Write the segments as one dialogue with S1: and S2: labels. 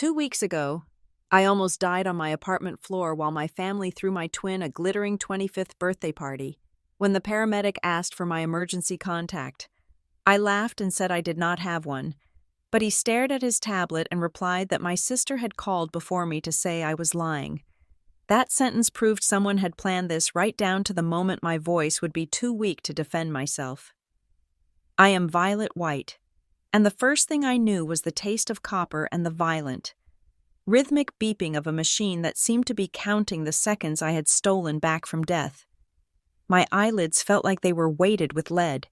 S1: 2 weeks ago, I almost died on my apartment floor while my family threw my twin a glittering 25th birthday party. When the paramedic asked for my emergency contact, I laughed and said I did not have one, but he stared at his tablet and replied that my sister had called before me to say I was lying. That sentence proved someone had planned this right down to the moment my voice would be too weak to defend myself. I am Violet White, and the first thing I knew was the taste of copper and the violent, rhythmic beeping of a machine that seemed to be counting the seconds I had stolen back from death. My eyelids felt like they were weighted with lead,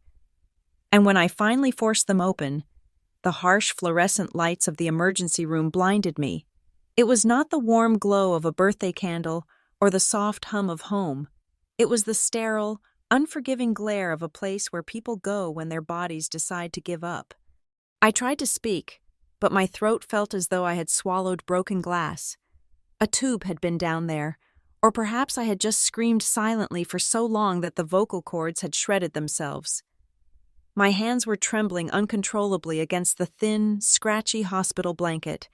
S1: and when I finally forced them open, the harsh fluorescent lights of the emergency room blinded me. It was not the warm glow of a birthday candle or the soft hum of home. It was the sterile, unforgiving glare of a place where people go when their bodies decide to give up. I tried to speak, but my throat felt as though I had swallowed broken glass. A tube had been down there, or perhaps I had just screamed silently for so long that the vocal cords had shredded themselves. My hands were trembling uncontrollably against the thin, scratchy hospital blanket.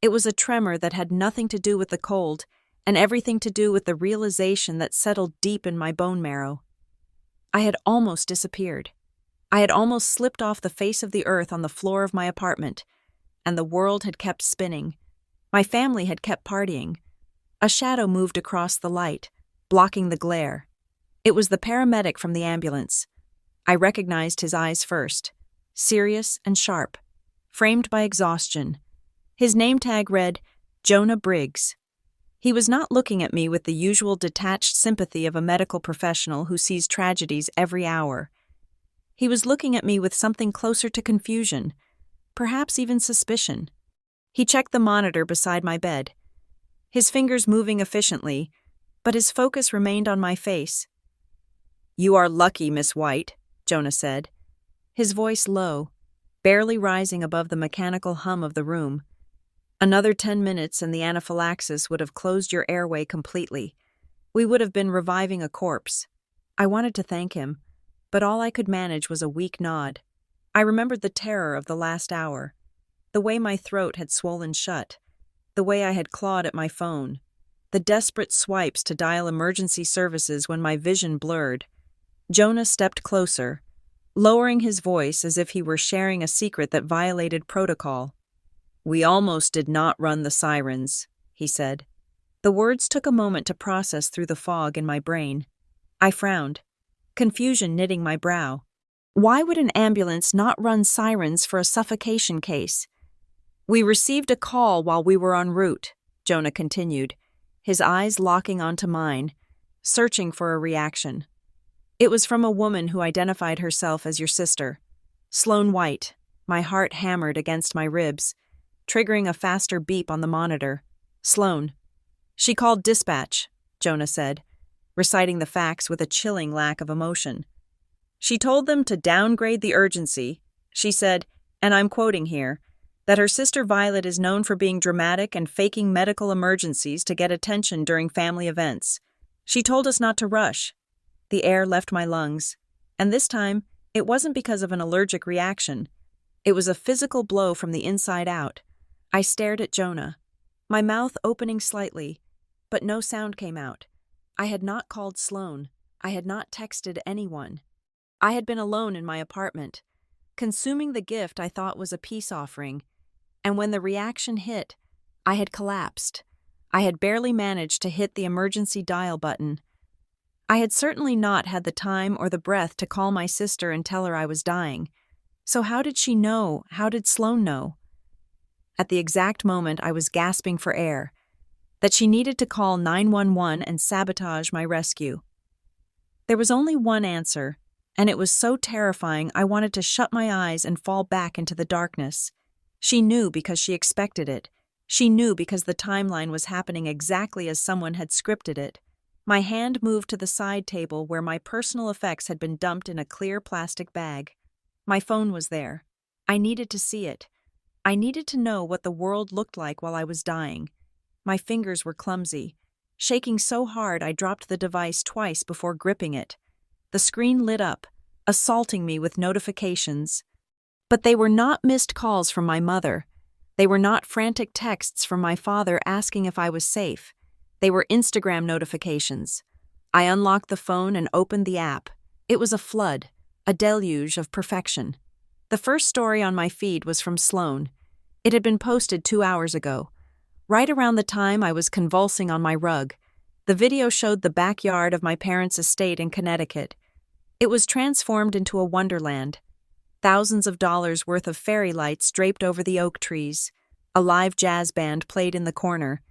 S1: It was a tremor that had nothing to do with the cold and everything to do with the realization that settled deep in my bone marrow. I had almost disappeared. I had almost slipped off the face of the earth on the floor of my apartment, and the world had kept spinning. My family had kept partying. A shadow moved across the light, blocking the glare. It was the paramedic from the ambulance. I recognized his eyes first, serious and sharp, framed by exhaustion. His name tag read, Jonah Briggs. He was not looking at me with the usual detached sympathy of a medical professional who sees tragedies every hour. He was looking at me with something closer to confusion, perhaps even suspicion. He checked the monitor beside my bed, his fingers moving efficiently, but his focus remained on my face. "You are lucky, Miss White," Jonah said, his voice low, barely rising above the mechanical hum of the room. Another 10 minutes and the anaphylaxis would have closed your airway completely. We would have been reviving a corpse. I wanted to thank him, but all I could manage was a weak nod. I remembered the terror of the last hour, the way my throat had swollen shut, the way I had clawed at my phone, the desperate swipes to dial emergency services when my vision blurred. Jonah stepped closer, lowering his voice as if he were sharing a secret that violated protocol. "We almost did not run the sirens," he said. The words took a moment to process through the fog in my brain. I frowned, confusion knitting my brow. Why would an ambulance not run sirens for a suffocation case? "We received a call while we were en route," Jonah continued, his eyes locking onto mine, searching for a reaction. "It was from a woman who identified herself as your sister, Sloane White." My heart hammered against my ribs, triggering a faster beep on the monitor. "Sloane. She called dispatch," Jonah said, reciting the facts with a chilling lack of emotion. "She told them to downgrade the urgency. She said, and I'm quoting here, that her sister Violet is known for being dramatic and faking medical emergencies to get attention during family events. She told us not to rush." The air left my lungs, and this time, it wasn't because of an allergic reaction. It was a physical blow from the inside out. I stared at Jonah, my mouth opening slightly, but no sound came out. I had not called Sloane. I had not texted anyone. I had been alone in my apartment, consuming the gift I thought was a peace offering, and when the reaction hit, I had collapsed. I had barely managed to hit the emergency dial button. I had certainly not had the time or the breath to call my sister and tell her I was dying. So how did she know? How did Sloane know? At the exact moment I was gasping for air, that she needed to call 911 and sabotage my rescue. There was only one answer, and it was so terrifying I wanted to shut my eyes and fall back into the darkness. She knew because she expected it. She knew because the timeline was happening exactly as someone had scripted it. My hand moved to the side table where my personal effects had been dumped in a clear plastic bag. My phone was there. I needed to see it. I needed to know what the world looked like while I was dying. My fingers were clumsy. Shaking so hard I dropped the device twice before gripping it. The screen lit up, assaulting me with notifications. But they were not missed calls from my mother. They were not frantic texts from my father asking if I was safe. They were Instagram notifications. I unlocked the phone and opened the app. It was a flood, a deluge of perfection. The first story on my feed was from Sloan. It had been posted 2 hours ago. Right around the time I was convulsing on my rug, the video showed the backyard of my parents' estate in Connecticut. It was transformed into a wonderland. Thousands of dollars worth of fairy lights draped over the oak trees. A live jazz band played in the corner.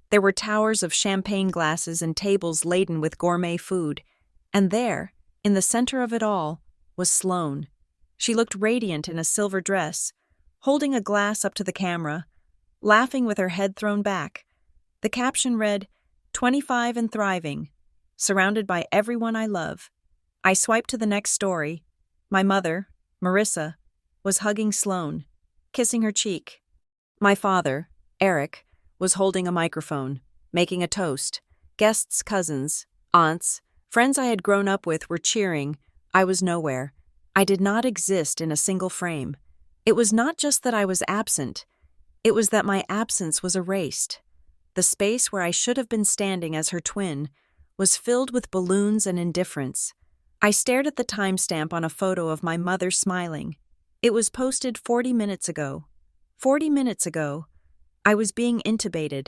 S1: There were towers of champagne glasses and tables laden with gourmet food. And there, in the center of it all, was Sloan. She looked radiant in a silver dress, holding a glass up to the camera, laughing with her head thrown back. The caption read, "25 and thriving, surrounded by everyone I love." I swiped to the next story. My mother, Marissa, was hugging Sloan, kissing her cheek. My father, Eric, was holding a microphone, making a toast. Guests, cousins, aunts, friends I had grown up with were cheering. I was nowhere. I did not exist in a single frame. It was not just that I was absent. It was that my absence was erased. The space where I should have been standing as her twin was filled with balloons and indifference. I stared at the timestamp on a photo of my mother smiling. It was posted 40 minutes ago. 40 minutes ago. I was being intubated.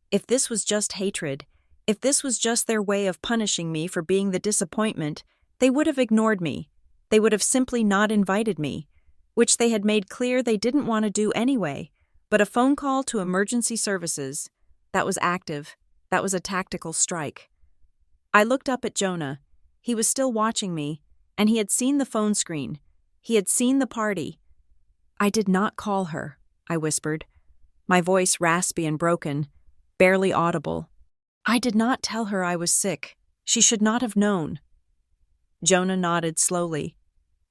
S1: If this was just hatred, if this was just their way of punishing me for being the disappointment, they would have ignored me. They would have simply not invited me, which they had made clear they didn't want to do anyway. But a phone call to emergency services, that was active. That was a tactical strike. I looked up at Jonah. He was still watching me, and he had seen the phone screen. He had seen the party. "I did not call her," I whispered, my voice raspy and broken, barely audible. "I did not tell her I was sick. She should not have known." Jonah nodded slowly.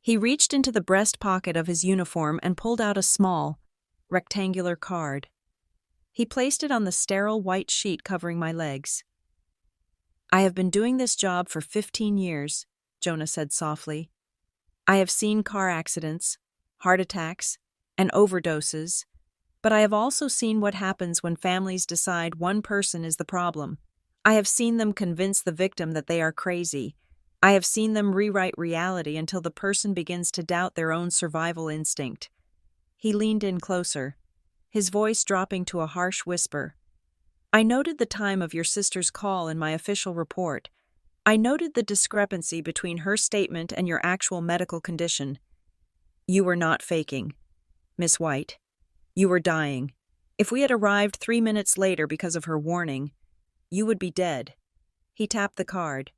S1: He reached into the breast pocket of his uniform and pulled out a small, rectangular card. He placed it on the sterile white sheet covering my legs. "I have been doing this job for 15 years, Jonah said softly. "I have seen car accidents, heart attacks, and overdoses, but I have also seen what happens when families decide one person is the problem. I have seen them convince the victim that they are crazy. I have seen them rewrite reality until the person begins to doubt their own survival instinct." He leaned in closer, his voice dropping to a harsh whisper. "I noted the time of your sister's call in my official report. I noted the discrepancy between her statement and your actual medical condition. You were not faking, Miss White. You were dying. If we had arrived 3 minutes later because of her warning, you would be dead." He tapped the card.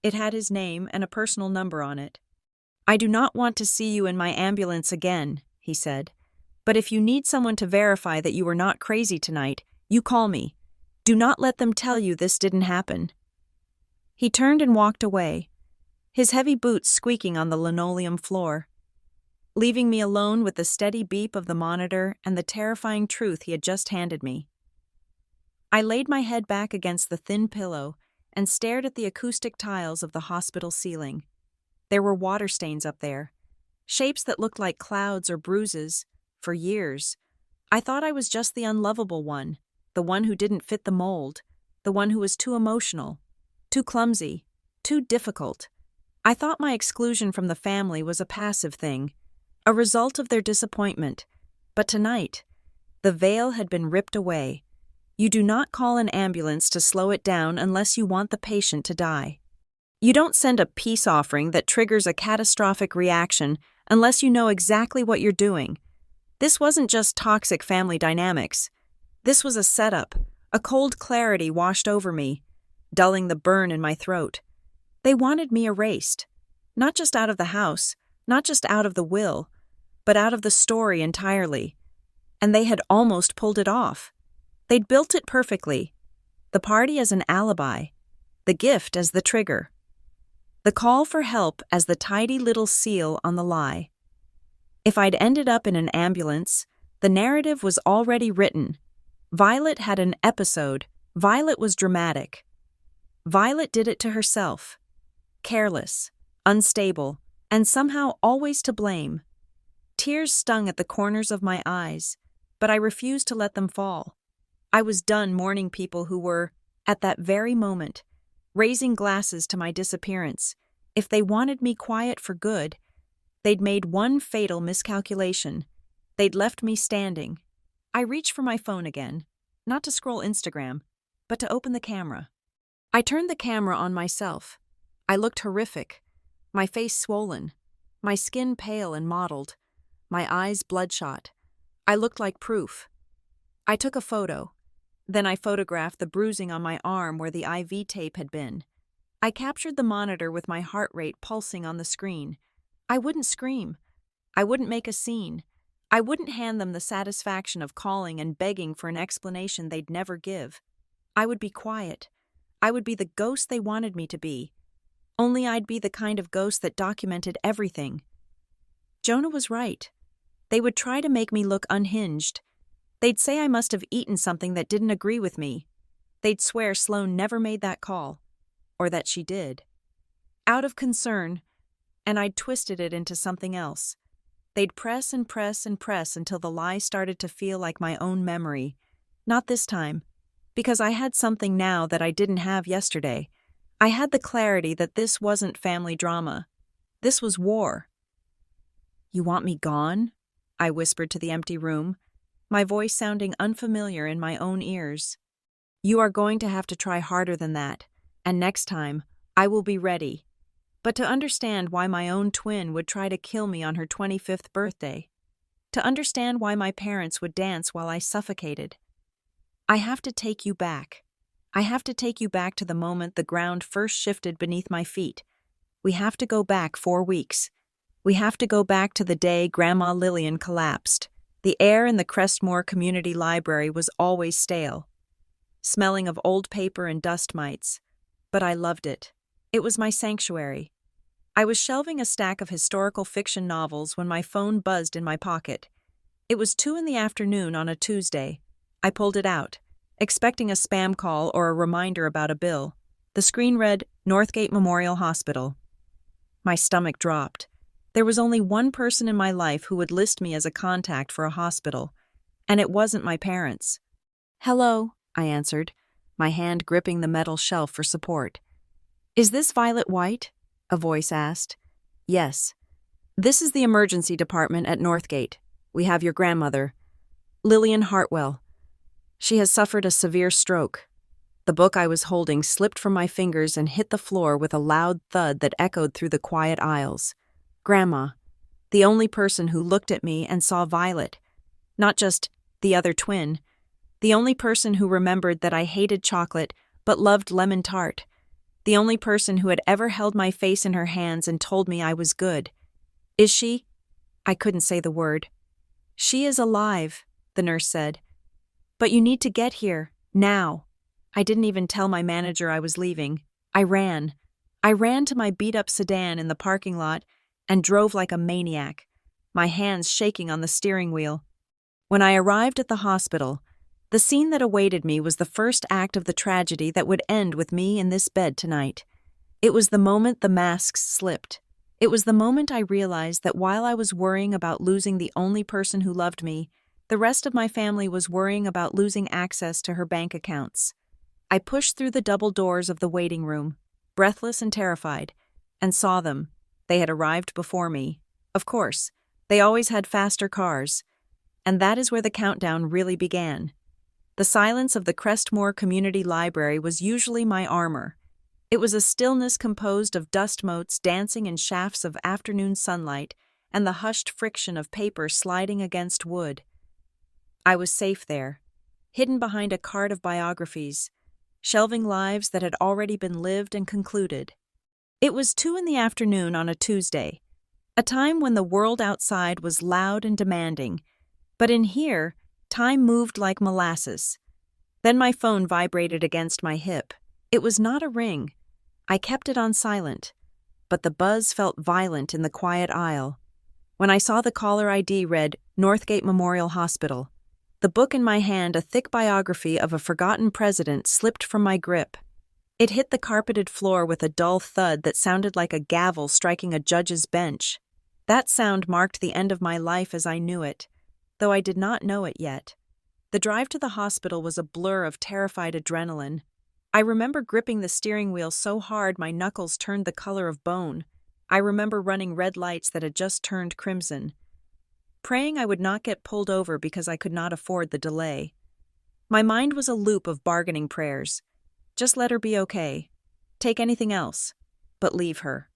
S1: It had his name and a personal number on it. "I do not want to see you in my ambulance again," he said. "But if you need someone to verify that you were not crazy tonight, you call me. Do not let them tell you this didn't happen." He turned and walked away, his heavy boots squeaking on the linoleum floor, leaving me alone with the steady beep of the monitor and the terrifying truth he had just handed me. I laid my head back against the thin pillow and stared at the acoustic tiles of the hospital ceiling. There were water stains up there, shapes that looked like clouds or bruises. For years, I thought I was just the unlovable one, the one who didn't fit the mold, the one who was too emotional, too clumsy, too difficult. I thought my exclusion from the family was a passive thing, a result of their disappointment. But tonight, the veil had been ripped away. You do not call an ambulance to slow it down unless you want the patient to die. You don't send a peace offering that triggers a catastrophic reaction unless you know exactly what you're doing. This wasn't just toxic family dynamics. This was a setup. A cold clarity washed over me, dulling the burn in my throat. They wanted me erased. Not just out of the house, not just out of the will, but out of the story entirely. And they had almost pulled it off. They'd built it perfectly. The party as an alibi, the gift as the trigger, the call for help as the tidy little seal on the lie. If I'd ended up in an ambulance, the narrative was already written. Violet had an episode. Violet was dramatic. Violet did it to herself. Careless, unstable, and somehow always to blame. Tears stung at the corners of my eyes. but I refused to let them fall. I was done mourning people who were, at that very moment, raising glasses to my disappearance. If they wanted me quiet for good, they'd made one fatal miscalculation. They'd left me standing. I reached for my phone again, not to scroll Instagram, but to open the camera. I turned the camera on myself. I looked horrific, my face swollen, my skin pale and mottled, my eyes bloodshot. I looked like proof. I took a photo. Then I photographed the bruising on my arm where the IV tape had been. I captured the monitor with my heart rate pulsing on the screen. I wouldn't scream. I wouldn't make a scene. I wouldn't hand them the satisfaction of calling and begging for an explanation they'd never give. I would be quiet. I would be the ghost they wanted me to be. Only I'd be the kind of ghost that documented everything. Jonah was right. They would try to make me look unhinged. They'd say I must have eaten something that didn't agree with me. They'd swear Sloane never made that call, or that she did. Out of concern, and I'd twisted it into something else. They'd press and press and press until the lie started to feel like my own memory. Not this time, because I had something now that I didn't have yesterday. I had the clarity that this wasn't family drama. This was war. "You want me gone?" I whispered to the empty room, my voice sounding unfamiliar in my own ears. "You are going to have to try harder than that, and next time, I will be ready." But to understand why my own twin would try to kill me on her 25th birthday. To understand why my parents would dance while I suffocated. I have to take you back. I have to take you back to the moment the ground first shifted beneath my feet. We have to go back 4 weeks. We have to go back to the day Grandma Lillian collapsed. The air in the Crestmore Community Library was always stale, smelling of old paper and dust mites. But I loved it. It was my sanctuary. I was shelving a stack of historical fiction novels when my phone buzzed in my pocket. It was 2 p.m. on a Tuesday. I pulled it out, expecting a spam call or a reminder about a bill. The screen read, Northgate Memorial Hospital. My stomach dropped. There was only one person in my life who would list me as a contact for a hospital, and it wasn't my parents. "Hello," I answered, my hand gripping the metal shelf for support. "Is this Violet White?" a voice asked. "Yes. This is the emergency department at Northgate. We have your grandmother, Lillian Hartwell. She has suffered a severe stroke." The book I was holding slipped from my fingers and hit the floor with a loud thud that echoed through the quiet aisles. Grandma, the only person who looked at me and saw Violet, not just the other twin, the only person who remembered that I hated chocolate but loved lemon tart, the only person who had ever held my face in her hands and told me I was good. "Is she?" I couldn't say the word. "She is alive," the nurse said. "But you need to get here, now." I didn't even tell my manager I was leaving. I ran. I ran to my beat-up sedan in the parking lot and drove like a maniac, my hands shaking on the steering wheel. When I arrived at the hospital, the scene that awaited me was the first act of the tragedy that would end with me in this bed tonight. It was the moment the masks slipped. It was the moment I realized that while I was worrying about losing the only person who loved me, the rest of my family was worrying about losing access to her bank accounts. I pushed through the double doors of the waiting room, breathless and terrified, and saw them. They had arrived before me. Of course, they always had faster cars. And that is where the countdown really began. The silence of the Crestmore Community Library was usually my armor. It was a stillness composed of dust motes dancing in shafts of afternoon sunlight and the hushed friction of paper sliding against wood. I was safe there, hidden behind a cart of biographies, shelving lives that had already been lived and concluded. It was 2 p.m. on a Tuesday, a time when the world outside was loud and demanding, but in here, time moved like molasses. Then my phone vibrated against my hip. It was not a ring. I kept it on silent, but the buzz felt violent in the quiet aisle. When I saw the caller ID read, Northgate Memorial Hospital, the book in my hand, a thick biography of a forgotten president, slipped from my grip. It hit the carpeted floor with a dull thud that sounded like a gavel striking a judge's bench. That sound marked the end of my life as I knew it. though I did not know it yet. The drive to the hospital was a blur of terrified adrenaline. I remember gripping the steering wheel so hard my knuckles turned the color of bone. I remember running red lights that had just turned crimson, praying I would not get pulled over because I could not afford the delay. My mind was a loop of bargaining prayers. Just let her be okay. Take anything else, but leave her.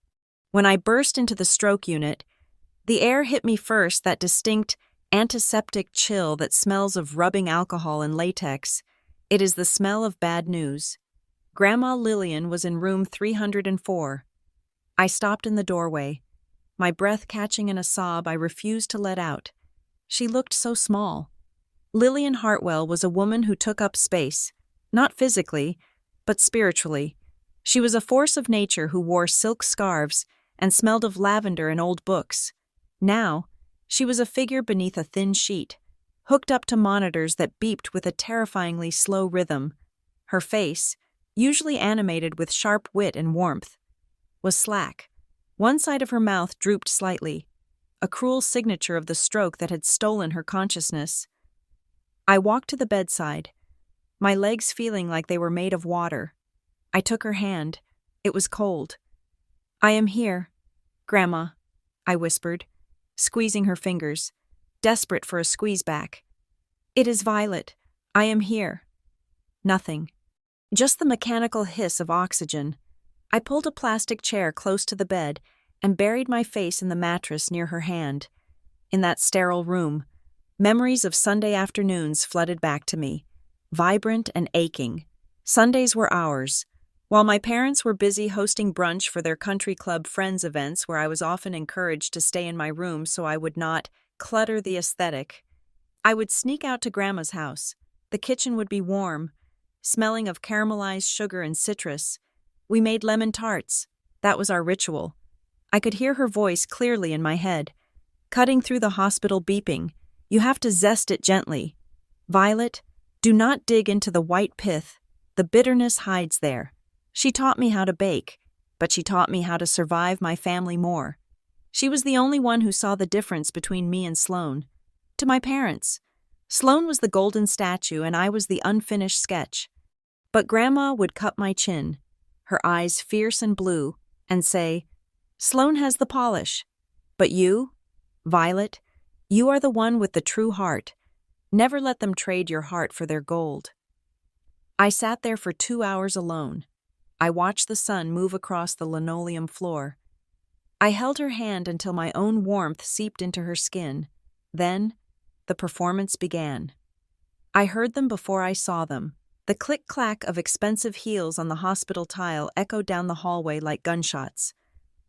S1: When I burst into the stroke unit, the air hit me first, that distinct antiseptic chill that smells of rubbing alcohol and latex. It is the smell of bad news. Grandma Lillian was in room 304. I stopped in the doorway, my breath catching in a sob I refused to let out. She looked so small. Lillian Hartwell was a woman who took up space, not physically, but spiritually. She was a force of nature who wore silk scarves and smelled of lavender and old books. Now, she was a figure beneath a thin sheet, hooked up to monitors that beeped with a terrifyingly slow rhythm. Her face, usually animated with sharp wit and warmth, was slack. One side of her mouth drooped slightly, a cruel signature of the stroke that had stolen her consciousness. I walked to the bedside, my legs feeling like they were made of water. I took her hand. It was cold. "I am here, Grandma," I whispered, squeezing her fingers, desperate for a squeeze back. "It is Violet. I am here." Nothing. Just the mechanical hiss of oxygen. I pulled a plastic chair close to the bed and buried my face in the mattress near her hand. In that sterile room, memories of Sunday afternoons flooded back to me, vibrant and aching. Sundays were ours. While my parents were busy hosting brunch for their country club friends events where I was often encouraged to stay in my room so I would not clutter the aesthetic, I would sneak out to Grandma's house. The kitchen would be warm, smelling of caramelized sugar and citrus. We made lemon tarts. That was our ritual. I could hear her voice clearly in my head, cutting through the hospital beeping. "You have to zest it gently. Violet, do not dig into the white pith. The bitterness hides there." She taught me how to bake, but she taught me how to survive my family more. She was the only one who saw the difference between me and Sloane. To my parents, Sloane was the golden statue and I was the unfinished sketch. But Grandma would cup my chin, her eyes fierce and blue, and say, "Sloane has the polish. But you, Violet, you are the one with the true heart. Never let them trade your heart for their gold." I sat there for 2 hours alone. I watched the sun move across the linoleum floor. I held her hand until my own warmth seeped into her skin. Then, the performance began. I heard them before I saw them. The click-clack of expensive heels on the hospital tile echoed down the hallway like gunshots.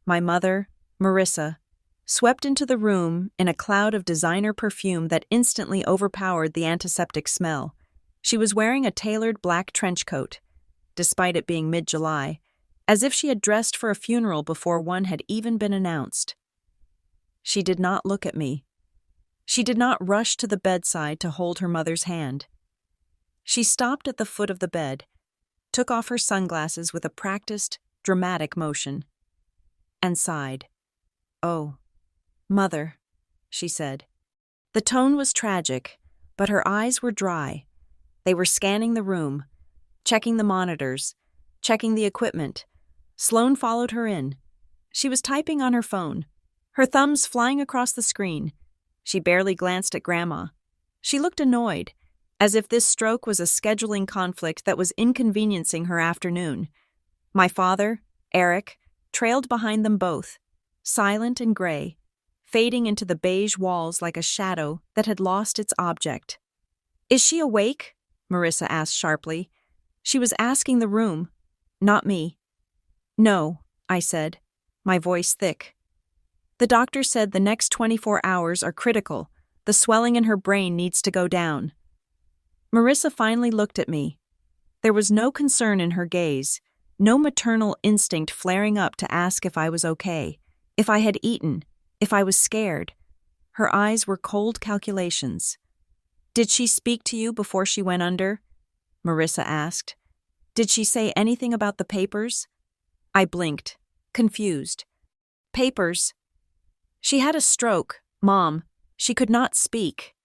S1: My mother, Marissa, swept into the room in a cloud of designer perfume that instantly overpowered the antiseptic smell. She was wearing a tailored black trench coat, despite it being mid-July, as if she had dressed for a funeral before one had even been announced. She did not look at me. She did not rush to the bedside to hold her mother's hand. She stopped at the foot of the bed, took off her sunglasses with a practiced, dramatic motion, and sighed. "Oh, Mother," she said. The tone was tragic, but her eyes were dry. They were scanning the room, checking the monitors, checking the equipment. Sloane followed her in. She was typing on her phone, her thumbs flying across the screen. She barely glanced at Grandma. She looked annoyed, as if this stroke was a scheduling conflict that was inconveniencing her afternoon. My father, Eric, trailed behind them both, silent and gray, fading into the beige walls like a shadow that had lost its object. "Is she awake?" Marissa asked sharply. She was asking the room, not me. "No," I said, my voice thick. "The doctor said the next 24 hours are critical. The swelling in her brain needs to go down." Marissa finally looked at me. There was no concern in her gaze, no maternal instinct flaring up to ask if I was okay, if I had eaten, if I was scared. Her eyes were cold calculations. "Did she speak to you before she went under?" Marissa asked. "Did she say anything about the papers?" I blinked, confused. "Papers? She had a stroke, Mom. She could not speak."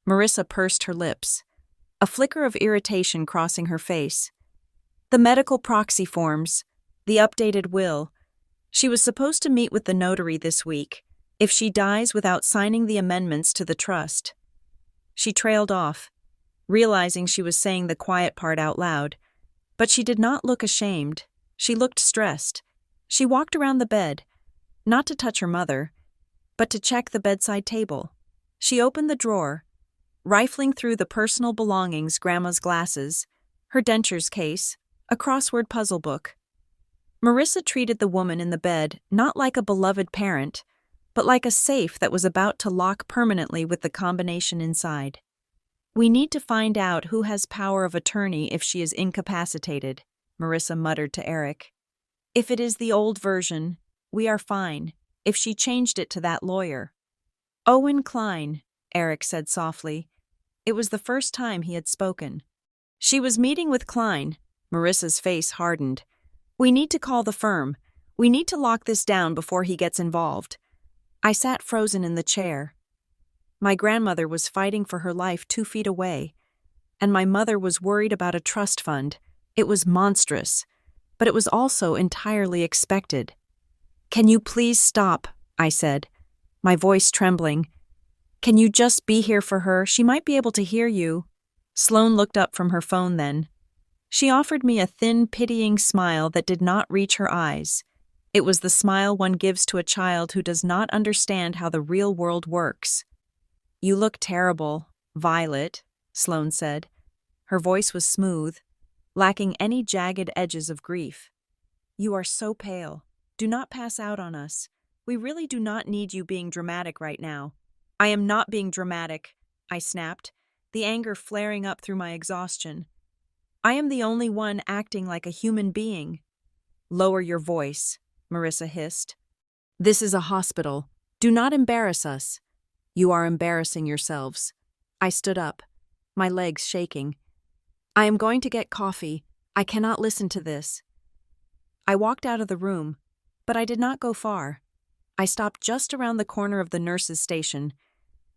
S1: Marissa pursed her lips, a flicker of irritation crossing her face. The medical proxy forms, the updated will. She was supposed to meet with the notary this week, if she dies without signing the amendments to the trust. She trailed off, realizing she was saying the quiet part out loud. But she did not look ashamed. She looked stressed. She walked around the bed, not to touch her mother, but to check the bedside table. She opened the drawer, rifling through the personal belongings: Grandma's glasses, her dentures case, a crossword puzzle book. Marissa treated the woman in the bed not like a beloved parent, but like a safe that was about to lock permanently with the combination inside. "We need to find out who has power of attorney if she is incapacitated," Marissa muttered to Eric. "If it is the old version, we are fine. If she changed it to that lawyer." "Owen Klein," Eric said softly. It was the first time he had spoken. "She was meeting with Klein." Marissa's face hardened. "We need to call the firm. We need to lock this down before he gets involved." I sat frozen in the chair. My grandmother was fighting for her life 2 feet away, and my mother was worried about a trust fund. It was monstrous, but it was also entirely expected. "Can you please stop?" I said, my voice trembling. "Can you just be here for her? She might be able to hear you." Sloane looked up from her phone then. She offered me a thin, pitying smile that did not reach her eyes. It was the smile one gives to a child who does not understand how the real world works. "You look terrible, Violet," Sloane said. Her voice was smooth, lacking any jagged edges of grief. "You are so pale. Do not pass out on us. We really do not need you being dramatic right now." "I am not being dramatic," I snapped, the anger flaring up through my exhaustion. "I am the only one acting like a human being." "Lower your voice," Marissa hissed. "This is a hospital. Do not embarrass us." "You are embarrassing yourselves." I stood up, my legs shaking. "I am going to get coffee. I cannot listen to this." I walked out of the room, but I did not go far. I stopped just around the corner of the nurses' station,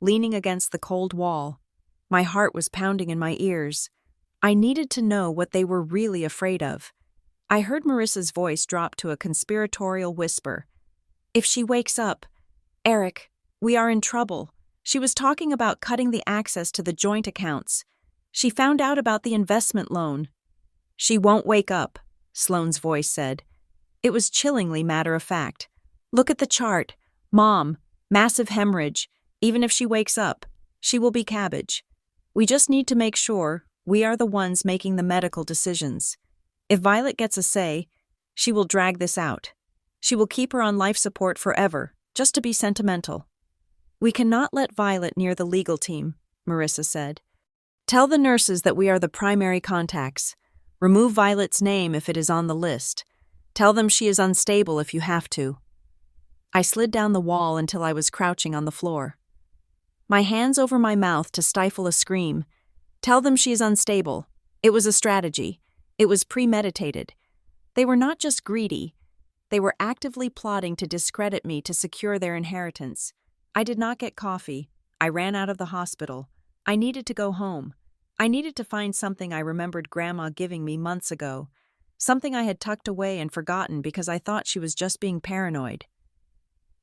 S1: leaning against the cold wall. My heart was pounding in my ears. I needed to know what they were really afraid of. I heard Marissa's voice drop to a conspiratorial whisper. "If she wakes up, Eric, we are in trouble." She was talking about cutting the access to the joint accounts. She found out about the investment loan. "She won't wake up," Sloane's voice said. It was chillingly matter-of-fact. "Look at the chart. Mom, massive hemorrhage. Even if she wakes up, she will be cabbage. We just need to make sure we are the ones making the medical decisions. If Violet gets a say, she will drag this out. She will keep her on life support forever, just to be sentimental." "We cannot let Violet near the legal team," Marissa said. "Tell the nurses that we are the primary contacts. Remove Violet's name if it is on the list. Tell them she is unstable if you have to." I slid down the wall until I was crouching on the floor. My hands over my mouth to stifle a scream. Tell them she is unstable. It was a strategy. It was premeditated. They were not just greedy. They were actively plotting to discredit me to secure their inheritance. I did not get coffee. I ran out of the hospital. I needed to go home. I needed to find something I remembered Grandma giving me months ago. Something I had tucked away and forgotten because I thought she was just being paranoid.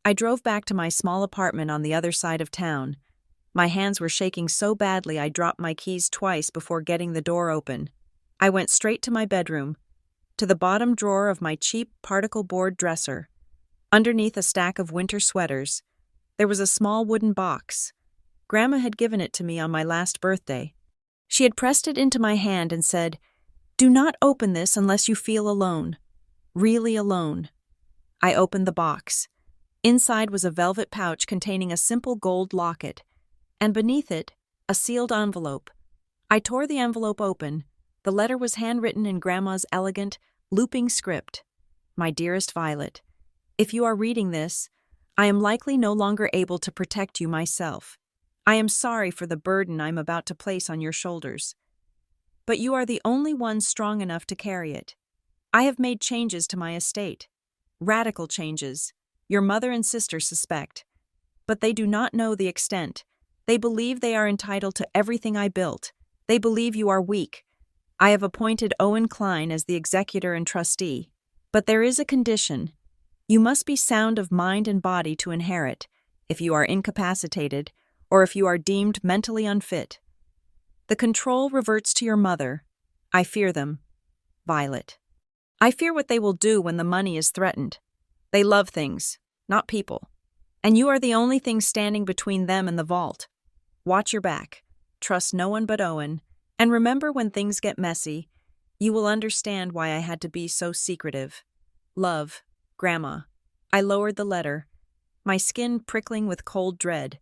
S1: I drove back to my small apartment on the other side of town. My hands were shaking so badly I dropped my keys twice before getting the door open. I went straight to my bedroom, to the bottom drawer of my cheap particle board dresser. Underneath a stack of winter sweaters, there was a small wooden box. Grandma had given it to me on my last birthday. She had pressed it into my hand and said, "Do not open this unless you feel alone. Really alone." I opened the box. Inside was a velvet pouch containing a simple gold locket, and beneath it, a sealed envelope. I tore the envelope open. The letter was handwritten in Grandma's elegant, looping script. "My dearest Violet, if you are reading this, I am likely no longer able to protect you myself. I am sorry for the burden I'm about to place on your shoulders. But you are the only one strong enough to carry it. I have made changes to my estate. Radical changes. Your mother and sister suspect. But they do not know the extent. They believe they are entitled to everything I built. They believe you are weak. I have appointed Owen Klein as the executor and trustee. But there is a condition. You must be sound of mind and body to inherit, if you are incapacitated, or if you are deemed mentally unfit. The control reverts to your mother. I fear them. Violet. I fear what they will do when the money is threatened. They love things, not people. And you are the only thing standing between them and the vault. Watch your back. Trust no one but Owen. And remember, when things get messy, you will understand why I had to be so secretive. Love, Grandma. I lowered the letter, my skin prickling with cold dread.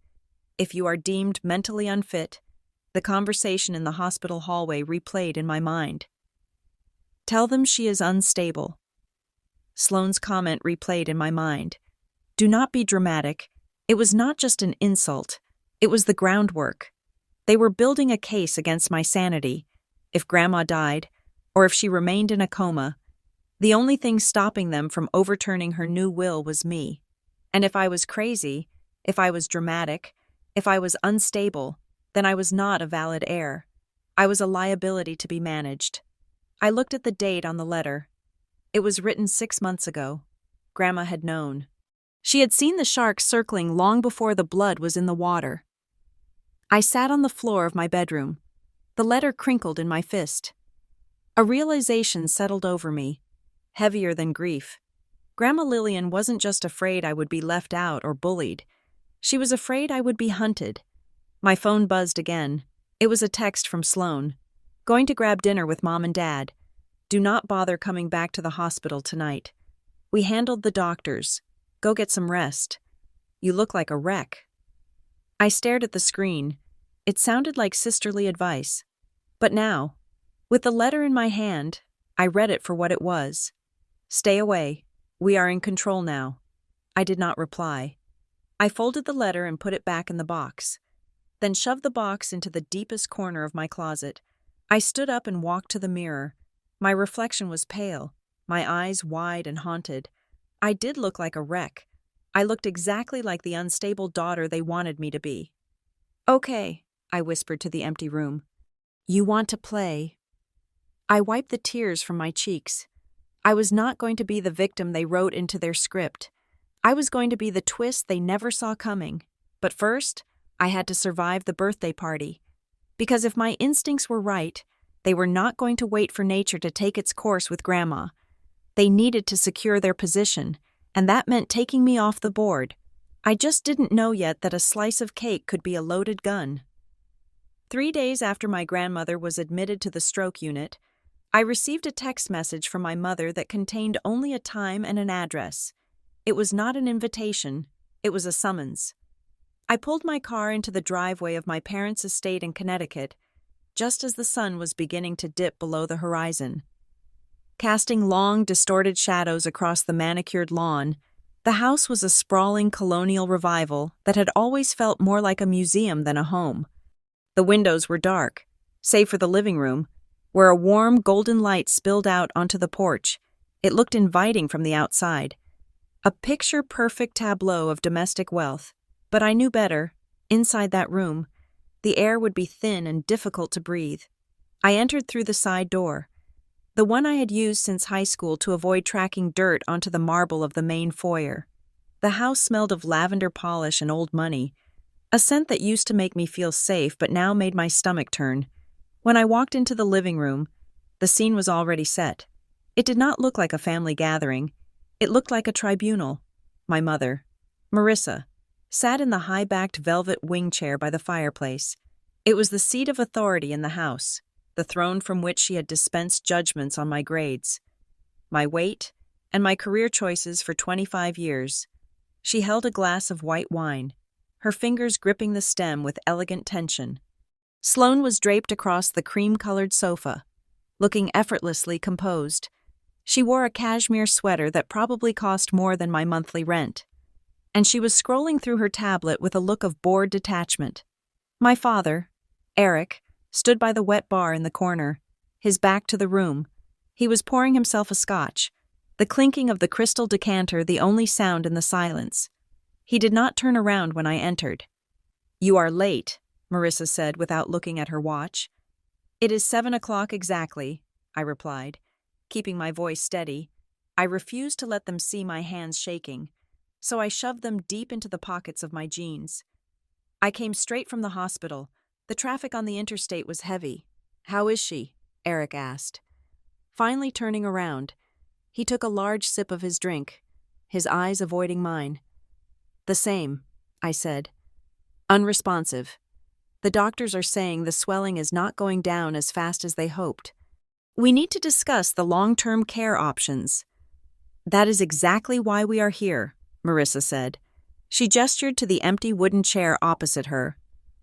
S1: If you are deemed mentally unfit, the conversation in the hospital hallway replayed in my mind. Tell them she is unstable. Sloane's comment replayed in my mind. Do not be dramatic. It was not just an insult. It was the groundwork. They were building a case against my sanity. If Grandma died, or if she remained in a coma, the only thing stopping them from overturning her new will was me. And if I was crazy, if I was dramatic, if I was unstable, then I was not a valid heir. I was a liability to be managed. I looked at the date on the letter. It was written 6 months ago. Grandma had known. She had seen the shark circling long before the blood was in the water. I sat on the floor of my bedroom. The letter crinkled in my fist. A realization settled over me, heavier than grief. Grandma Lillian wasn't just afraid I would be left out or bullied. She was afraid I would be hunted. My phone buzzed again. It was a text from Sloane. Going to grab dinner with Mom and Dad. Do not bother coming back to the hospital tonight. We handled the doctors. Go get some rest. You look like a wreck. I stared at the screen. It sounded like sisterly advice. But now, with the letter in my hand, I read it for what it was. Stay away. We are in control now. I did not reply. I folded the letter and put it back in the box, then shoved the box into the deepest corner of my closet. I stood up and walked to the mirror. My reflection was pale, my eyes wide and haunted. I did look like a wreck. I looked exactly like the unstable daughter they wanted me to be. Okay, I whispered to the empty room. You want to play? I wiped the tears from my cheeks. I was not going to be the victim they wrote into their script. I was going to be the twist they never saw coming. But first, I had to survive the birthday party. Because if my instincts were right, they were not going to wait for nature to take its course with Grandma. They needed to secure their position, and that meant taking me off the board. I just didn't know yet that a slice of cake could be a loaded gun. 3 days after my grandmother was admitted to the stroke unit, I received a text message from my mother that contained only a time and an address. It was not an invitation, it was a summons. I pulled my car into the driveway of my parents' estate in Connecticut, just as the sun was beginning to dip below the horizon. Casting long, distorted shadows across the manicured lawn, the house was a sprawling colonial revival that had always felt more like a museum than a home. The windows were dark, save for the living room, where a warm, golden light spilled out onto the porch. It looked inviting from the outside. A picture-perfect tableau of domestic wealth. But I knew better. Inside that room, the air would be thin and difficult to breathe. I entered through the side door, the one I had used since high school to avoid tracking dirt onto the marble of the main foyer. The house smelled of lavender polish and old money, a scent that used to make me feel safe but now made my stomach turn. When I walked into the living room, the scene was already set. It did not look like a family gathering. It looked like a tribunal. My mother, Marissa, sat in the high-backed velvet wing chair by the fireplace. It was the seat of authority in the house, the throne from which she had dispensed judgments on my grades, my weight, and my career choices for 25 years. She held a glass of white wine, her fingers gripping the stem with elegant tension. Sloane was draped across the cream-colored sofa, looking effortlessly composed. She wore a cashmere sweater that probably cost more than my monthly rent, and she was scrolling through her tablet with a look of bored detachment. My father, Eric, stood by the wet bar in the corner, his back to the room. He was pouring himself a scotch, the clinking of the crystal decanter the only sound in the silence. He did not turn around when I entered. You are late, Marissa said without looking at her watch. It is 7 o'clock exactly, I replied, keeping my voice steady. I refused to let them see my hands shaking, so I shoved them deep into the pockets of my jeans. I came straight from the hospital. The traffic on the interstate was heavy. How is she? Eric asked. Finally turning around, he took a large sip of his drink, his eyes avoiding mine. The same, I said. Unresponsive. The doctors are saying the swelling is not going down as fast as they hoped. We need to discuss the long-term care options. That is exactly why we are here, Marissa said. She gestured to the empty wooden chair opposite her.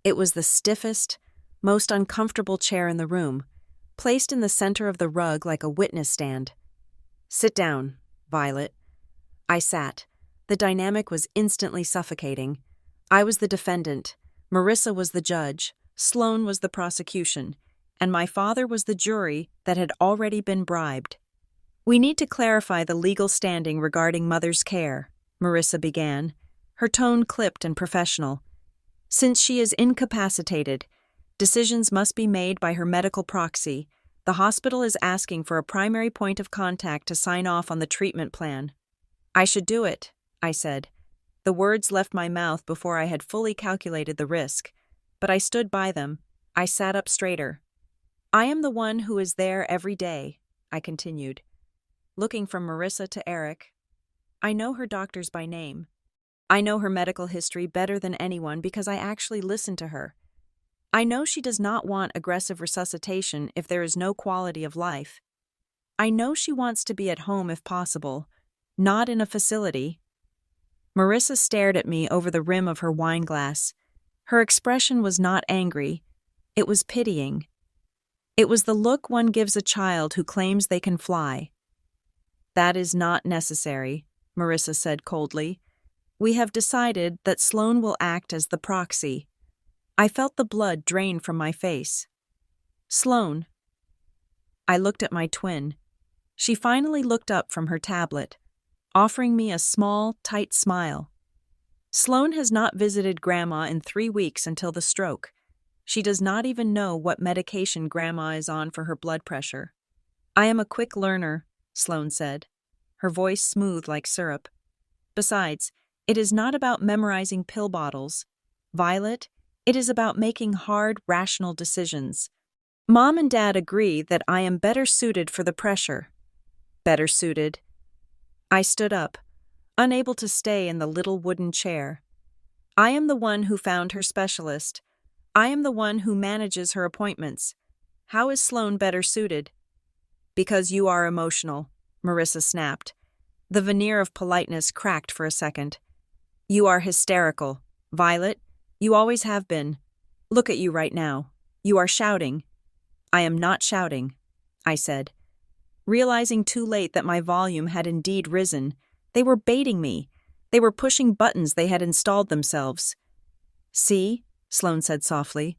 S1: It was the stiffest, most uncomfortable chair in the room, placed in the center of the rug like a witness stand. Sit down, Violet. I sat. The dynamic was instantly suffocating. I was the defendant, Marissa was the judge, Sloan was the prosecution, and my father was the jury that had already been bribed. We need to clarify the legal standing regarding mother's care, Marissa began, her tone clipped and professional. Since she is incapacitated, decisions must be made by her medical proxy. The hospital is asking for a primary point of contact to sign off on the treatment plan. I should do it, I said. The words left my mouth before I had fully calculated the risk, but I stood by them. I sat up straighter. I am the one who is there every day, I continued, looking from Marissa to Eric. I know her doctors by name. I know her medical history better than anyone because I actually listened to her. I know she does not want aggressive resuscitation if there is no quality of life. I know she wants to be at home if possible, not in a facility. Marissa stared at me over the rim of her wine glass. Her expression was not angry. It was pitying. It was the look one gives a child who claims they can fly. That is not necessary, Marissa said coldly. We have decided that Sloan will act as the proxy. I felt the blood drain from my face. Sloan. I looked at my twin. She finally looked up from her tablet, offering me a small, tight smile. Sloan has not visited Grandma in 3 weeks until the stroke. She does not even know what medication Grandma is on for her blood pressure. I am a quick learner, Sloan said, her voice smooth like syrup. Besides, it is not about memorizing pill bottles. Violet, it is about making hard, rational decisions. Mom and Dad agree that I am better suited for the pressure. Better suited. I stood up, unable to stay in the little wooden chair. I am the one who found her specialist. I am the one who manages her appointments. How is Sloan better suited? Because you are emotional, Marissa snapped. The veneer of politeness cracked for a second. You are hysterical. Violet, you always have been. Look at you right now. You are shouting. I am not shouting, I said. Realizing too late that my volume had indeed risen, they were baiting me. They were pushing buttons they had installed themselves. See, Sloan said softly,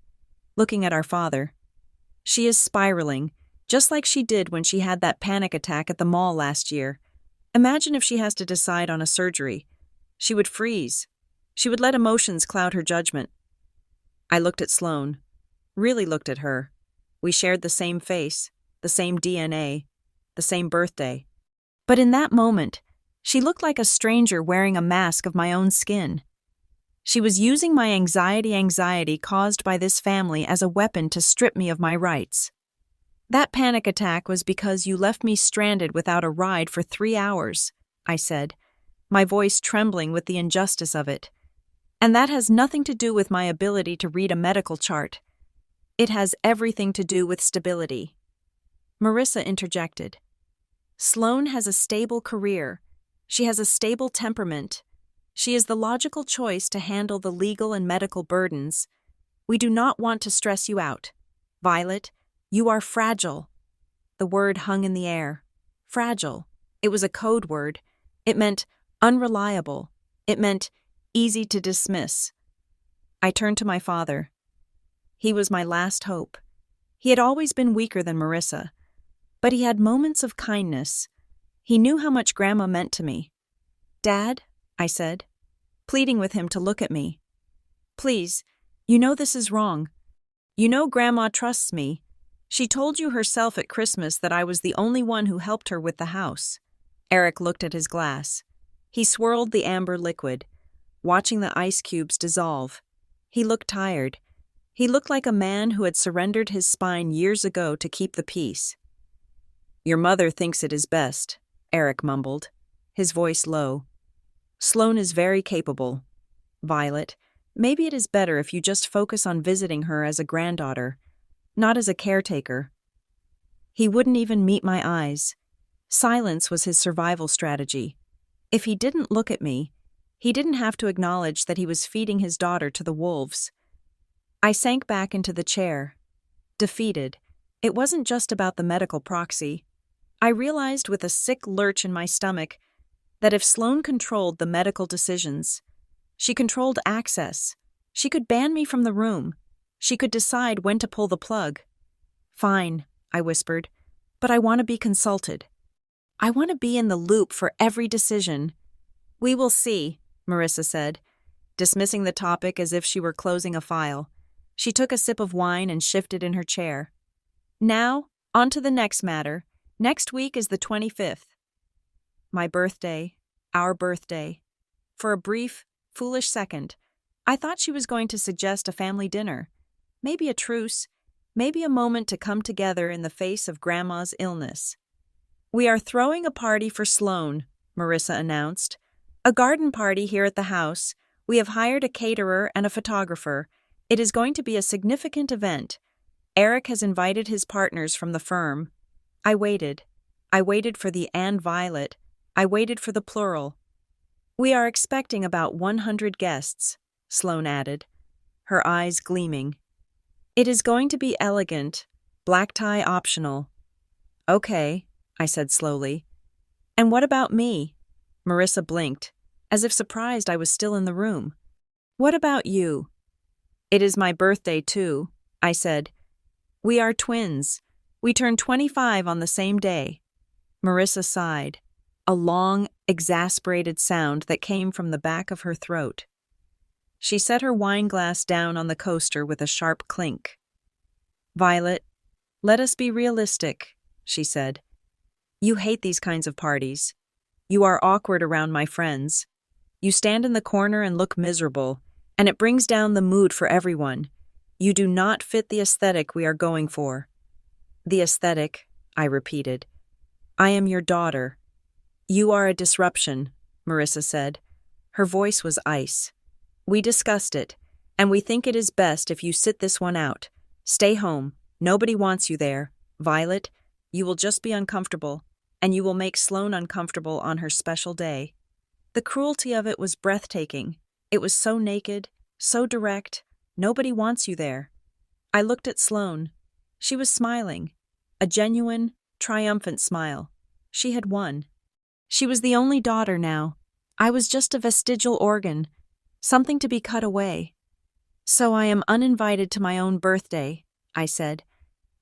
S1: looking at our father. She is spiraling, just like she did when she had that panic attack at the mall last year. Imagine if she has to decide on a surgery. She would freeze. She would let emotions cloud her judgment. I looked at Sloan, really looked at her. We shared the same face, the same DNA, the same birthday. But in that moment, she looked like a stranger wearing a mask of my own skin. She was using my anxiety caused by this family as a weapon to strip me of my rights. That panic attack was because you left me stranded without a ride for 3 hours, I said, my voice trembling with the injustice of it. And that has nothing to do with my ability to read a medical chart. It has everything to do with stability. Marissa interjected. Sloan has a stable career. She has a stable temperament. She is the logical choice to handle the legal and medical burdens. We do not want to stress you out. Violet, you are fragile. The word hung in the air. Fragile. It was a code word. It meant unreliable. It meant easy to dismiss. I turned to my father. He was my last hope. He had always been weaker than Marissa, but he had moments of kindness. He knew how much Grandma meant to me. Dad, I said, pleading with him to look at me. Please, You know this is wrong. You know Grandma trusts me. She told you herself at Christmas that I was the only one who helped her with the house. Eric looked at his glass. He swirled the amber liquid, watching the ice cubes dissolve. He looked tired. He looked like a man who had surrendered his spine years ago to keep the peace. Your mother thinks it is best, Eric mumbled, his voice low. Sloane is very capable. Violet, maybe it is better if you just focus on visiting her as a granddaughter, not as a caretaker. He wouldn't even meet my eyes. Silence was his survival strategy. If he didn't look at me, he didn't have to acknowledge that he was feeding his daughter to the wolves. I sank back into the chair. Defeated. It wasn't just about the medical proxy. I realized with a sick lurch in my stomach that if Sloane controlled the medical decisions, she controlled access. She could ban me from the room. She could decide when to pull the plug. Fine, I whispered, but I want to be consulted. I want to be in the loop for every decision. We will see, Marissa said, dismissing the topic as if she were closing a file. She took a sip of wine and shifted in her chair. Now, on to the next matter. Next week is the 25th. My birthday, our birthday. For a brief, foolish second, I thought she was going to suggest a family dinner. Maybe a truce, maybe a moment to come together in the face of Grandma's illness. We are throwing a party for Sloane, Marissa announced. A garden party here at the house. We have hired a caterer and a photographer. It is going to be a significant event. Eric has invited his partners from the firm. I waited. I waited for the and Violet. I waited for the plural. We are expecting about 100 guests, Sloane added, her eyes gleaming. It is going to be elegant, black tie optional. Okay, I said slowly. And what about me? Marissa blinked, as if surprised I was still in the room. What about you? It is my birthday too, I said. We are twins. We turn 25 on the same day. Marissa sighed, a long, exasperated sound that came from the back of her throat. She set her wine glass down on the coaster with a sharp clink. Violet, let us be realistic, she said. You hate these kinds of parties. You are awkward around my friends. You stand in the corner and look miserable, and it brings down the mood for everyone. You do not fit the aesthetic we are going for. The aesthetic, I repeated. I am your daughter. You are a disruption, Marissa said. Her voice was ice. We discussed it, and we think it is best if you sit this one out. Stay home. Nobody wants you there. Violet, you will just be uncomfortable, and you will make Sloane uncomfortable on her special day. The cruelty of it was breathtaking. It was so naked, so direct. Nobody wants you there. I looked at Sloane. She was smiling, a genuine, triumphant smile. She had won. She was the only daughter now. I was just a vestigial organ, something to be cut away. So I am uninvited to my own birthday, I said,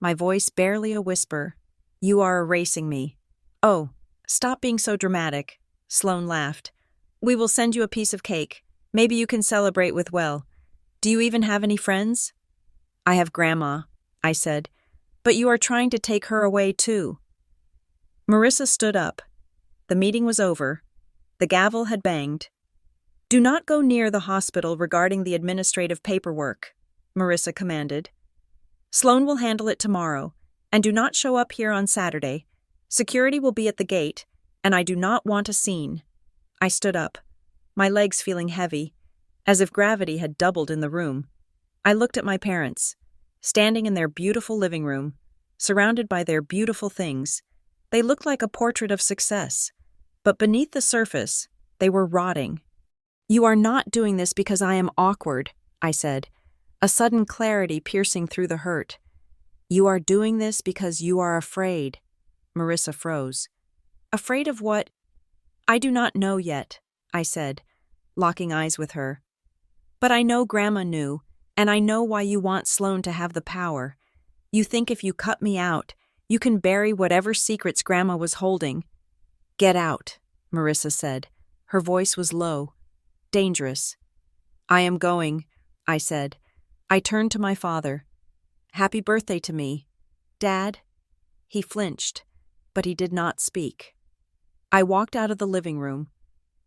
S1: my voice barely a whisper. You are erasing me. Oh, stop being so dramatic, Sloane laughed. We will send you a piece of cake. Maybe you can celebrate with well. Do you even have any friends? I have Grandma, I said, but you are trying to take her away too. Marissa stood up. The meeting was over. The gavel had banged. Do not go near the hospital regarding the administrative paperwork, Marissa commanded. Sloane will handle it tomorrow, and do not show up here on Saturday. Security will be at the gate, and I do not want a scene. I stood up, my legs feeling heavy, as if gravity had doubled in the room. I looked at my parents, standing in their beautiful living room, surrounded by their beautiful things. They looked like a portrait of success, but beneath the surface, they were rotting. You are not doing this because I am awkward, I said, a sudden clarity piercing through the hurt. You are doing this because you are afraid. Marissa froze. Afraid of what? I do not know yet, I said, locking eyes with her. But I know Grandma knew, and I know why you want Sloane to have the power. You think if you cut me out, you can bury whatever secrets Grandma was holding. Get out, Marissa said. Her voice was low, dangerous. I am going, I said. I turned to my father. "Happy birthday to me, Dad." He flinched, but he did not speak. I walked out of the living room,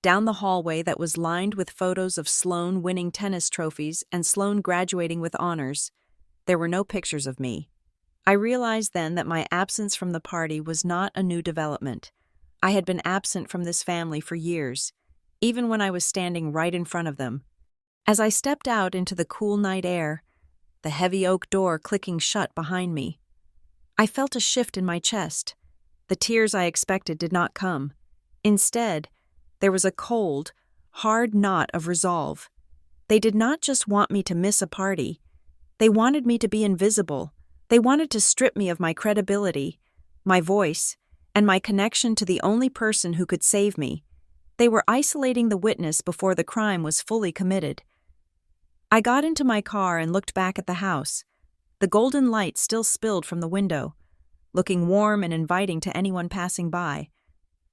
S1: down the hallway that was lined with photos of Sloan winning tennis trophies and Sloan graduating with honors. There were no pictures of me. I realized then that my absence from the party was not a new development. I had been absent from this family for years, even when I was standing right in front of them. As I stepped out into the cool night air, the heavy oak door clicking shut behind me, I felt a shift in my chest. The tears I expected did not come. Instead, there was a cold, hard knot of resolve. They did not just want me to miss a party. They wanted me to be invisible. They wanted to strip me of my credibility, my voice, and my connection to the only person who could save me. They were isolating the witness before the crime was fully committed. I got into my car and looked back at the house. The golden light still spilled from the window, looking warm and inviting to anyone passing by.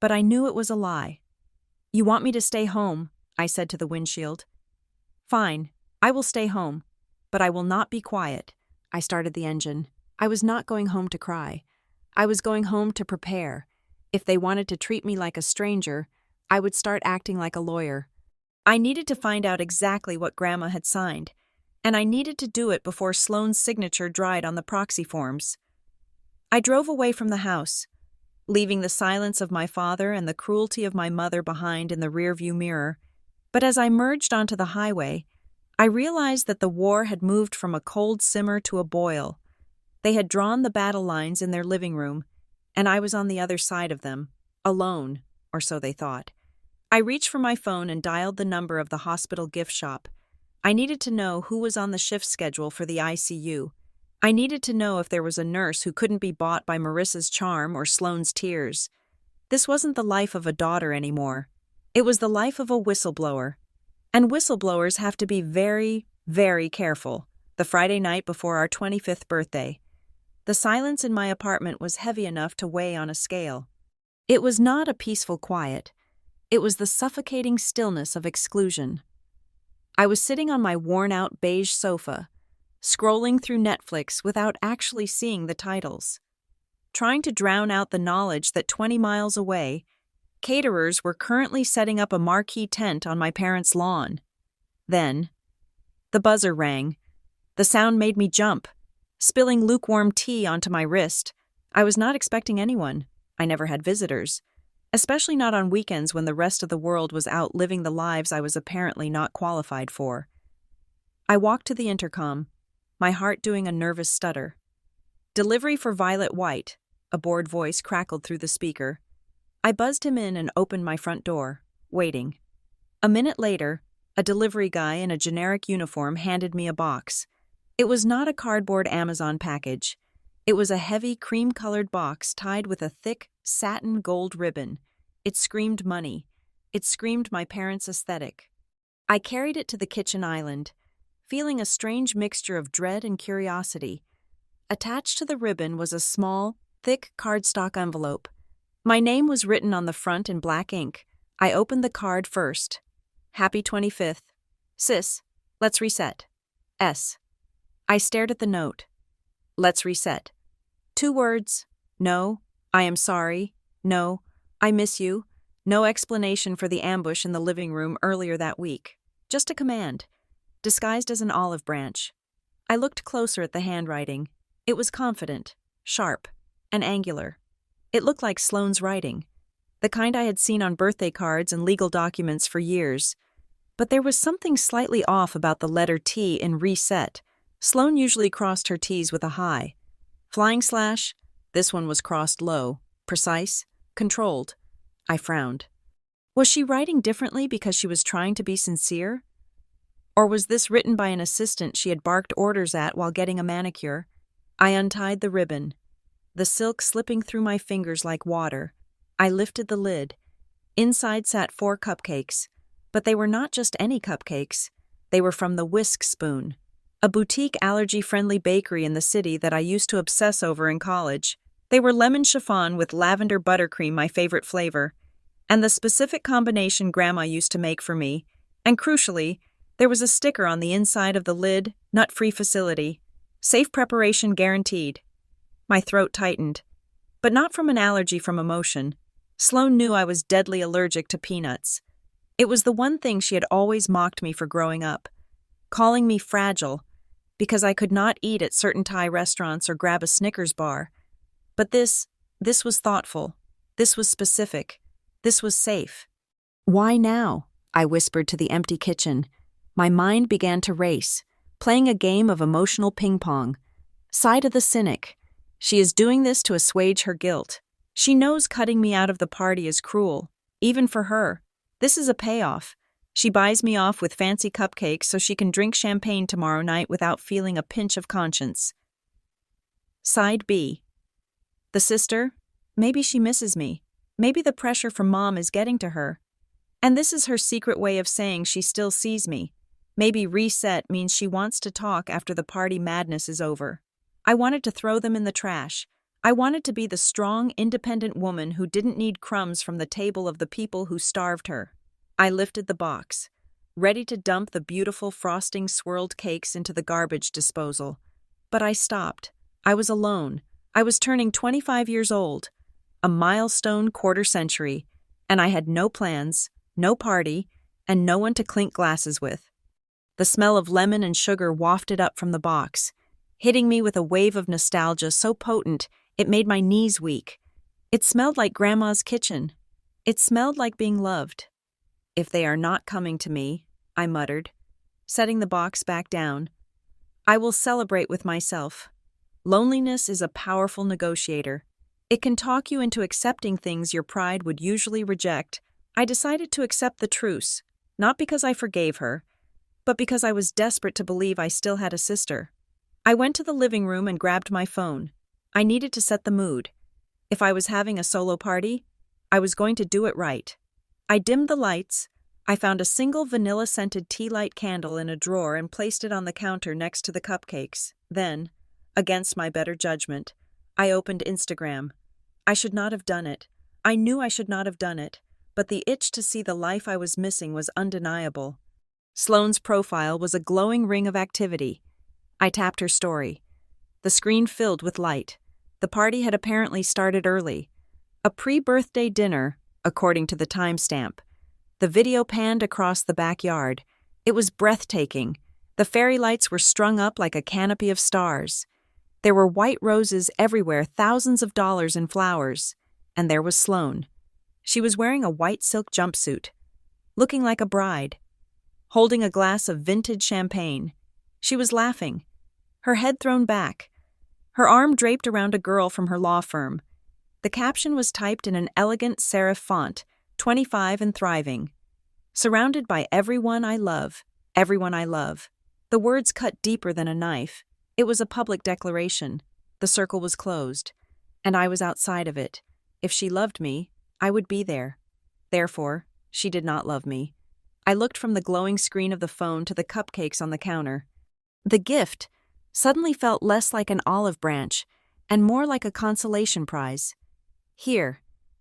S1: But I knew it was a lie. "You want me to stay home," I said to the windshield. "Fine, I will stay home, but I will not be quiet." I started the engine. I was not going home to cry. I was going home to prepare. If they wanted to treat me like a stranger, I would start acting like a lawyer. I needed to find out exactly what Grandma had signed, and I needed to do it before Sloane's signature dried on the proxy forms. I drove away from the house, leaving the silence of my father and the cruelty of my mother behind in the rearview mirror. But as I merged onto the highway, I realized that the war had moved from a cold simmer to a boil. They had drawn the battle lines in their living room, and I was on the other side of them, alone, or so they thought. I reached for my phone and dialed the number of the hospital gift shop. I needed to know who was on the shift schedule for the ICU. I needed to know if there was a nurse who couldn't be bought by Marissa's charm or Sloane's tears. This wasn't the life of a daughter anymore. It was the life of a whistleblower. And whistleblowers have to be very, very careful. The Friday night before our 25th birthday. The silence in my apartment was heavy enough to weigh on a scale. It was not a peaceful quiet. It was the suffocating stillness of exclusion. I was sitting on my worn-out beige sofa, scrolling through Netflix without actually seeing the titles, trying to drown out the knowledge that 20 miles away, caterers were currently setting up a marquee tent on my parents' lawn. Then, the buzzer rang. The sound made me jump, spilling lukewarm tea onto my wrist. I was not expecting anyone. I never had visitors, especially not on weekends when the rest of the world was out living the lives I was apparently not qualified for. I walked to the intercom, my heart doing a nervous stutter. "Delivery for Violet White," a bored voice crackled through the speaker. I buzzed him in and opened my front door, waiting. A minute later, a delivery guy in a generic uniform handed me a box. It was not a cardboard Amazon package. It was a heavy cream-colored box tied with a thick satin gold ribbon. It screamed money. It screamed my parents' aesthetic. I carried it to the kitchen island, feeling a strange mixture of dread and curiosity. Attached to the ribbon was a small, thick cardstock envelope. My name was written on the front in black ink. I opened the card first. "Happy 25th. Sis, let's reset. S." I stared at the note. "Let's reset." 2 words. No, I am sorry. No, I miss you. No explanation for the ambush in the living room earlier that week. Just a command, disguised as an olive branch. I looked closer at the handwriting. It was confident, sharp, and angular. It looked like Sloane's writing, the kind I had seen on birthday cards and legal documents for years. But there was something slightly off about the letter T in reset. Sloane usually crossed her T's with a high. Flying slash, this one was crossed low, precise, controlled. I frowned. Was she writing differently because she was trying to be sincere? Or was this written by an assistant she had barked orders at while getting a manicure? I untied the ribbon, the silk slipping through my fingers like water. I lifted the lid. Inside sat 4 cupcakes, but they were not just any cupcakes. They were from the Whisk Spoon, a boutique allergy-friendly bakery in the city that I used to obsess over in college. They were lemon chiffon with lavender buttercream, my favorite flavor, and the specific combination Grandma used to make for me, and crucially, There was a sticker on the inside of the lid, nut-free facility. Safe preparation guaranteed. My throat tightened. But not from an allergy from emotion. Sloane knew I was deadly allergic to peanuts. It was the one thing she had always mocked me for growing up, calling me fragile, because I could not eat at certain Thai restaurants or grab a Snickers bar. But this was thoughtful. This was specific. This was safe. "Why now?" I whispered to the empty kitchen. My mind began to race, playing a game of emotional ping-pong. Side of the cynic. She is doing this to assuage her guilt. She knows cutting me out of the party is cruel, even for her. This is a payoff. She buys me off with fancy cupcakes so she can drink champagne tomorrow night without feeling a pinch of conscience. Side B. The sister? Maybe she misses me. Maybe the pressure from mom is getting to her. And this is her secret way of saying she still sees me. Maybe reset means she wants to talk after the party madness is over. I wanted to throw them in the trash. I wanted to be the strong, independent woman who didn't need crumbs from the table of the people who starved her. I lifted the box, ready to dump the beautiful frosting swirled cakes into the garbage disposal. But I stopped. I was alone. I was turning 25 years old, a milestone quarter-century, and I had no plans, no party, and no one to clink glasses with. The smell of lemon and sugar wafted up from the box, hitting me with a wave of nostalgia so potent it made my knees weak. It smelled like Grandma's kitchen. It smelled like being loved. "If they are not coming to me," I muttered, setting the box back down, "I will celebrate with myself." Loneliness is a powerful negotiator. It can talk you into accepting things your pride would usually reject. I decided to accept the truce, not because I forgave her, but because I was desperate to believe I still had a sister. I went to the living room and grabbed my phone. I needed to set the mood. If I was having a solo party, I was going to do it right. I dimmed the lights. I found a single vanilla-scented tea light candle in a drawer and placed it on the counter next to the cupcakes. Then, against my better judgment, I opened Instagram. I should not have done it. I knew I should not have done it, but the itch to see the life I was missing was undeniable. Sloane's profile was a glowing ring of activity. I tapped her story. The screen filled with light. The party had apparently started early. A pre-birthday dinner, according to the timestamp. The video panned across the backyard. It was breathtaking. The fairy lights were strung up like a canopy of stars. There were white roses everywhere, thousands of dollars in flowers. And there was Sloane. She was wearing a white silk jumpsuit, looking like a bride, holding a glass of vintage champagne. She was laughing, her head thrown back, her arm draped around a girl from her law firm. The caption was typed in an elegant serif font, 25 and thriving. Surrounded by everyone I love, everyone I love. The words cut deeper than a knife. It was a public declaration. The circle was closed, and I was outside of it. If she loved me, I would be there. Therefore, she did not love me. I looked from the glowing screen of the phone to the cupcakes on the counter. The gift suddenly felt less like an olive branch and more like a consolation prize. "Here,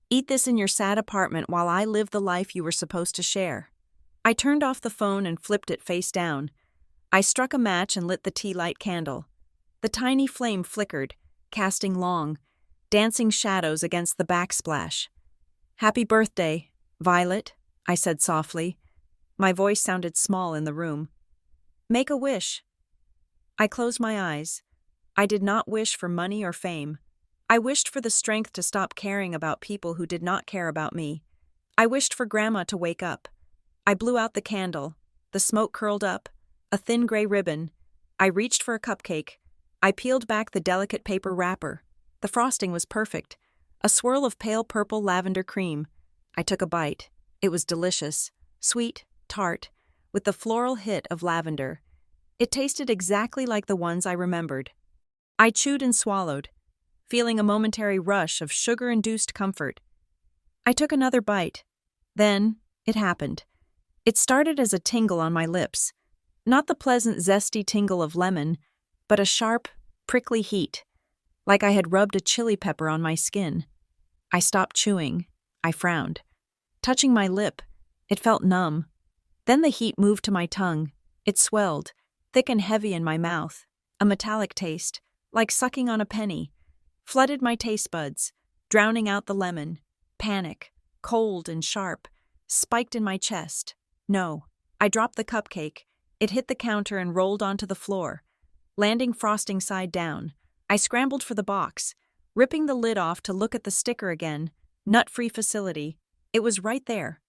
S1: eat this in your sad apartment while I live the life you were supposed to share." I turned off the phone and flipped it face down. I struck a match and lit the tea light candle. The tiny flame flickered, casting long, dancing shadows against the backsplash. "Happy birthday, Violet," I said softly. My voice sounded small in the room. "Make a wish." I closed my eyes. I did not wish for money or fame. I wished for the strength to stop caring about people who did not care about me. I wished for Grandma to wake up. I blew out the candle. The smoke curled up, a thin gray ribbon. I reached for a cupcake. I peeled back the delicate paper wrapper. The frosting was perfect, a swirl of pale purple lavender cream. I took a bite. It was delicious, sweet, tart, with the floral hit of lavender. It tasted exactly like the ones I remembered. I chewed and swallowed, feeling a momentary rush of sugar-induced comfort. I took another bite. Then, it happened. It started as a tingle on my lips. Not the pleasant, zesty tingle of lemon, but a sharp, prickly heat, like I had rubbed a chili pepper on my skin. I stopped chewing. I frowned. Touching my lip, it felt numb. Then the heat moved to my tongue. It swelled, thick and heavy in my mouth, a metallic taste, like sucking on a penny, flooded my taste buds, drowning out the lemon. Panic, cold and sharp, spiked in my chest. No, I dropped the cupcake. It hit the counter and rolled onto the floor, landing frosting side down. I scrambled for the box, ripping the lid off to look at the sticker again. Nut-free facility. It was right there.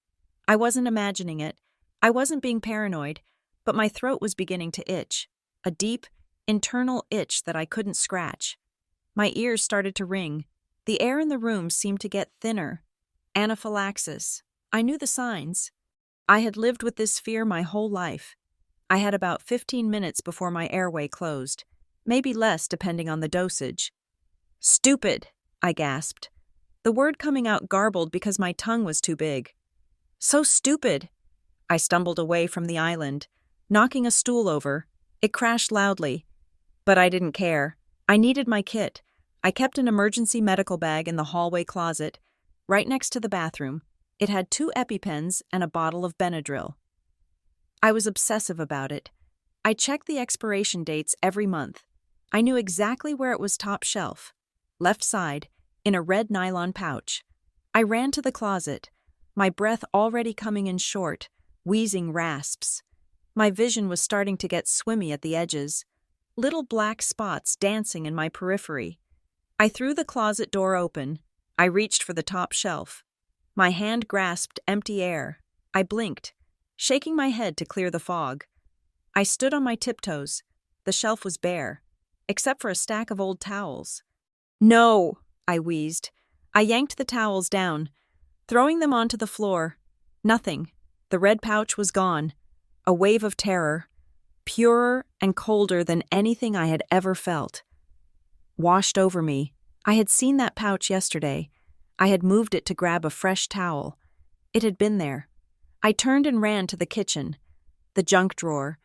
S1: I wasn't imagining it. I wasn't being paranoid, but my throat was beginning to itch. A deep, internal itch that I couldn't scratch. My ears started to ring. The air in the room seemed to get thinner. Anaphylaxis. I knew the signs. I had lived with this fear my whole life. I had about 15 minutes before my airway closed, maybe less depending on the dosage. Stupid, I gasped. The word coming out garbled because my tongue was too big. So stupid. I stumbled away from the island, knocking a stool over. It crashed loudly. But I didn't care. I needed my kit. I kept an emergency medical bag in the hallway closet, right next to the bathroom. It had 2 EpiPens and a bottle of Benadryl. I was obsessive about it. I checked the expiration dates every month. I knew exactly where it was top shelf, left side, in a red nylon pouch. I ran to the closet, my breath already coming in short, wheezing rasps. My vision was starting to get swimmy at the edges, little black spots dancing in my periphery. I threw the closet door open. I reached for the top shelf. My hand grasped empty air. I blinked, shaking my head to clear the fog. I stood on my tiptoes. The shelf was bare, except for a stack of old towels. No, I wheezed. I yanked the towels down, throwing them onto the floor. Nothing. The red pouch was gone. A wave of terror, purer and colder than anything I had ever felt, washed over me. I had seen that pouch yesterday. I had moved it to grab a fresh towel. It had been there. I turned and ran to the kitchen. The junk drawer.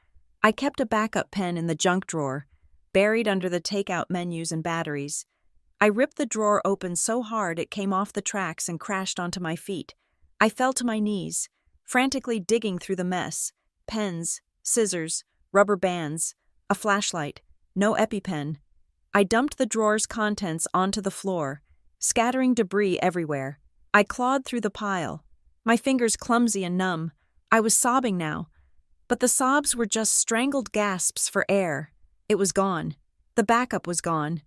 S1: I kept a backup pen in the junk drawer, buried under the takeout menus and batteries. I ripped the drawer open so hard it came off the tracks and crashed onto my feet. I fell to my knees, frantically digging through the mess. Pens, scissors, rubber bands, a flashlight, no EpiPen. I dumped the drawer's contents onto the floor, scattering debris everywhere. I clawed through the pile, my fingers clumsy and numb. I was sobbing now, but the sobs were just strangled gasps for air. It was gone. The backup was gone.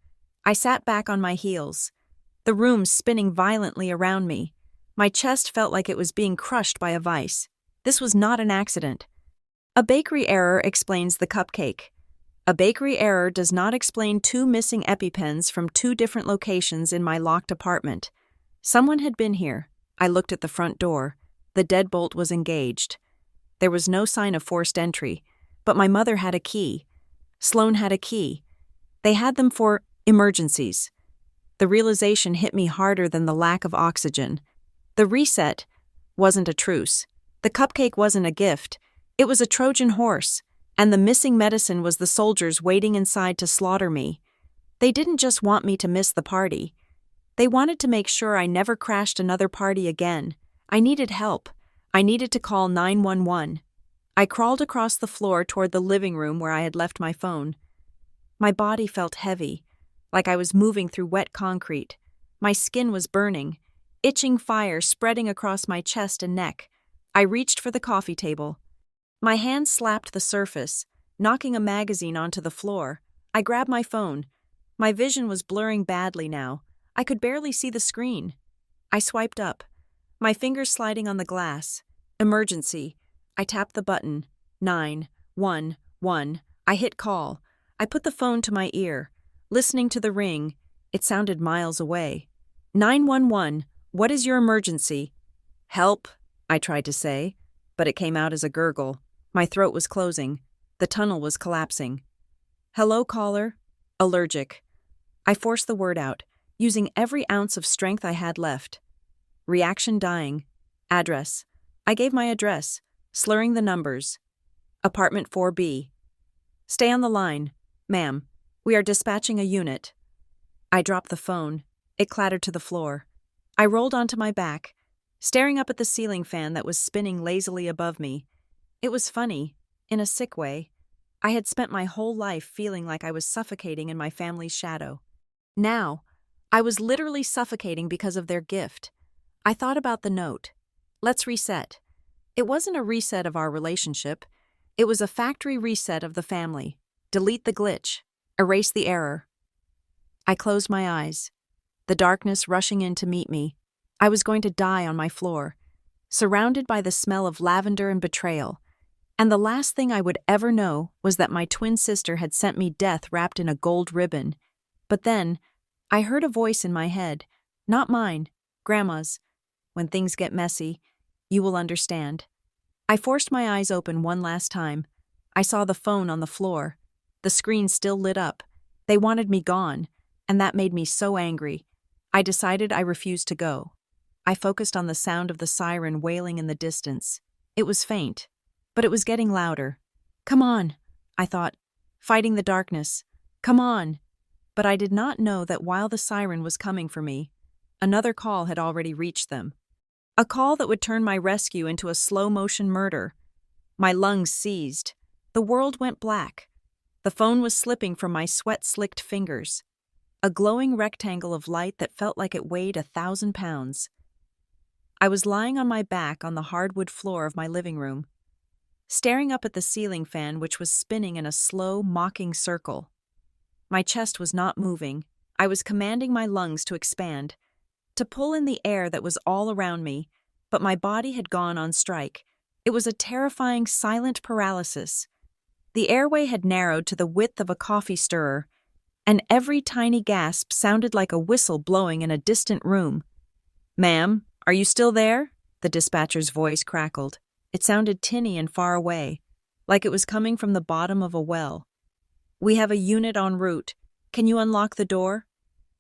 S1: I sat back on my heels, the room spinning violently around me. My chest felt like it was being crushed by a vice. This was not an accident. A bakery error explains the cupcake. A bakery error does not explain 2 missing EpiPens from 2 different locations in my locked apartment. Someone had been here. I looked at the front door. The deadbolt was engaged. There was no sign of forced entry, but my mother had a key. Sloan had a key. They had them for emergencies. The realization hit me harder than the lack of oxygen. The reset wasn't a truce. The cupcake wasn't a gift. It was a Trojan horse, and the missing medicine was the soldiers waiting inside to slaughter me. They didn't just want me to miss the party. They wanted to make sure I never crashed another party again. I needed help. I needed to call 911. I crawled across the floor toward the living room where I had left my phone. My body felt heavy, like I was moving through wet concrete. My skin was burning, itching fire spreading across my chest and neck. I reached for the coffee table. My hand slapped the surface, knocking a magazine onto the floor. I grabbed my phone. My vision was blurring badly now. I could barely see the screen. I swiped up, my fingers sliding on the glass. Emergency. I tapped the button. 911. I hit call. I put the phone to my ear, listening to the ring. It sounded miles away. 911. What is your emergency? Help, I tried to say, but it came out as a gurgle. My throat was closing. The tunnel was collapsing. Hello, caller? Allergic. I forced the word out, using every ounce of strength I had left. Reaction dying. Address. I gave my address, slurring the numbers. Apartment 4B. Stay on the line, ma'am. We are dispatching a unit. I dropped the phone. It clattered to the floor. I rolled onto my back, staring up at the ceiling fan that was spinning lazily above me. It was funny. In a sick way. I had spent my whole life feeling like I was suffocating in my family's shadow. Now, I was literally suffocating because of their gift. I thought about the note. Let's reset. It wasn't a reset of our relationship. It was a factory reset of the family. Delete the glitch. Erase the error. I closed my eyes. The darkness rushing in to meet me. I was going to die on my floor, surrounded by the smell of lavender and betrayal. And the last thing I would ever know was that my twin sister had sent me death wrapped in a gold ribbon. But then, I heard a voice in my head. Not mine, Grandma's. When things get messy, you will understand. I forced my eyes open one last time. I saw the phone on the floor. The screen still lit up. They wanted me gone, and that made me so angry. I decided I refused to go. I focused on the sound of the siren wailing in the distance. It was faint, but it was getting louder. Come on, I thought, fighting the darkness. Come on. But I did not know that while the siren was coming for me, another call had already reached them. A call that would turn my rescue into a slow-motion murder. My lungs seized. The world went black. The phone was slipping from my sweat-slicked fingers. A glowing rectangle of light that felt like it weighed 1,000 pounds. I was lying on my back on the hardwood floor of my living room, staring up at the ceiling fan which was spinning in a slow, mocking circle. My chest was not moving. I was commanding my lungs to expand, to pull in the air that was all around me, but my body had gone on strike. It was a terrifying, silent paralysis. The airway had narrowed to the width of a coffee stirrer, and every tiny gasp sounded like a whistle blowing in a distant room. "Ma'am, are you still there?" The dispatcher's voice crackled. It sounded tinny and far away, like it was coming from the bottom of a well. "We have a unit en route. Can you unlock the door?"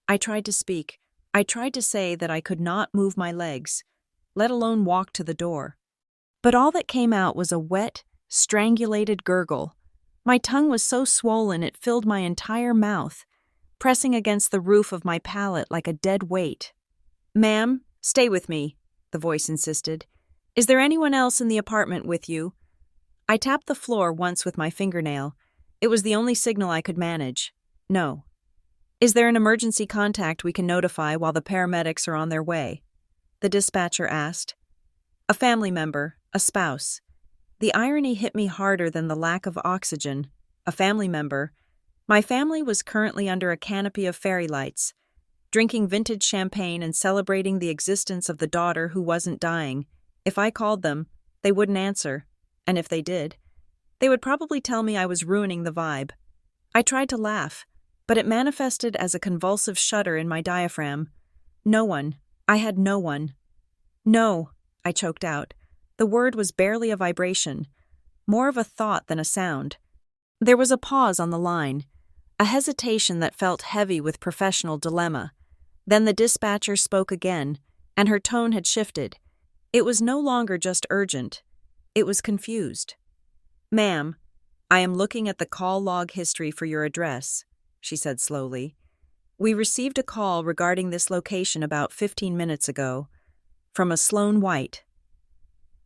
S1: I tried to speak. I tried to say that I could not move my legs, let alone walk to the door. But all that came out was a wet, strangulated gurgle. My tongue was so swollen it filled my entire mouth, pressing against the roof of my palate like a dead weight. "Ma'am, stay with me," the voice insisted. "Is there anyone else in the apartment with you?" I tapped the floor once with my fingernail. It was the only signal I could manage. No. "Is there an emergency contact we can notify while the paramedics are on their way?" the dispatcher asked. "A family member, a spouse." The irony hit me harder than the lack of oxygen. A family member. My family was currently under a canopy of fairy lights, drinking vintage champagne and celebrating the existence of the daughter who wasn't dying. If I called them, they wouldn't answer. And if they did, they would probably tell me I was ruining the vibe. I tried to laugh, but it manifested as a convulsive shudder in my diaphragm. No one. I had no one. "No," I choked out. The word was barely a vibration, more of a thought than a sound. There was a pause on the line, a hesitation that felt heavy with professional dilemma. Then the dispatcher spoke again, and her tone had shifted. It was no longer just urgent. It was confused. "Ma'am, I am looking at the call log history for your address," she said slowly. "We received a call regarding this location about 15 minutes ago, from a Sloan White."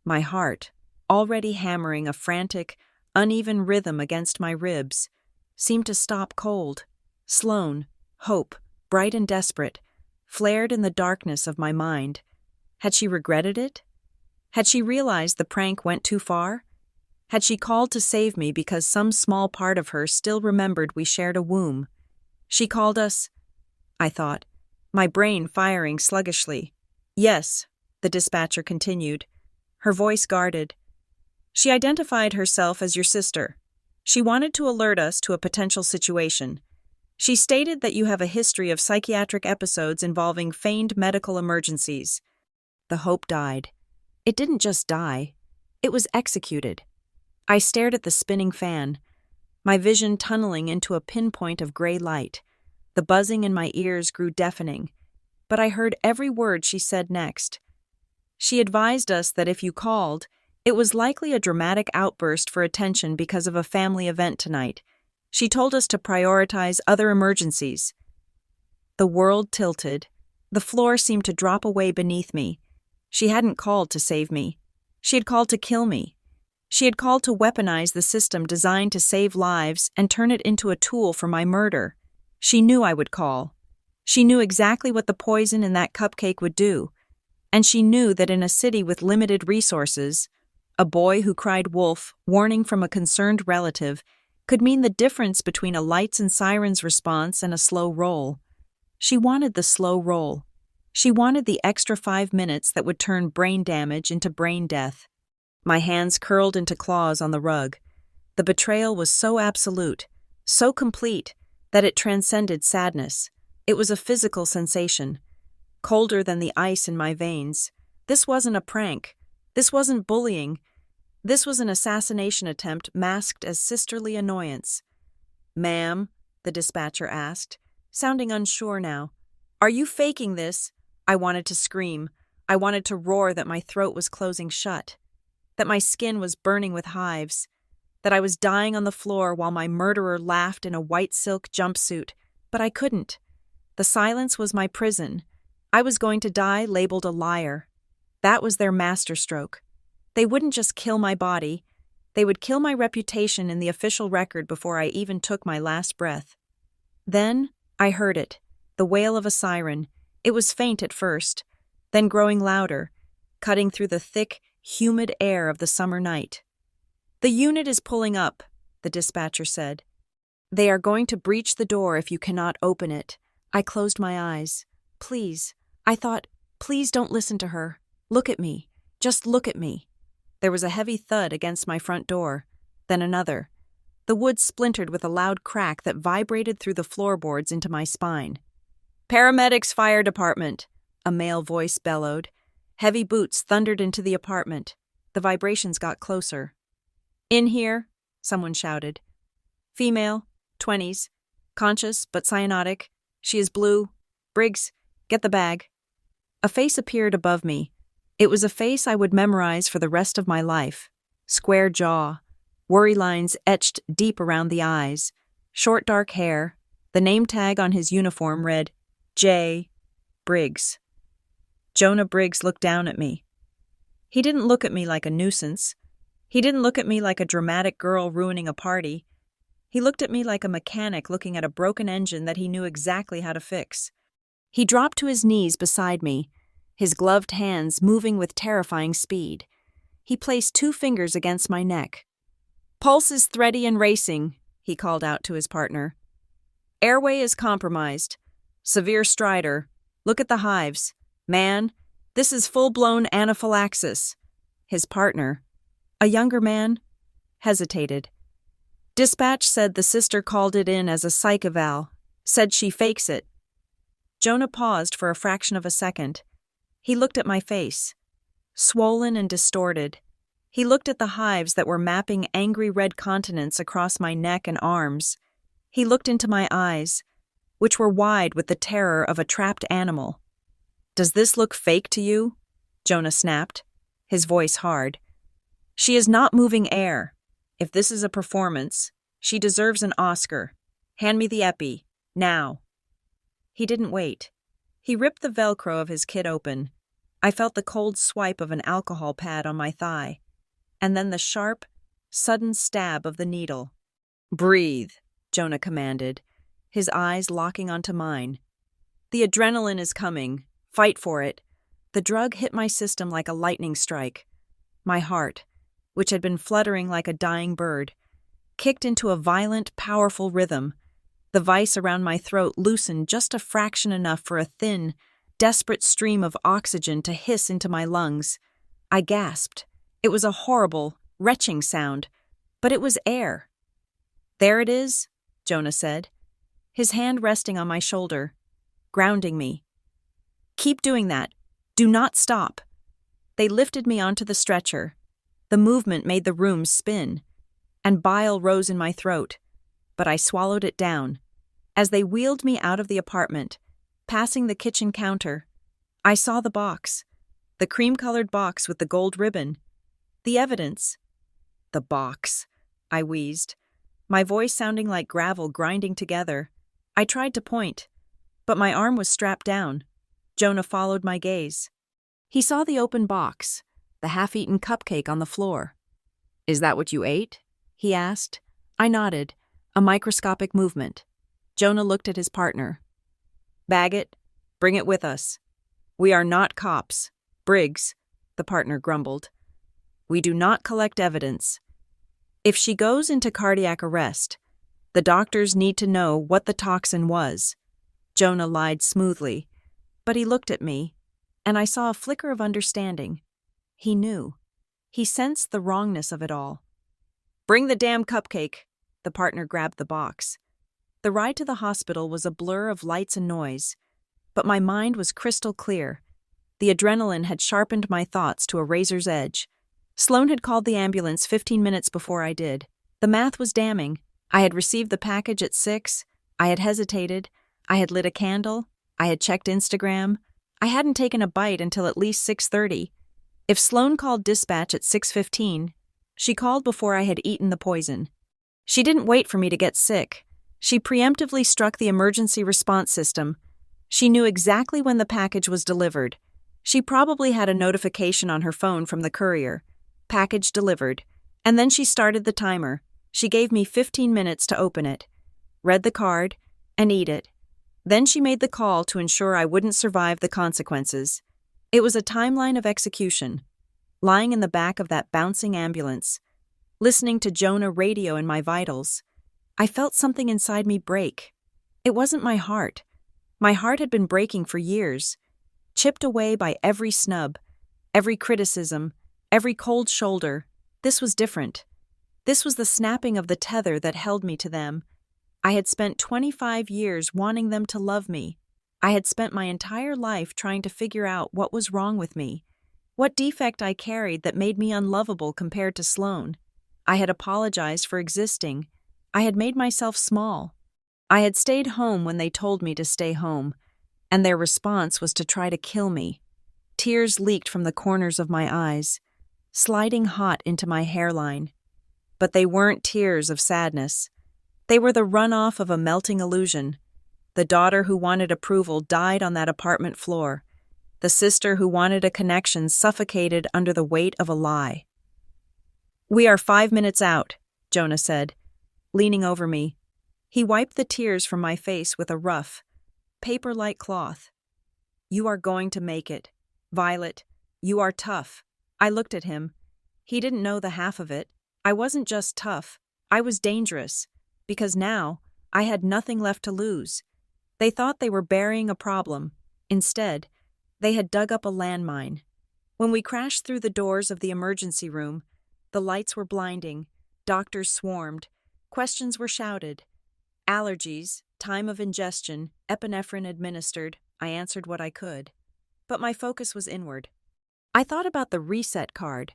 S1: My heart, already hammering a frantic, uneven rhythm against my ribs, seemed to stop cold. Sloan, hope, bright and desperate, flared in the darkness of my mind. Had she regretted it? Had she realized the prank went too far? Had she called to save me because some small part of her still remembered we shared a womb? She called us, I thought, my brain firing sluggishly. "Yes," the dispatcher continued, her voice guarded. "She identified herself as your sister. She wanted to alert us to a potential situation. She stated that you have a history of psychiatric episodes involving feigned medical emergencies." The hope died. It didn't just die. It was executed. I stared at the spinning fan, my vision tunneling into a pinpoint of gray light. The buzzing in my ears grew deafening, but I heard every word she said next. She advised us that if you called, it was likely a dramatic outburst for attention because of a family event tonight. She told us to prioritize other emergencies. The world tilted. The floor seemed to drop away beneath me. She hadn't called to save me. She had called to kill me. She had called to weaponize the system designed to save lives and turn it into a tool for my murder. She knew I would call. She knew exactly what the poison in that cupcake would do. And she knew that in a city with limited resources, a boy who cried wolf, warning from a concerned relative, could mean the difference between a lights and sirens response and a slow roll. She wanted the slow roll. She wanted the extra 5 minutes that would turn brain damage into brain death. My hands curled into claws on the rug. The betrayal was so absolute, so complete, that it transcended sadness. It was a physical sensation, colder than the ice in my veins. This wasn't a prank. This wasn't bullying. This was an assassination attempt masked as sisterly annoyance. "Ma'am," the dispatcher asked, sounding unsure now, "are you faking this?" I wanted to scream. I wanted to roar that my throat was closing shut, that my skin was burning with hives, that I was dying on the floor while my murderer laughed in a white silk jumpsuit, but I couldn't. The silence was my prison. I was going to die labeled a liar. That was their masterstroke. They wouldn't just kill my body. They would kill my reputation in the official record before I even took my last breath. Then I heard it, the wail of a siren. It was faint at first, then growing louder, cutting through the thick, humid air of the summer night. "The unit is pulling up," the dispatcher said. "They are going to breach the door if you cannot open it." I closed my eyes. "Please," I thought, "please don't listen to her. Look at me. Just look at me." There was a heavy thud against my front door, then another. The wood splintered with a loud crack that vibrated through the floorboards into my spine. "Paramedics, fire department," a male voice bellowed. Heavy boots thundered into the apartment. The vibrations got closer. "In here," someone shouted. "Female, 20s, conscious but cyanotic. She is blue. Briggs, get the bag." A face appeared above me. It was a face I would memorize for the rest of my life. Square jaw, worry lines etched deep around the eyes, short dark hair. The name tag on his uniform read, J. Briggs. Jonah Briggs looked down at me. He didn't look at me like a nuisance. He didn't look at me like a dramatic girl ruining a party. He looked at me like a mechanic looking at a broken engine that he knew exactly how to fix. He dropped to his knees beside me, his gloved hands moving with terrifying speed. He placed 2 fingers against my neck. "Pulse is thready and racing," he called out to his partner. "Airway is compromised. Severe stridor. Look at the hives. Man, this is full-blown anaphylaxis." His partner, a younger man, hesitated. "Dispatch said the sister called it in as a psych eval. Said she fakes it." Jonah paused for a fraction of a second. He looked at my face, swollen and distorted. He looked at the hives that were mapping angry red continents across my neck and arms. He looked into my eyes, which were wide with the terror of a trapped animal. "Does this look fake to you?" Jonah snapped, his voice hard. "She is not moving air. If this is a performance, she deserves an Oscar. Hand me the epi, now." He didn't wait. He ripped the Velcro of his kit open. I felt the cold swipe of an alcohol pad on my thigh, and then the sharp, sudden stab of the needle. "Breathe," Jonah commanded, his eyes locking onto mine. "The adrenaline is coming. Fight for it." The drug hit my system like a lightning strike. My heart, which had been fluttering like a dying bird, kicked into a violent, powerful rhythm. The vice around my throat loosened just a fraction enough for a thin, desperate stream of oxygen to hiss into my lungs. I gasped. It was a horrible, retching sound, but it was air. "There it is," Jonah said, his hand resting on my shoulder, grounding me. "Keep doing that. Do not stop." They lifted me onto the stretcher. The movement made the room spin, and bile rose in my throat, but I swallowed it down. As they wheeled me out of the apartment, passing the kitchen counter, I saw the box, the cream-colored box with the gold ribbon. The evidence. "The box," I wheezed, my voice sounding like gravel grinding together. I tried to point, but my arm was strapped down. Jonah followed my gaze. He saw the open box, the half-eaten cupcake on the floor. "Is that what you ate?" he asked. I nodded, a microscopic movement. Jonah looked at his partner. "Bag it. Bring it with us." "We are not cops. Briggs," the partner grumbled. "We do not collect evidence. If she goes into cardiac arrest, the doctors need to know what the toxin was." Jonah lied smoothly, but he looked at me, and I saw a flicker of understanding. He knew. He sensed the wrongness of it all. "Bring the damn cupcake." The partner grabbed the box. The ride to the hospital was a blur of lights and noise, but my mind was crystal clear. The adrenaline had sharpened my thoughts to a razor's edge. Sloan had called the ambulance 15 minutes before I did. The math was damning. I had received the package at 6. I had hesitated. I had lit a candle. I had checked Instagram. I hadn't taken a bite until at least 6:30. If Sloan called dispatch at 6:15, she called before I had eaten the poison. She didn't wait for me to get sick. She preemptively struck the emergency response system. She knew exactly when the package was delivered. She probably had a notification on her phone from the courier. Package delivered. And then she started the timer. She gave me 15 minutes to open it, read the card, and eat it. Then she made the call to ensure I wouldn't survive the consequences. It was a timeline of execution. Lying in the back of that bouncing ambulance, listening to Jonah radio in my vitals, I felt something inside me break. It wasn't my heart. My heart had been breaking for years, chipped away by every snub, every criticism, every cold shoulder. This was different. This was the snapping of the tether that held me to them. I had spent 25 years wanting them to love me. I had spent my entire life trying to figure out what was wrong with me, what defect I carried that made me unlovable compared to Sloan. I had apologized for existing. I had made myself small. I had stayed home when they told me to stay home, and their response was to try to kill me. Tears leaked from the corners of my eyes, sliding hot into my hairline. But they weren't tears of sadness. They were the runoff of a melting illusion. The daughter who wanted approval died on that apartment floor. The sister who wanted a connection suffocated under the weight of a lie. "We are 5 minutes out," Jonah said, leaning over me. He wiped the tears from my face with a rough, paper-like cloth. "You are going to make it. Violet, you are tough." I looked at him. He didn't know the half of it. I wasn't just tough. I was dangerous, because now I had nothing left to lose. They thought they were burying a problem. Instead, they had dug up a landmine. When we crashed through the doors of the emergency room, the lights were blinding, doctors swarmed, questions were shouted. Allergies, time of ingestion, epinephrine administered. I answered what I could. But my focus was inward. I thought about the reset card.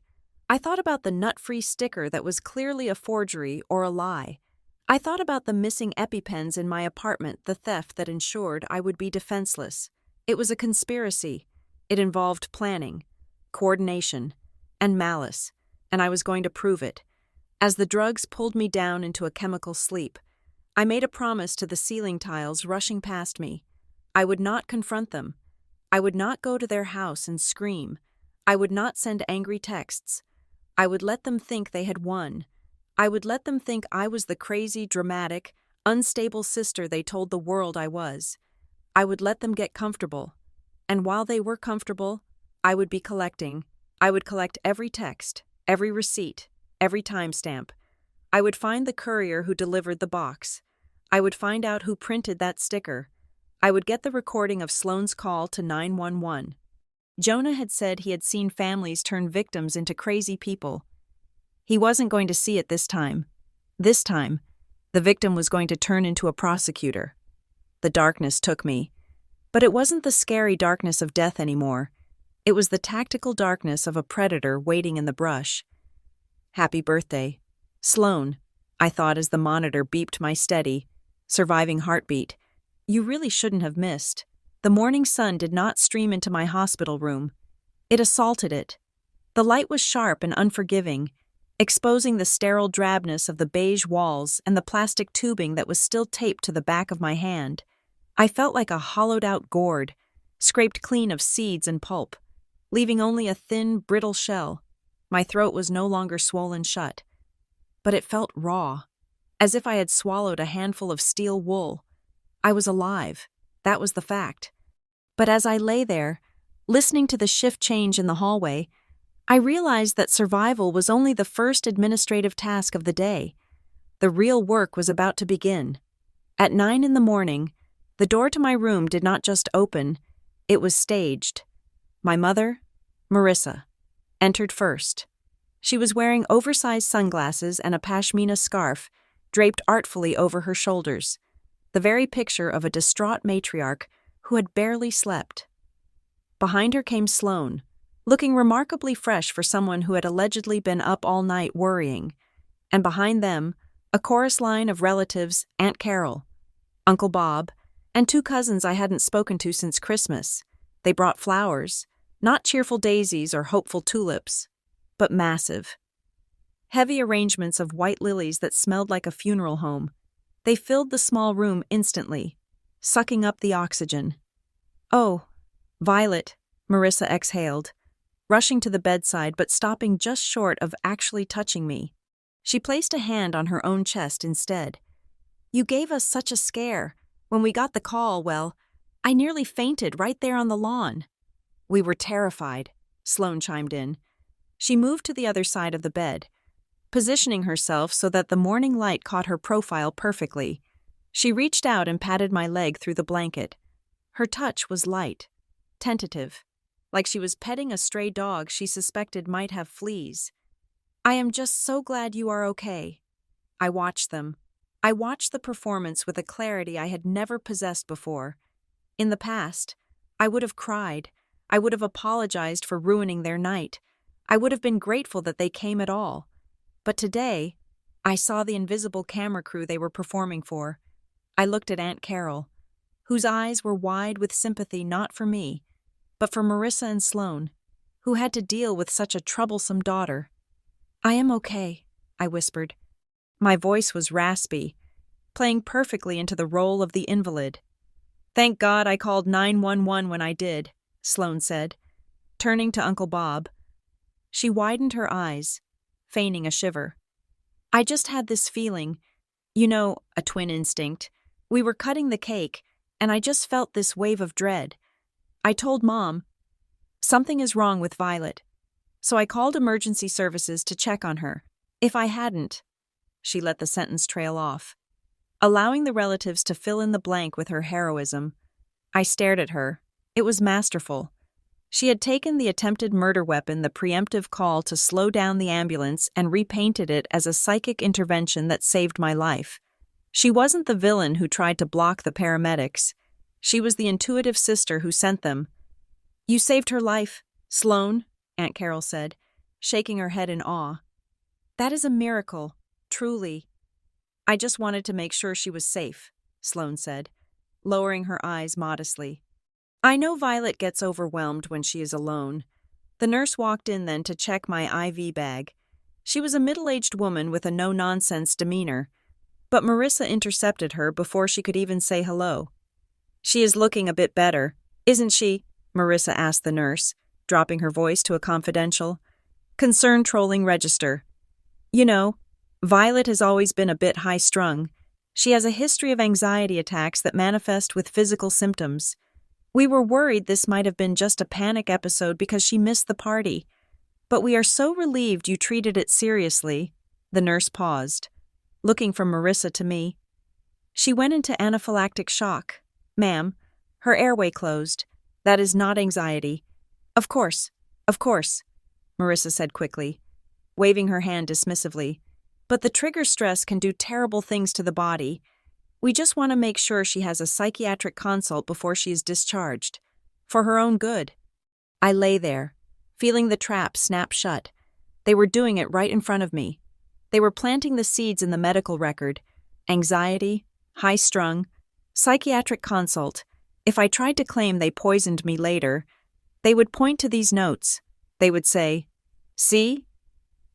S1: I thought about the nut-free sticker that was clearly a forgery or a lie. I thought about the missing EpiPens in my apartment, the theft that ensured I would be defenseless. It was a conspiracy. It involved planning, coordination, and malice, and I was going to prove it. As the drugs pulled me down into a chemical sleep, I made a promise to the ceiling tiles rushing past me. I would not confront them. I would not go to their house and scream. I would not send angry texts. I would let them think they had won. I would let them think I was the crazy, dramatic, unstable sister they told the world I was. I would let them get comfortable. And while they were comfortable, I would be collecting. I would collect every text, every receipt, every timestamp. I would find the courier who delivered the box. I would find out who printed that sticker. I would get the recording of Sloan's call to 911. Jonah had said he had seen families turn victims into crazy people. He wasn't going to see it this time. This time, the victim was going to turn into a prosecutor. The darkness took me. But it wasn't the scary darkness of death anymore. It was the tactical darkness of a predator waiting in the brush. "Happy birthday, Sloan," I thought as the monitor beeped my steady, surviving heartbeat. You really shouldn't have missed. The morning sun did not stream into my hospital room. It assaulted it. The light was sharp and unforgiving, exposing the sterile drabness of the beige walls and the plastic tubing that was still taped to the back of my hand. I felt like a hollowed-out gourd, scraped clean of seeds and pulp, leaving only a thin, brittle shell. My throat was no longer swollen shut, but it felt raw, as if I had swallowed a handful of steel wool. I was alive. That was the fact. But as I lay there, listening to the shift change in the hallway, I realized that survival was only the first administrative task of the day. The real work was about to begin. At 9 a.m, the door to my room did not just open, it was staged. My mother, Marissa, entered first. She was wearing oversized sunglasses and a pashmina scarf draped artfully over her shoulders, the very picture of a distraught matriarch who had barely slept. Behind her came Sloane, looking remarkably fresh for someone who had allegedly been up all night worrying, and behind them, a chorus line of relatives, Aunt Carol, Uncle Bob, and 2 cousins I hadn't spoken to since Christmas. They brought flowers, not cheerful daisies or hopeful tulips, but massive. Heavy arrangements of white lilies that smelled like a funeral home. They filled the small room instantly, sucking up the oxygen. "Oh, Violet," Marissa exhaled, rushing to the bedside but stopping just short of actually touching me. She placed a hand on her own chest instead. "You gave us such a scare. When we got the call, well, I nearly fainted right there on the lawn." "We were terrified," Sloane chimed in. She moved to the other side of the bed, positioning herself so that the morning light caught her profile perfectly. She reached out and patted my leg through the blanket. Her touch was light, tentative, like she was petting a stray dog she suspected might have fleas. "I am just so glad you are okay." I watched them. I watched the performance with a clarity I had never possessed before. In the past, I would have cried. I would have apologized for ruining their night. I would have been grateful that they came at all. But today, I saw the invisible camera crew they were performing for. I looked at Aunt Carol, whose eyes were wide with sympathy not for me, but for Marissa and Sloane, who had to deal with such a troublesome daughter. "I am okay," I whispered. My voice was raspy, playing perfectly into the role of the invalid. "Thank God I called 911 when I did," Sloane said, turning to Uncle Bob. She widened her eyes, feigning a shiver. "I just had this feeling, a twin instinct. We were cutting the cake, and I just felt this wave of dread. I told Mom, something is wrong with Violet. So I called emergency services to check on her. If I hadn't..." She let the sentence trail off, allowing the relatives to fill in the blank with her heroism. I stared at her. It was masterful. She had taken the attempted murder weapon, the preemptive call to slow down the ambulance, and repainted it as a psychic intervention that saved my life. She wasn't the villain who tried to block the paramedics. She was the intuitive sister who sent them. "You saved her life, Sloane," Aunt Carol said, shaking her head in awe. "That is a miracle, truly." "I just wanted to make sure she was safe," Sloane said, lowering her eyes modestly. "I know Violet gets overwhelmed when she is alone." The nurse walked in then to check my IV bag. She was a middle-aged woman with a no-nonsense demeanor, but Marissa intercepted her before she could even say hello. "She is looking a bit better, isn't she?" Marissa asked the nurse, dropping her voice to a confidential, concern-trolling register. Violet has always been a bit high-strung. She has a history of anxiety attacks that manifest with physical symptoms. We were worried this might have been just a panic episode because she missed the party. But we are so relieved you treated it seriously." The nurse paused, looking from Marissa to me. "She went into anaphylactic shock, ma'am. Her airway closed. That is not anxiety." Of course," Marissa said quickly, waving her hand dismissively. "But the trigger stress can do terrible things to the body. We just want to make sure she has a psychiatric consult before she is discharged. For her own good." I lay there, feeling the trap snap shut. They were doing it right in front of me. They were planting the seeds in the medical record. Anxiety, high-strung, psychiatric consult. If I tried to claim they poisoned me later, they would point to these notes. They would say, "See?"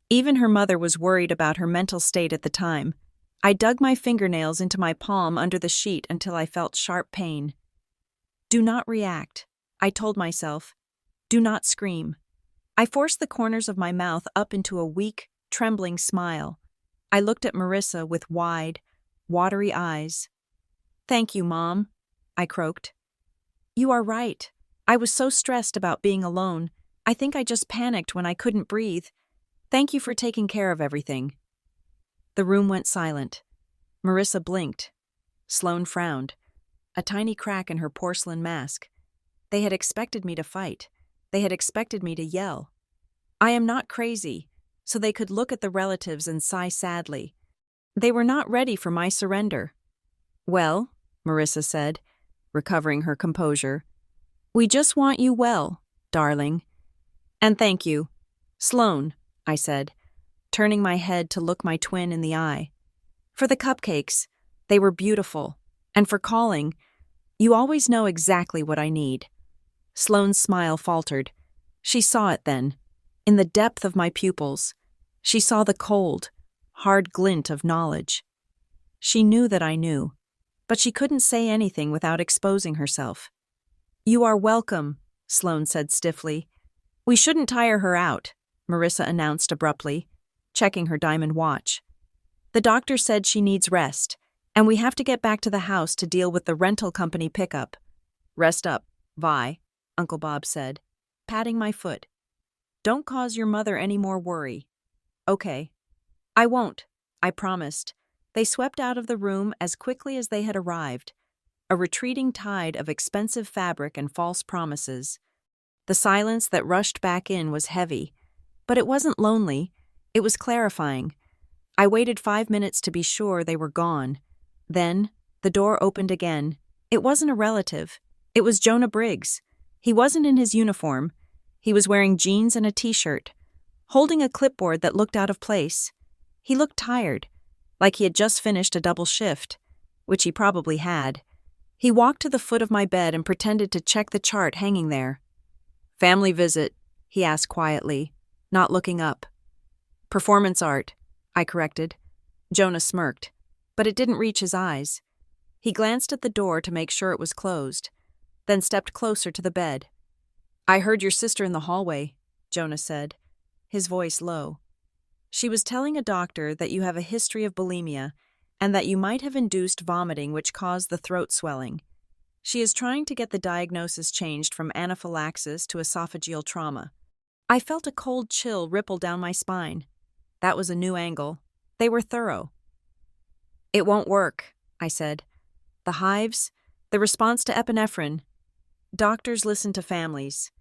S1: Even her mother was worried about her mental state at the time. I dug my fingernails into my palm under the sheet until I felt sharp pain. "Do not react," I told myself. "Do not scream. I forced the corners of my mouth up into a weak, trembling smile. I looked at Marissa with wide, watery eyes. "Thank you, Mom," I croaked. "You are right. I was so stressed about being alone. I think I just panicked when I couldn't breathe. Thank you for taking care of everything." The room went silent. Marissa blinked. Sloane frowned. A tiny crack in her porcelain mask. They had expected me to fight. They had expected me to yell. I am not crazy, so they could look at the relatives and sigh sadly. They were not ready for my surrender. "Well," Marissa said, recovering her composure, "we just want you well, darling." "And thank you. Sloane," I said, turning my head to look my twin in the eye. "For the cupcakes. They were beautiful. And for calling. You always know exactly what I need." Sloane's smile faltered. She saw it then. In the depth of my pupils, she saw the cold, hard glint of knowledge. She knew that I knew, but she couldn't say anything without exposing herself. "You are welcome," Sloane said stiffly. "We shouldn't tire her out," Marissa announced abruptly, checking her diamond watch. "The doctor said she needs rest, and we have to get back to the house to deal with the rental company pickup." "Rest up, Vi," Uncle Bob said, patting my foot. "Don't cause your mother any more worry." "Okay." "I won't," I promised. They swept out of the room as quickly as they had arrived, a retreating tide of expensive fabric and false promises. The silence that rushed back in was heavy, but it wasn't lonely, it was clarifying. I waited 5 minutes to be sure they were gone. Then, the door opened again. It wasn't a relative. It was Jonah Briggs. He wasn't in his uniform. He was wearing jeans and a t-shirt, holding a clipboard that looked out of place. He looked tired, like he had just finished a double shift, which he probably had. He walked to the foot of my bed and pretended to check the chart hanging there. "Family visit," he asked quietly, not looking up. "Performance art," I corrected. Jonah smirked, but it didn't reach his eyes. He glanced at the door to make sure it was closed, then stepped closer to the bed. "I heard your sister in the hallway," Jonah said, his voice low. "She was telling a doctor that you have a history of bulimia and that you might have induced vomiting which caused the throat swelling. She is trying to get the diagnosis changed from anaphylaxis to esophageal trauma." I felt a cold chill ripple down my spine. That was a new angle. They were thorough. "It won't work," I said. "The hives, the response to epinephrine. Doctors listen to families,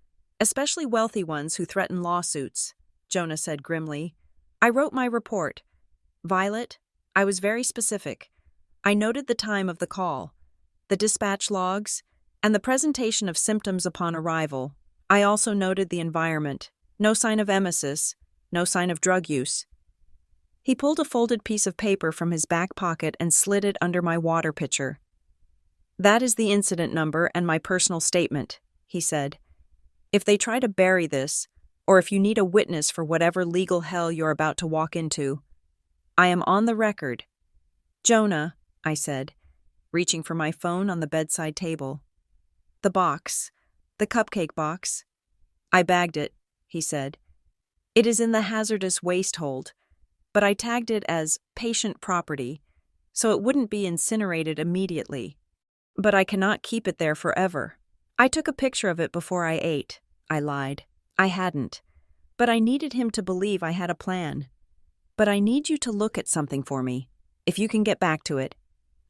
S1: especially wealthy ones who threaten lawsuits," Jonah said grimly. I wrote my report. "Violet, I was very specific. I noted the time of the call, the dispatch logs, and the presentation of symptoms upon arrival. I also noted the environment. No sign of emesis, no sign of drug use." He pulled a folded piece of paper from his back pocket and slid it under my water pitcher. "That is the incident number and my personal statement," he said. "If they try to bury this, or if you need a witness for whatever legal hell you're about to walk into, I am on the record." "Jonah," I said, reaching for my phone on the bedside table. "The box, the cupcake box." "I bagged it," he said. "It is in the hazardous waste hold, but I tagged it as patient property, so it wouldn't be incinerated immediately. But I cannot keep it there forever. I took a picture of it before I ate." I lied. I hadn't. But I needed him to believe I had a plan. "But I need you to look at something for me, if you can get back to it."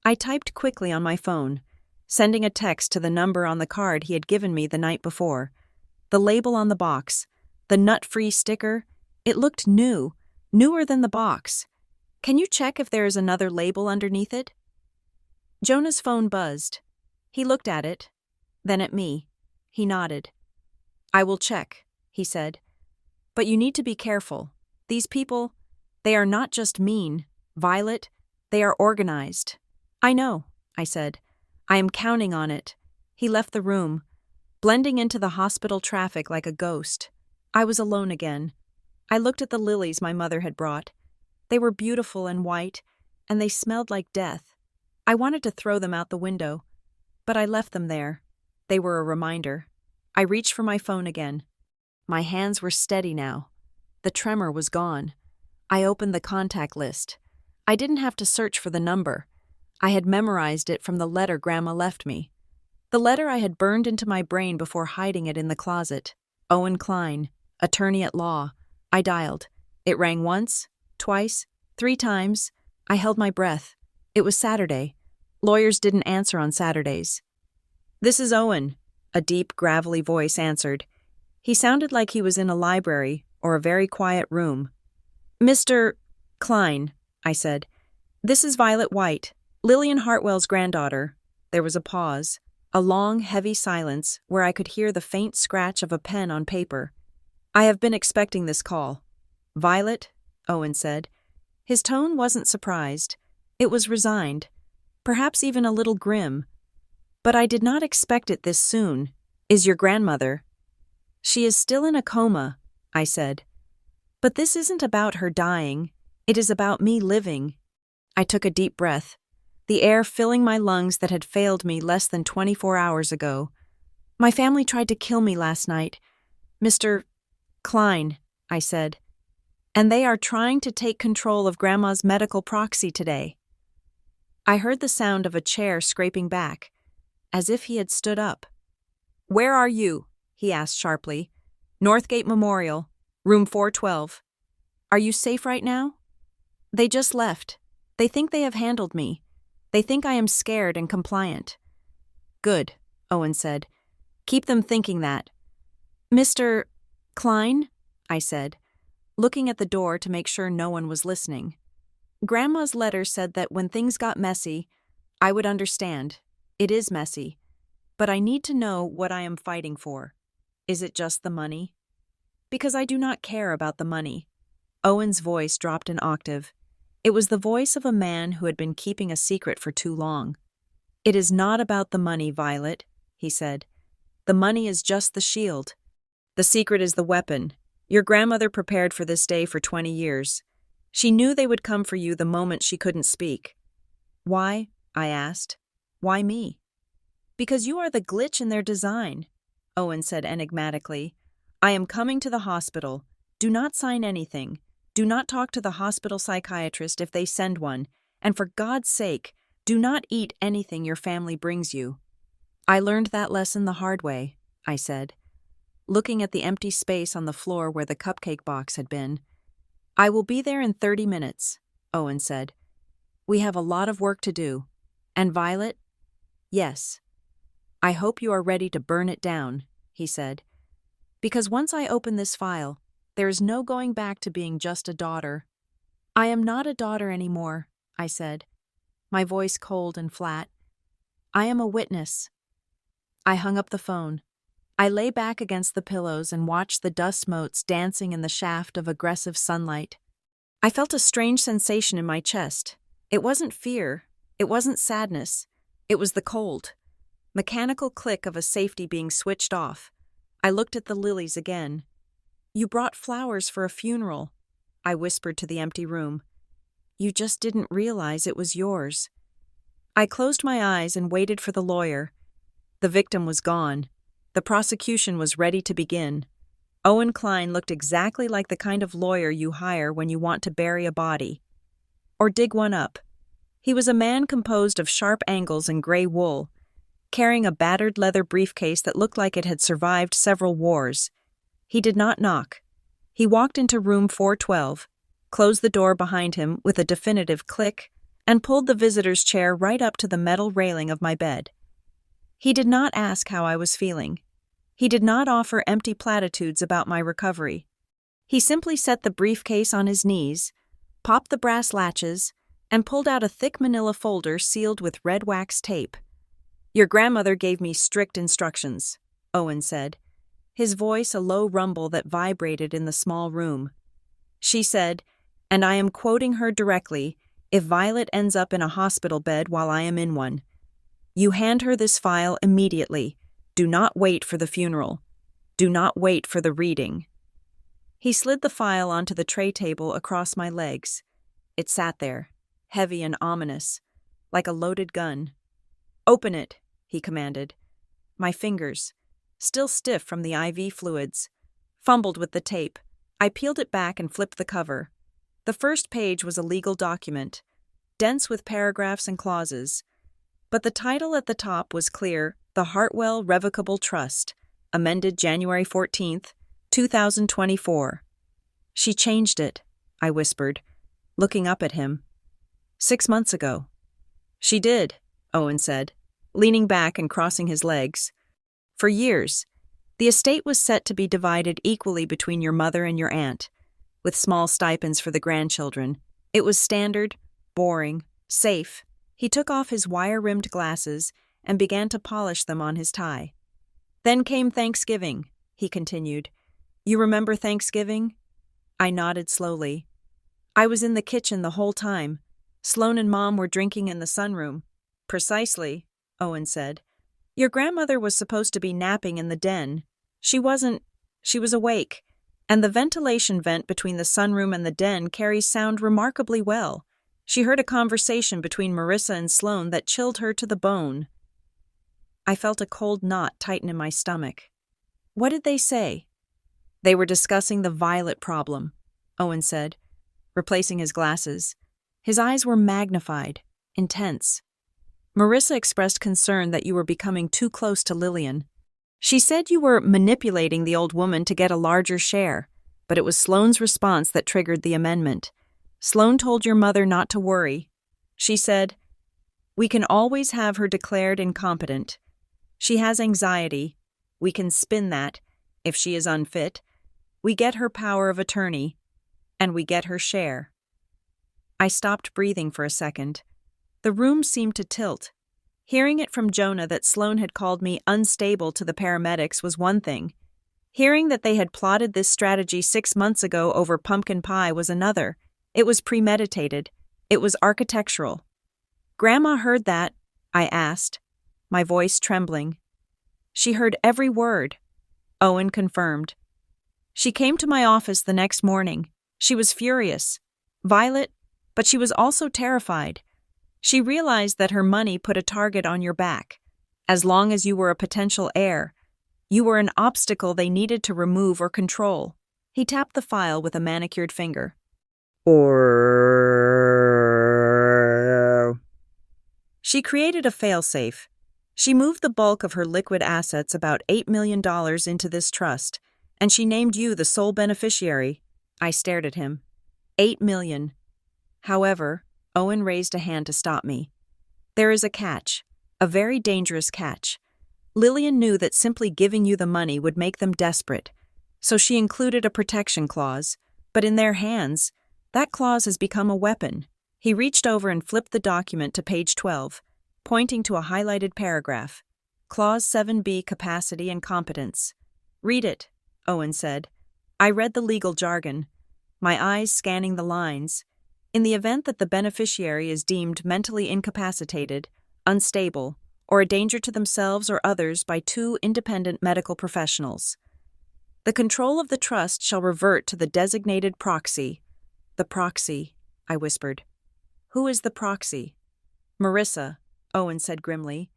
S1: I typed quickly on my phone, sending a text to the number on the card he had given me the night before. The label on the box, the nut-free sticker, it looked new, newer than the box. "Can you check if there is another label underneath it?" Jonah's phone buzzed. He looked at it, then at me. He nodded. "I will check," he said. "But you need to be careful. These people, they are not just mean, Violet, they are organized." "I know," I said. "I am counting on it." He left the room, blending into the hospital traffic like a ghost. I was alone again. I looked at the lilies my mother had brought. They were beautiful and white, and they smelled like death. I wanted to throw them out the window, but I left them there. They were a reminder. I reached for my phone again. My hands were steady now. The tremor was gone. I opened the contact list. I didn't have to search for the number. I had memorized it from the letter Grandma left me. The letter I had burned into my brain before hiding it in the closet. Owen Klein, attorney at law. I dialed. It rang once, twice, 3 times. I held my breath. It was Saturday. Lawyers didn't answer on Saturdays. "This is Owen," a deep, gravelly voice answered. He sounded like he was in a library or a very quiet room. "Mr. Klein," I said. "This is Violet White, Lillian Hartwell's granddaughter." There was a pause, a long, heavy silence where I could hear the faint scratch of a pen on paper. "I have been expecting this call." "Violet," Owen said. His tone wasn't surprised. It was resigned, perhaps even a little grim. "But I did not expect it this soon. Is your grandmother?" "She is still in a coma," I said. "But this isn't about her dying. It is about me living." I took a deep breath, the air filling my lungs that had failed me less than 24 hours ago. "My family tried to kill me last night, Mr. Klein," I said. "And they are trying to take control of Grandma's medical proxy today." I heard the sound of a chair scraping back, as if he had stood up. "Where are you?" he asked sharply. "Northgate Memorial, room 412. Are you safe right now?" "They just left. They think they have handled me. They think I am scared and compliant." "Good," Owen said. "Keep them thinking that." "Mr. Klein?" I said, looking at the door to make sure no one was listening. "Grandma's letter said that when things got messy, I would understand. It is messy. But I need to know what I am fighting for. Is it just the money?" "Because I do not care about the money." Owen's voice dropped an octave. It was the voice of a man who had been keeping a secret for too long. "It is not about the money, Violet," he said. "The money is just the shield. The secret is the weapon. Your grandmother prepared for this day for 20 years. She knew they would come for you the moment she couldn't speak." "Why?" I asked. "Why me?" "Because you are the glitch in their design," Owen said enigmatically. "I am coming to the hospital. Do not sign anything. Do not talk to the hospital psychiatrist if they send one, and for God's sake, do not eat anything your family brings you." "I learned that lesson the hard way," I said, looking at the empty space on the floor where the cupcake box had been. "I will be there in 30 minutes, Owen said. "We have a lot of work to do. And Violet?" "Yes." "I hope you are ready to burn it down," he said. "Because once I open this file, there is no going back to being just a daughter." "I am not a daughter anymore," I said, my voice cold and flat. "I am a witness." I hung up the phone. I lay back against the pillows and watched the dust motes dancing in the shaft of aggressive sunlight. I felt a strange sensation in my chest. It wasn't fear. It wasn't sadness. It was the cold. Mechanical click of a safety being switched off. I looked at the lilies again. "You brought flowers for a funeral," I whispered to the empty room. "You just didn't realize it was yours." I closed my eyes and waited for the lawyer. The victim was gone. The prosecution was ready to begin. Owen Klein looked exactly like the kind of lawyer you hire when you want to bury a body. Or dig one up. He was a man composed of sharp angles and gray wool, carrying a battered leather briefcase that looked like it had survived several wars. He did not knock. He walked into room 412, closed the door behind him with a definitive click, and pulled the visitor's chair right up to the metal railing of my bed. He did not ask how I was feeling. He did not offer empty platitudes about my recovery. He simply set the briefcase on his knees, popped the brass latches, and pulled out a thick manila folder sealed with red wax tape. "Your grandmother gave me strict instructions," Owen said, his voice a low rumble that vibrated in the small room. "She said, and I am quoting her directly, if Violet ends up in a hospital bed while I am in one, you hand her this file immediately. Do not wait for the funeral. Do not wait for the reading." He slid the file onto the tray table across my legs. It sat there, heavy and ominous, like a loaded gun. "Open it," he commanded. My fingers, still stiff from the IV fluids, fumbled with the tape. I peeled it back and flipped the cover. The first page was a legal document, dense with paragraphs and clauses. But the title at the top was clear: The Hartwell Revocable Trust, amended January 14th, 2024. She changed it, I whispered, looking up at him. 6 months ago. She did, Owen said, leaning back and crossing his legs. For years, the estate was set to be divided equally between your mother and your aunt, with small stipends for the grandchildren. It was standard, boring, safe. He took off his wire-rimmed glasses and began to polish them on his tie. Then came Thanksgiving, he continued. You remember Thanksgiving? I nodded slowly. I was in the kitchen the whole time. Sloan and Mom were drinking in the sunroom. Precisely, Owen said. Your grandmother was supposed to be napping in the den. She wasn't. She was awake. And the ventilation vent between the sunroom and the den carries sound remarkably well. She heard a conversation between Marissa and Sloan that chilled her to the bone. I felt a cold knot tighten in my stomach. What did they say? They were discussing the Violet problem, Owen said, replacing his glasses. His eyes were magnified, intense. Marissa expressed concern that you were becoming too close to Lillian. She said you were manipulating the old woman to get a larger share, but it was Sloane's response that triggered the amendment. Sloane told your mother not to worry. She said, we can always have her declared incompetent. She has anxiety. We can spin that. If she is unfit, we get her power of attorney, and we get her share. I stopped breathing for a second. The room seemed to tilt. Hearing it from Jonah that Sloane had called me unstable to the paramedics was one thing. Hearing that they had plotted this strategy 6 months ago over pumpkin pie was another. It was premeditated. It was architectural. Grandma heard that? I asked, my voice trembling. She heard every word, Owen confirmed. She came to my office the next morning. She was furious. Violet, but she was also terrified. She realized that her money put a target on your back. As long as you were a potential heir, you were an obstacle they needed to remove or control. He tapped the file with a manicured finger. She created a failsafe. She moved the bulk of her liquid assets, about $8 million, into this trust, and she named you the sole beneficiary. I stared at him. $8 million. However, Owen raised a hand to stop me. There is a catch, a very dangerous catch. Lillian knew that simply giving you the money would make them desperate, so she included a protection clause, but in their hands, that clause has become a weapon. He reached over and flipped the document to page 12, pointing to a highlighted paragraph. Clause 7B, capacity and competence. Read it, Owen said. I read the legal jargon, my eyes scanning the lines. In the event that the beneficiary is deemed mentally incapacitated, unstable, or a danger to themselves or others by 2 independent medical professionals, the control of the trust shall revert to the designated proxy. The proxy, I whispered. Who is the proxy? Marissa, Owen said grimly.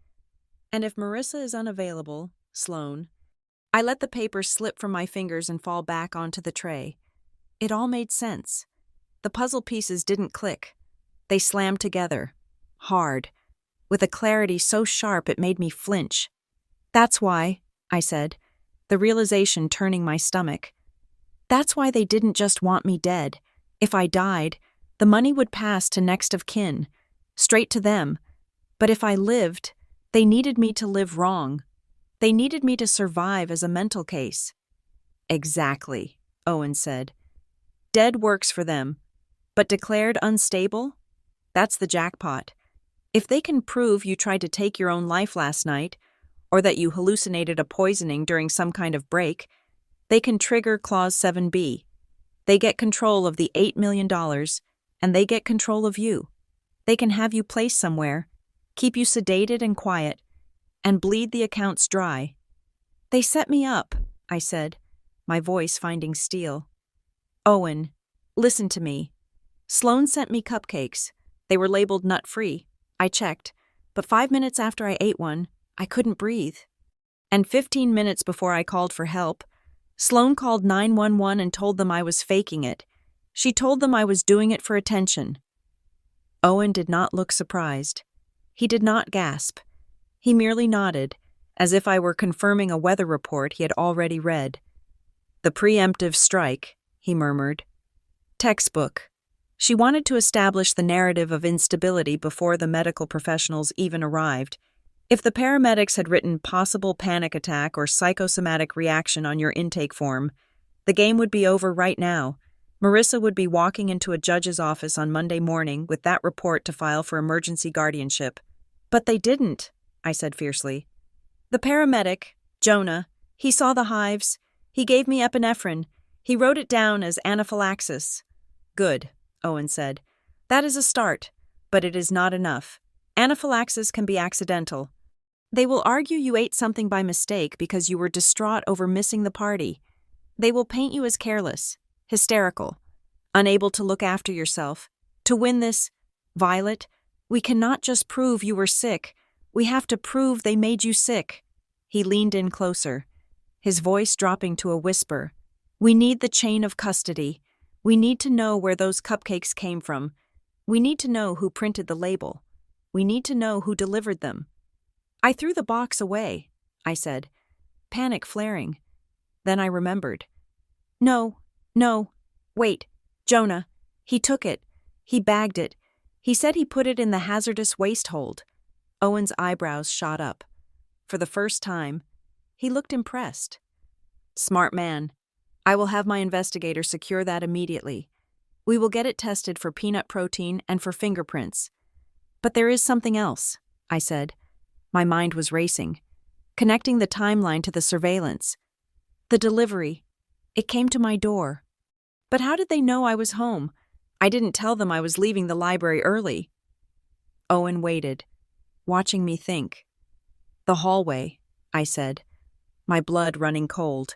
S1: And if Marissa is unavailable, Sloane. I let the paper slip from my fingers and fall back onto the tray. It all made sense. The puzzle pieces didn't click. They slammed together, hard, with a clarity so sharp it made me flinch. That's why, I said, the realization turning my stomach. That's why they didn't just want me dead. If I died, the money would pass to next of kin, straight to them. But if I lived, they needed me to live wrong. They needed me to survive as a mental case. Exactly, Owen said. Dead works for them, but declared unstable? That's the jackpot. If they can prove you tried to take your own life last night, or that you hallucinated a poisoning during some kind of break, they can trigger Clause 7B. They get control of the $8 million, and they get control of you. They can have you placed somewhere, keep you sedated and quiet, and bleed the accounts dry. They set me up, I said, my voice finding steel. Owen, listen to me. Sloane sent me cupcakes. They were labeled nut-free. I checked, but 5 minutes after I ate one, I couldn't breathe. And 15 minutes before I called for help, Sloan called 911 and told them I was faking it. She told them I was doing it for attention. Owen did not look surprised. He did not gasp. He merely nodded, as if I were confirming a weather report he had already read. The preemptive strike, he murmured. Textbook. She wanted to establish the narrative of instability before the medical professionals even arrived. If the paramedics had written possible panic attack or psychosomatic reaction on your intake form, the game would be over right now. Marissa would be walking into a judge's office on Monday morning with that report to file for emergency guardianship. But they didn't, I said fiercely. The paramedic, Jonah, he saw the hives. He gave me epinephrine. He wrote it down as anaphylaxis. Good, Owen said. That is a start, but it is not enough. Anaphylaxis can be accidental. They will argue you ate something by mistake because you were distraught over missing the party. They will paint you as careless, hysterical, unable to look after yourself. To win this, Violet, we cannot just prove you were sick. We have to prove they made you sick. He leaned in closer, his voice dropping to a whisper. We need the chain of custody. We need to know where those cupcakes came from. We need to know who printed the label. We need to know who delivered them. I threw the box away, I said, panic flaring. Then I remembered. No, wait, Jonah. He took it. He bagged it. He said he put it in the hazardous waste hold. Owen's eyebrows shot up. For the first time, he looked impressed. Smart man. I will have my investigator secure that immediately. We will get it tested for peanut protein and for fingerprints. But there is something else, I said. My mind was racing, connecting the timeline to the surveillance. The delivery. It came to my door. But how did they know I was home? I didn't tell them I was leaving the library early. Owen waited, watching me think. The hallway, I said, my blood running cold.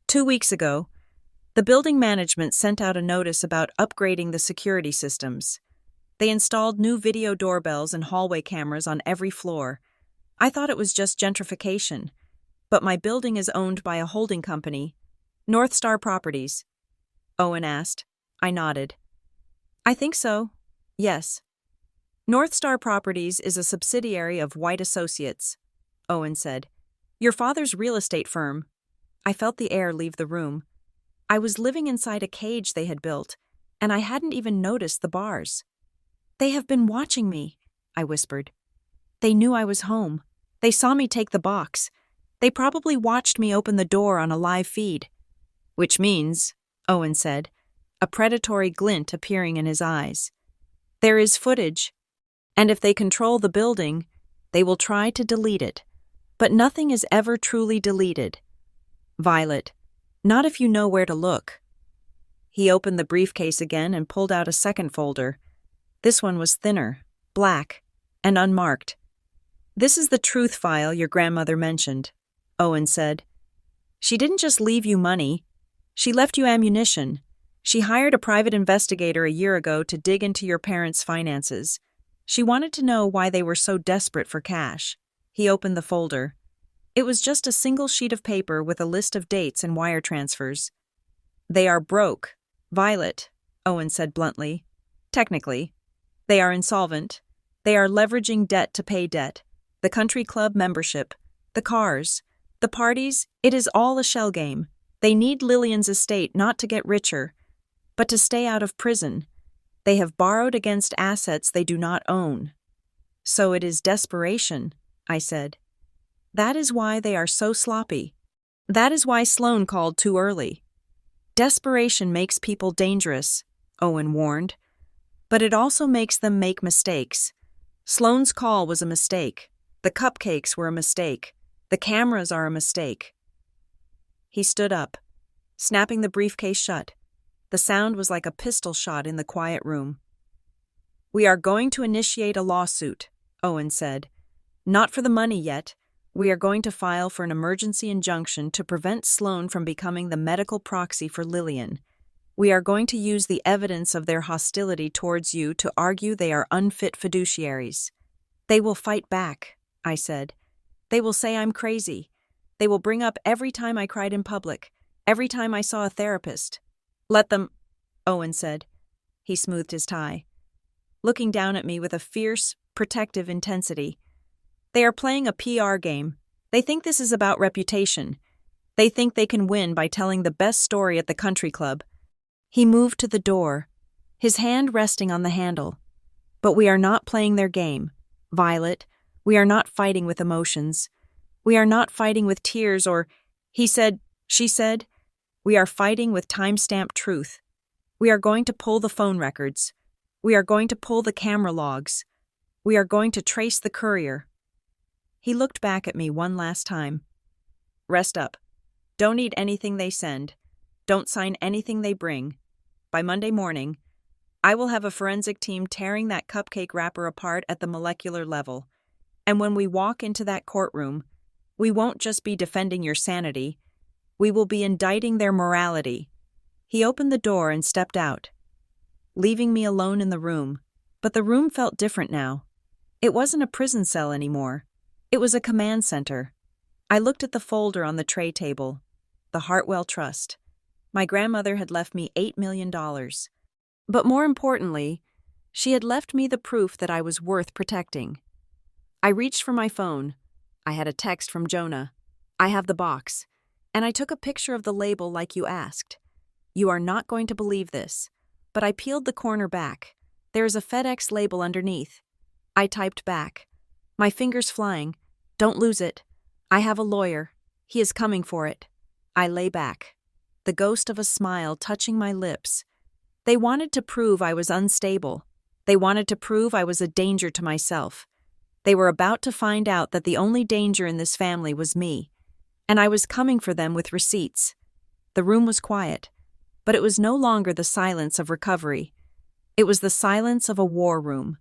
S1: 2 weeks ago, the building management sent out a notice about upgrading the security systems. They installed new video doorbells and hallway cameras on every floor. I thought it was just gentrification, but my building is owned by a holding company, North Star Properties. Owen asked. I nodded. I think so. Yes. North Star Properties is a subsidiary of White Associates, Owen said. Your father's real estate firm. I felt the air leave the room. I was living inside a cage they had built, and I hadn't even noticed the bars. They have been watching me, I whispered. They knew I was home. They saw me take the box. They probably watched me open the door on a live feed. Which means, Owen said, a predatory glint appearing in his eyes. There is footage, and if they control the building, they will try to delete it. But nothing is ever truly deleted. Violet, not if you know where to look. He opened the briefcase again and pulled out a second folder. This one was thinner, black, and unmarked. This is the truth file your grandmother mentioned, Owen said. She didn't just leave you money. She left you ammunition. She hired a private investigator a year ago to dig into your parents' finances. She wanted to know why they were so desperate for cash. He opened the folder. It was just a single sheet of paper with a list of dates and wire transfers. They are broke, Violet, Owen said bluntly. Technically. They are insolvent. They are leveraging debt to pay debt. The country club membership, the cars, the parties, it is all a shell game. They need Lillian's estate not to get richer, but to stay out of prison. They have borrowed against assets they do not own. So it is desperation, I said. That is why they are so sloppy. That is why Sloan called too early. Desperation makes people dangerous, Owen warned. But it also makes them make mistakes. Sloan's call was a mistake. The cupcakes were a mistake. The cameras are a mistake. He stood up, snapping the briefcase shut. The sound was like a pistol shot in the quiet room. We are going to initiate a lawsuit, Owen said. Not for the money yet. We are going to file for an emergency injunction to prevent Sloan from becoming the medical proxy for Lillian. We are going to use the evidence of their hostility towards you to argue they are unfit fiduciaries. They will fight back, I said. They will say I'm crazy. They will bring up every time I cried in public, Every time I saw a therapist. Let them, Owen said. He smoothed his tie, looking down at me with a fierce, protective intensity. They are playing a PR game. They think this is about reputation. They think they can win by telling the best story at the country club. He moved to the door, his hand resting on the handle. But we are not playing their game, Violet. We are not fighting with emotions. We are not fighting with tears or, he said, she said. We are fighting with time-stamped truth. We are going to pull the phone records. We are going to pull the camera logs. We are going to trace the courier. He looked back at me one last time. Rest up. Don't eat anything they send. Don't sign anything they bring. By Monday morning, I will have a forensic team tearing that cupcake wrapper apart at the molecular level. And when we walk into that courtroom, we won't just be defending your sanity. We will be indicting their morality. He opened the door and stepped out, leaving me alone in the room. But the room felt different now. It wasn't a prison cell anymore. It was a command center. I looked at the folder on the tray table. The Hartwell Trust. My grandmother had left me $8 million. But more importantly, she had left me the proof that I was worth protecting. I reached for my phone. I had a text from Jonah. I have the box. And I took a picture of the label like you asked. You are not going to believe this, but I peeled the corner back. There is a FedEx label underneath. I typed back. My fingers flying. Don't lose it. I have a lawyer. He is coming for it. I lay back, the ghost of a smile touching my lips. They wanted to prove I was unstable. They wanted to prove I was a danger to myself. They were about to find out that the only danger in this family was me, and I was coming for them with receipts. The room was quiet, but it was no longer the silence of recovery. It was the silence of a war room.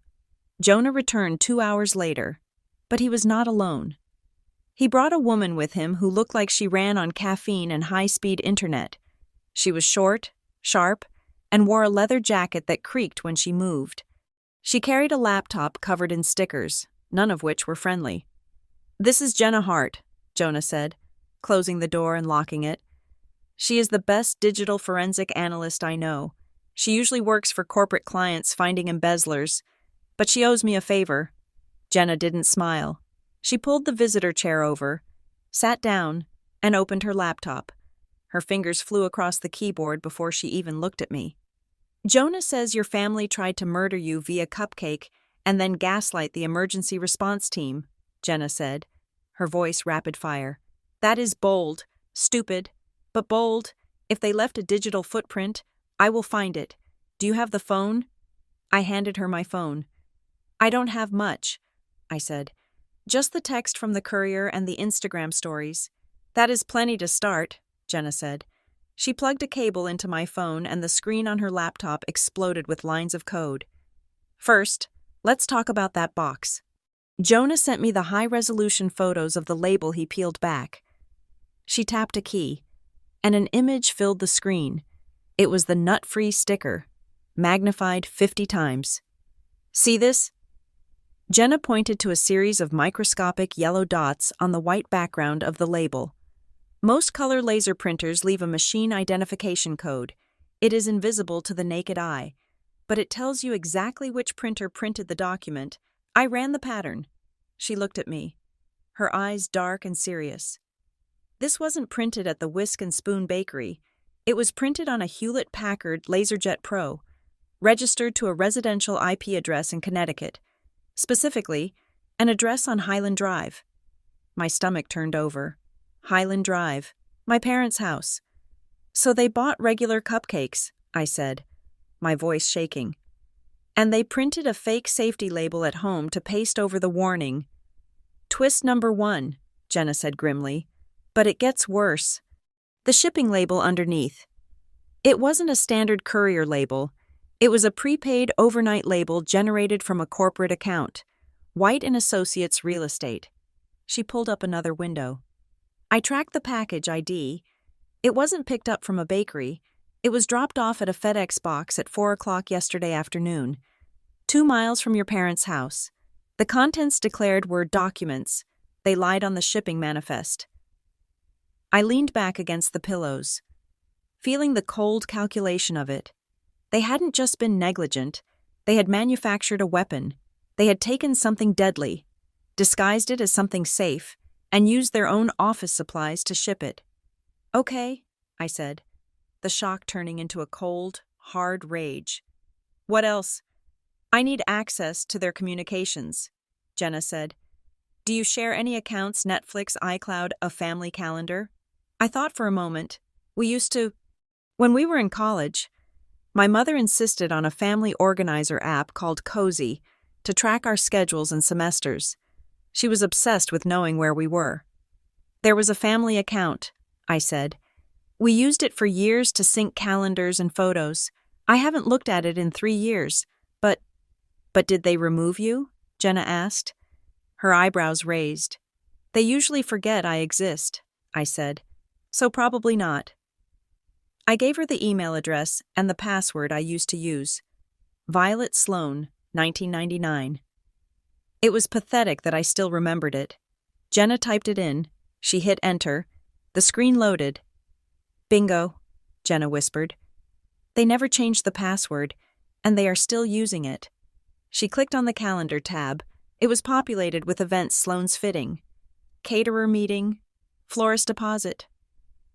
S1: Jonah returned 2 hours later, but he was not alone. He brought a woman with him who looked like she ran on caffeine and high-speed internet. She was short, sharp, and wore a leather jacket that creaked when she moved. She carried a laptop covered in stickers, none of which were friendly. This is Jenna Hart, Jonah said, closing the door and locking it. She is the best digital forensic analyst I know. She usually works for corporate clients finding embezzlers, but she owes me a favor. Jenna didn't smile. She pulled the visitor chair over, sat down, and opened her laptop. Her fingers flew across the keyboard before she even looked at me. Jonah says your family tried to murder you via cupcake and then gaslight the emergency response team, Jenna said, her voice rapid fire. That is bold, stupid, but bold. If they left a digital footprint, I will find it. Do you have the phone? I handed her my phone. I don't have much, I said. Just the text from the courier and the Instagram stories. That is plenty to start, Jenna said. She plugged a cable into my phone and the screen on her laptop exploded with lines of code. First, let's talk about that box. Jonah sent me the high-resolution photos of the label he peeled back. She tapped a key, and an image filled the screen. It was the nut-free sticker, magnified 50 times. See this? Jenna pointed to a series of microscopic yellow dots on the white background of the label. Most color laser printers leave a machine identification code. It is invisible to the naked eye, but it tells you exactly which printer printed the document. I ran the pattern. She looked at me, her eyes dark and serious. This wasn't printed at the Whisk and Spoon Bakery. It was printed on a Hewlett-Packard LaserJet Pro, registered to a residential IP address in Connecticut. Specifically, an address on Highland Drive. My stomach turned over. Highland Drive, my parents' house. So they bought regular cupcakes, I said, my voice shaking. And they printed a fake safety label at home to paste over the warning. Twist number 1, Jenna said grimly. But it gets worse. The shipping label underneath. It wasn't a standard courier label. It was a prepaid overnight label generated from a corporate account. White & Associates Real Estate. She pulled up another window. I tracked the package ID. It wasn't picked up from a bakery. It was dropped off at a FedEx box at 4 o'clock yesterday afternoon, 2 miles from your parents' house. The contents declared were documents. They lied on the shipping manifest. I leaned back against the pillows. feeling the cold calculation of it. They hadn't just been negligent, they had manufactured a weapon. They had taken something deadly, disguised it as something safe, and used their own office supplies to ship it. "Okay," I said, the shock turning into a cold, hard rage. "What else?" "I need access to their communications," Jenna said. "Do you share any accounts, Netflix, iCloud, a family calendar?" I thought for a moment. We used to. When we were in college, my mother insisted on a family organizer app called Cozy to track our schedules and semesters. She was obsessed with knowing where we were. "There was a family account," I said. "We used it for years to sync calendars and photos. I haven't looked at it in 3 years, but did they remove you?" Jenna asked. Her eyebrows raised. "They usually forget I exist," I said. "So probably not." I gave her the email address and the password I used to use. Violet Sloan, 1999. It was pathetic that I still remembered it. Jenna typed it in. She hit enter. The screen loaded. "Bingo," Jenna whispered. "They never changed the password, and they are still using it." She clicked on the calendar tab. It was populated with events Sloan's fitting. Caterer meeting. Florist deposit.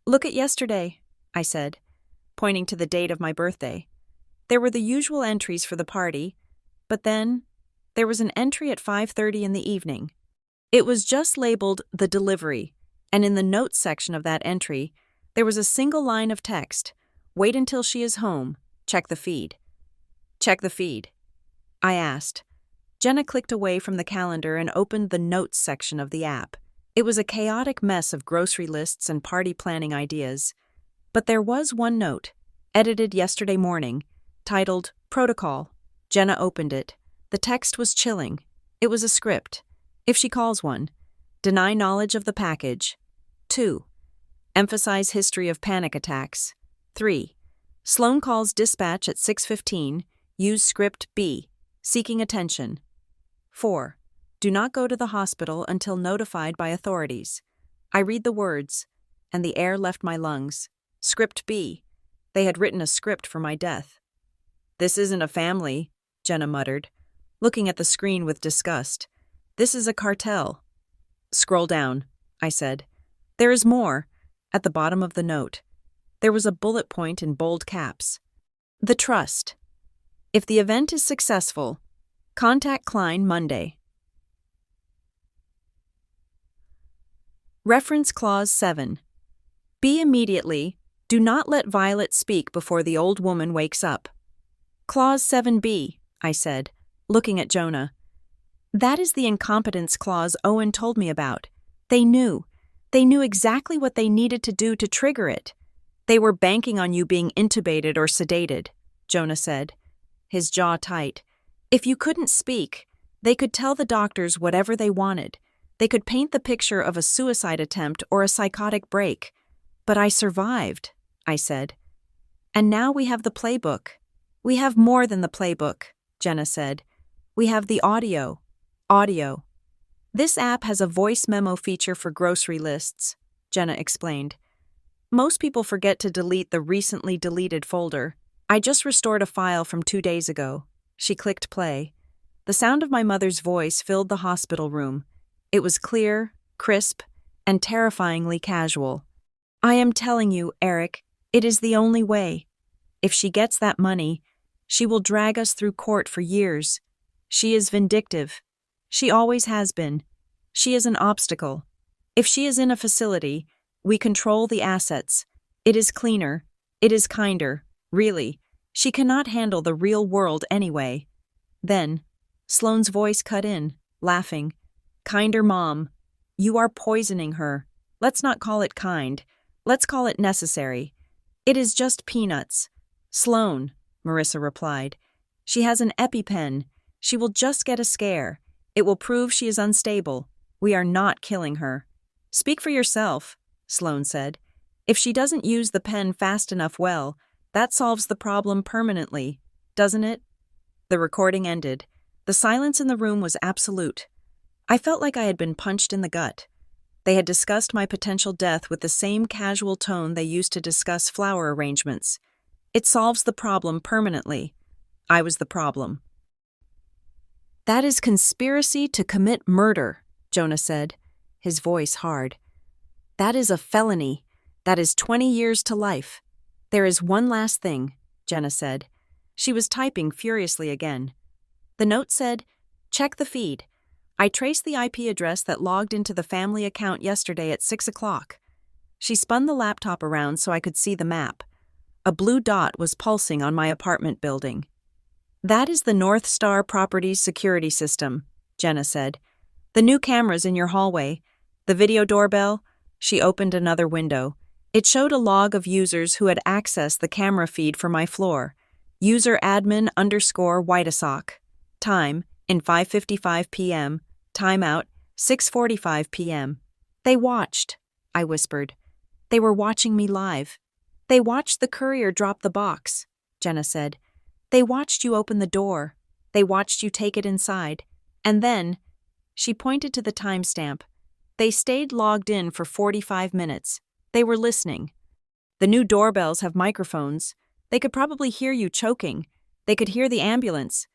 S1: "Look at yesterday," I said, pointing to the date of my birthday. There were the usual entries for the party, but then there was an entry at 5:30 in the evening. It was just labeled "The Delivery," and in the notes section of that entry, there was a single line of text: "Wait until she is home. Check the feed." "Check the feed?" I asked. Jenna clicked away from the calendar and opened the notes section of the app. It was a chaotic mess of grocery lists and party planning ideas. But there was one note, edited yesterday morning, titled Protocol. Jenna opened it. The text was chilling. It was a script. If she calls one, deny knowledge of the package. 2. Emphasize history of panic attacks. 3. Sloan calls dispatch at 6:15. Use script B. Seeking attention. 4. Do not go to the hospital until notified by authorities. I read the words, and the air left my lungs. Script B. They had written a script for my death. "This isn't a family," Jenna muttered, looking at the screen with disgust. "This is a cartel." "Scroll down," I said. "There is more." At the bottom of the note, there was a bullet point in bold caps. "The Trust. If the event is successful, contact Klein Monday." Reference Clause 7. B immediately. Do not let Violet speak before the old woman wakes up. Clause 7b, I said, looking at Jonah. That is the incompetence clause Owen told me about. They knew. They knew exactly what they needed to do to trigger it. They were banking on you being intubated or sedated, Jonah said, his jaw tight. If you couldn't speak, they could tell the doctors whatever they wanted. They could paint the picture of a suicide attempt or a psychotic break. But I survived, I said. And now we have the playbook. We have more than the playbook, Jenna said. We have the audio. Audio. This app has a voice memo feature for grocery lists, Jenna explained. Most people forget to delete the recently deleted folder. I just restored a file from 2 days ago. She clicked play. The sound of my mother's voice filled the hospital room. It was clear, crisp, and terrifyingly casual. I am telling you, Eric, it is the only way. If she gets that money, she will drag us through court for years. She is vindictive. She always has been. She is an obstacle. If she is in a facility, we control the assets. It is cleaner. It is kinder. Really, she cannot handle the real world anyway. Then, Sloane's voice cut in, laughing. Kinder mom. You are poisoning her. Let's not call it kind. Let's call it necessary. It is just peanuts. Sloane, Marissa replied. She has an EpiPen. She will just get a scare. It will prove she is unstable. We are not killing her. Speak for yourself, Sloane said. If she doesn't use the pen fast enough, well, that solves the problem permanently, doesn't it? The recording ended. The silence in the room was absolute. I felt like I had been punched in the gut. They had discussed my potential death with the same casual tone they used to discuss flower arrangements. It solves the problem permanently. I was the problem. That is conspiracy to commit murder, Jonah said, his voice hard. That is a felony. That is 20 years to life. There is one last thing, Jenna said. She was typing furiously again. The note said, check the feed. I traced the IP address that logged into the family account yesterday at 6 o'clock. She spun the laptop around so I could see the map. A blue dot was pulsing on my apartment building. That is the North Star Properties security system, Jenna said. The new cameras in your hallway, the video doorbell. She opened another window. It showed a log of users who had accessed the camera feed for my floor. User admin _Whitesock. Time, in 5:55 p.m. Timeout, 6:45 p.m. They watched, I whispered. They were watching me live. They watched the courier drop the box, Jenna said. They watched you open the door. They watched you take it inside. And then, she pointed to the timestamp. They stayed logged in for 45 minutes. They were listening. The new doorbells have microphones. They could probably hear you choking. They could hear the ambulance.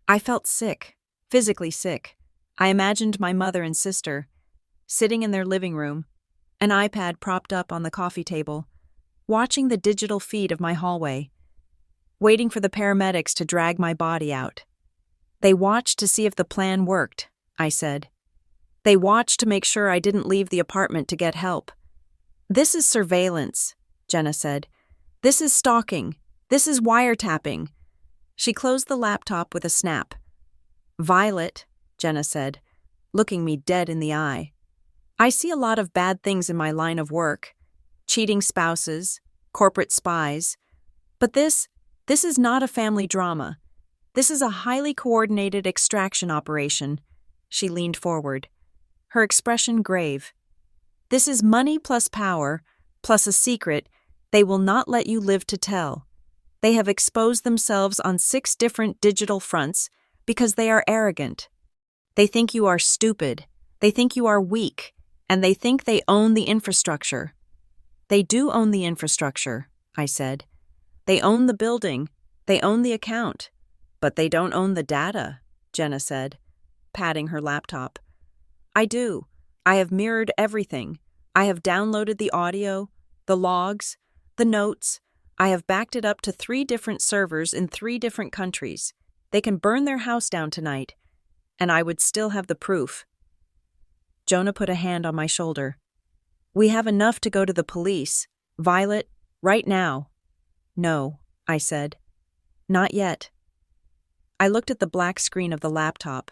S1: I felt sick, physically sick. I imagined my mother and sister, sitting in their living room, an iPad propped up on the coffee table, watching the digital feed of my hallway, waiting for the paramedics to drag my body out. They watched to see if the plan worked, I said. They watched to make sure I didn't leave the apartment to get help. This is surveillance, Jenna said. This is stalking. This is wiretapping. She closed the laptop with a snap. Violet, Jenna said, looking me dead in the eye. I see a lot of bad things in my line of work. Cheating spouses, corporate spies. But this is not a family drama. This is a highly coordinated extraction operation. She leaned forward, her expression grave. This is money plus power, plus a secret they will not let you live to tell. They have exposed themselves on 6 different digital fronts because they are arrogant. They think you are stupid, they think you are weak, and they think they own the infrastructure. They do own the infrastructure, I said. They own the building, they own the account, but they don't own the data, Jenna said, patting her laptop. I do. I have mirrored everything. I have downloaded the audio, the logs, the notes. I have backed it up to 3 different servers in 3 different countries. They can burn their house down tonight, and I would still have the proof. Jonah put a hand on my shoulder. We have enough to go to the police. Violet, right now. No, I said. Not yet. I looked at the black screen of the laptop,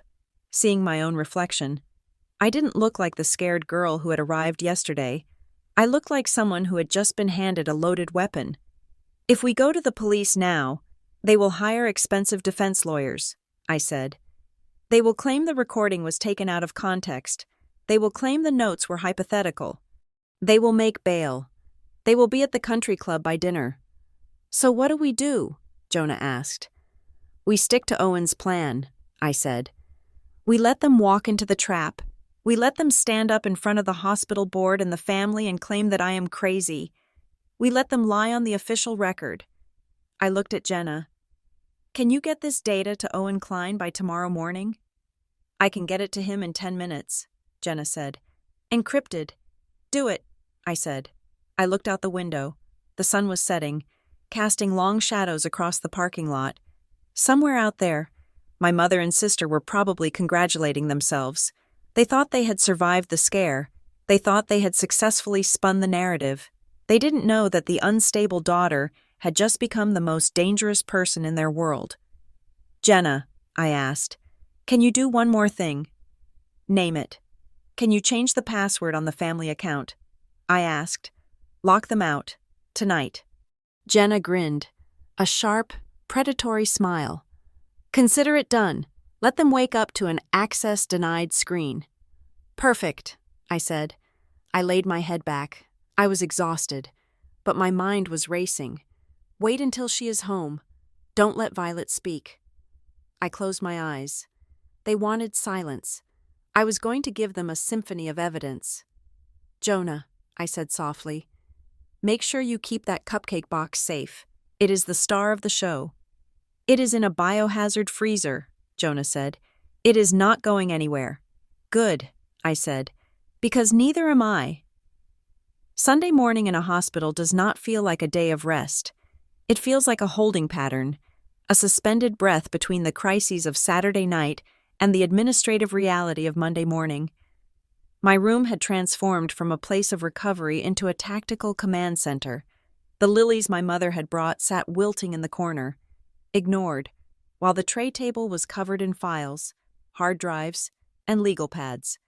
S1: seeing my own reflection. I didn't look like the scared girl who had arrived yesterday. I looked like someone who had just been handed a loaded weapon. If we go to the police now, they will hire expensive defense lawyers, I said. They will claim the recording was taken out of context. They will claim the notes were hypothetical. They will make bail. They will be at the country club by dinner. So what do? Jonah asked. We stick to Owen's plan, I said. We let them walk into the trap. We let them stand up in front of the hospital board and the family and claim that I am crazy. We let them lie on the official record. I looked at Jenna. Can you get this data to Owen Klein by tomorrow morning? I can get it to him in 10 minutes, Jenna said. Encrypted. Do it, I said. I looked out the window. The sun was setting, casting long shadows across the parking lot. Somewhere out there, my mother and sister were probably congratulating themselves. They thought they had survived the scare. They thought they had successfully spun the narrative. They didn't know that the unstable daughter had just become the most dangerous person in their world. Jenna, I asked, can you do one more thing? Name it. Can you change the password on the family account? I asked. Lock them out. Tonight. Jenna grinned, a sharp, predatory smile. Consider it done. Let them wake up to an access-denied screen. Perfect, I said. I laid my head back. I was exhausted, but my mind was racing. Wait until she is home. Don't let Violet speak. I closed my eyes. They wanted silence. I was going to give them a symphony of evidence. "Jonah," I said softly, "make sure you keep that cupcake box safe. It is the star of the show." "It is in a biohazard freezer," Jonah said. "It is not going anywhere." "Good," I said, "because neither am I." Sunday morning in a hospital does not feel like a day of rest. It feels like a holding pattern, a suspended breath between the crises of Saturday night and the administrative reality of Monday morning. My room had transformed from a place of recovery into a tactical command center. The lilies my mother had brought sat wilting in the corner, ignored, while the tray table was covered in files, hard drives, and legal pads.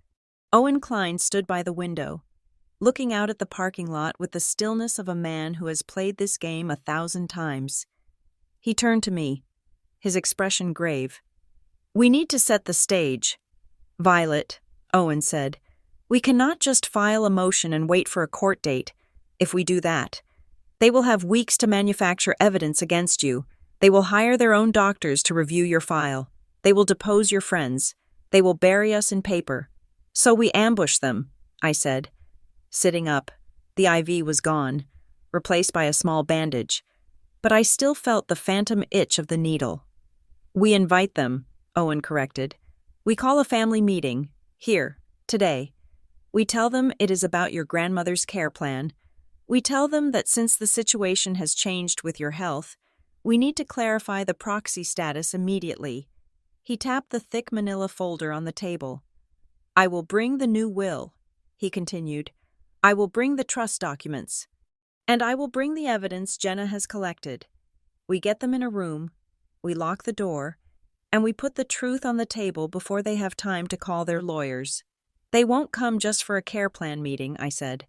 S1: Owen Klein stood by the window, looking out at the parking lot with the stillness of a man who has played this game 1,000 times. He turned to me, his expression grave. "We need to set the stage." "Violet," Owen said, "we cannot just file a motion and wait for a court date. If we do that, they will have weeks to manufacture evidence against you. They will hire their own doctors to review your file. They will depose your friends. They will bury us in paper. So we ambush them," I said. Sitting up, the IV was gone, replaced by a small bandage, but I still felt the phantom itch of the needle. "We invite them," Owen corrected. "We call a family meeting, here, today. We tell them it is about your grandmother's care plan. We tell them that since the situation has changed with your health, we need to clarify the proxy status immediately." He tapped the thick manila folder on the table. "I will bring the new will," he continued. "I will bring the trust documents. And I will bring the evidence Jenna has collected. We get them in a room, we lock the door, and we put the truth on the table before they have time to call their lawyers. They won't come just for a care plan meeting," I said,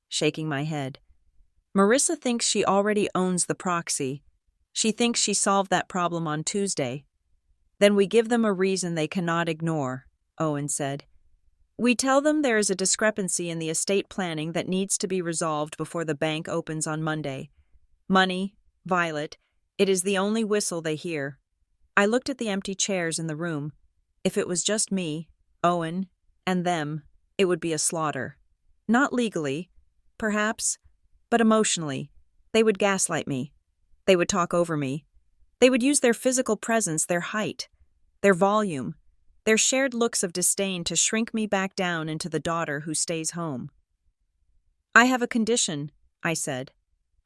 S1: shaking my head. "Marissa thinks she already owns the proxy. She thinks she solved that problem on Tuesday." "Then we give them a reason they cannot ignore," Owen said. "We tell them there is a discrepancy in the estate planning that needs to be resolved before the bank opens on Monday. Money, Violet, it is the only whistle they hear." I looked at the empty chairs in the room. If it was just me, Owen, and them, it would be a slaughter. Not legally, perhaps, but emotionally. They would gaslight me. They would talk over me. They would use their physical presence, their height, their volume, their shared looks of disdain to shrink me back down into the daughter who stays home. "I have a condition," I said.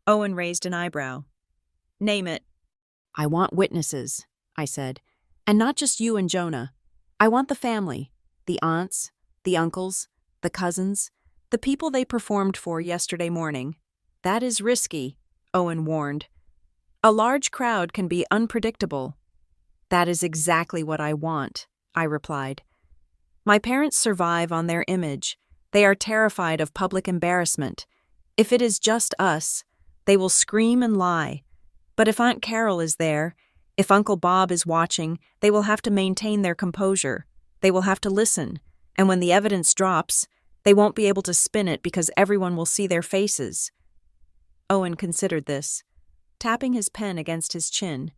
S1: Owen raised an eyebrow. "Name it." "I want witnesses," I said, "and not just you and Jonah. I want the family, the aunts, the uncles, the cousins, the people they performed for yesterday morning." "That is risky," Owen warned. "A large crowd can be unpredictable." "That is exactly what I want," I replied. "My parents survive on their image. They are terrified of public embarrassment. If it is just us, they will scream and lie. But if Aunt Carol is there, if Uncle Bob is watching, they will have to maintain their composure. They will have to listen, and when the evidence drops, they won't be able to spin it because everyone will see their faces." Owen considered this, tapping his pen against his chin.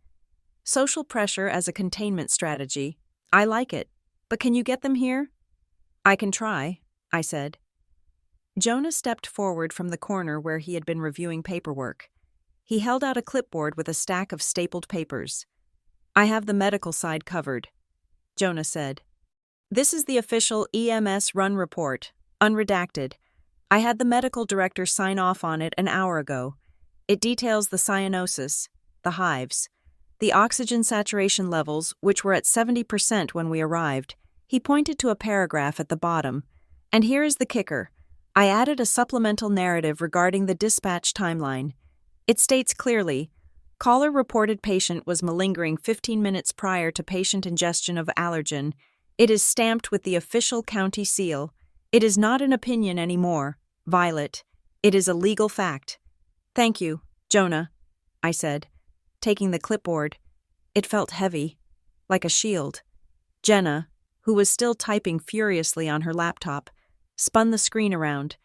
S1: "Social pressure as a containment strategy. I like it. But can you get them here?" "I can try," I said. Jonah stepped forward from the corner where he had been reviewing paperwork. He held out a clipboard with a stack of stapled papers. "I have the medical side covered," Jonah said. "This is the official EMS run report, unredacted. I had the medical director sign off on it an hour ago. It details the cyanosis, the hives, the oxygen saturation levels, which were at 70% when we arrived." He pointed to a paragraph at the bottom. "And here is the kicker. I added a supplemental narrative regarding the dispatch timeline. It states clearly, caller reported patient was malingering 15 minutes prior to patient ingestion of allergen. It is stamped with the official county seal. It is not an opinion anymore, Violet. It is a legal fact." "Thank you, Jonah," I said, taking the clipboard. It felt heavy, like a shield. Jenna, who was still typing furiously on her laptop, spun the screen around.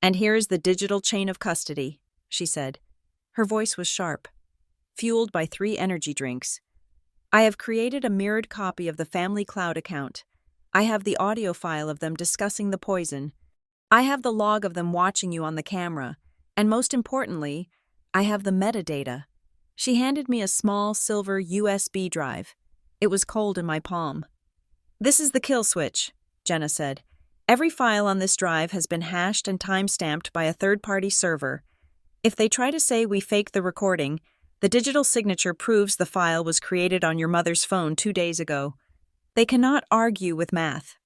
S1: "And here is the digital chain of custody," she said. Her voice was sharp, fueled by 3 energy drinks. "I have created a mirrored copy of the family cloud account. I have the audio file of them discussing the poison. I have the log of them watching you on the camera. And most importantly, I have the metadata. She handed me a small silver USB drive. It was cold in my palm. This is the kill switch, Jenna said. Every file on this drive has been hashed and time-stamped by a third-party server. If they try to say we faked the recording, the digital signature proves the file was created on your mother's phone 2 days ago. They cannot argue with math.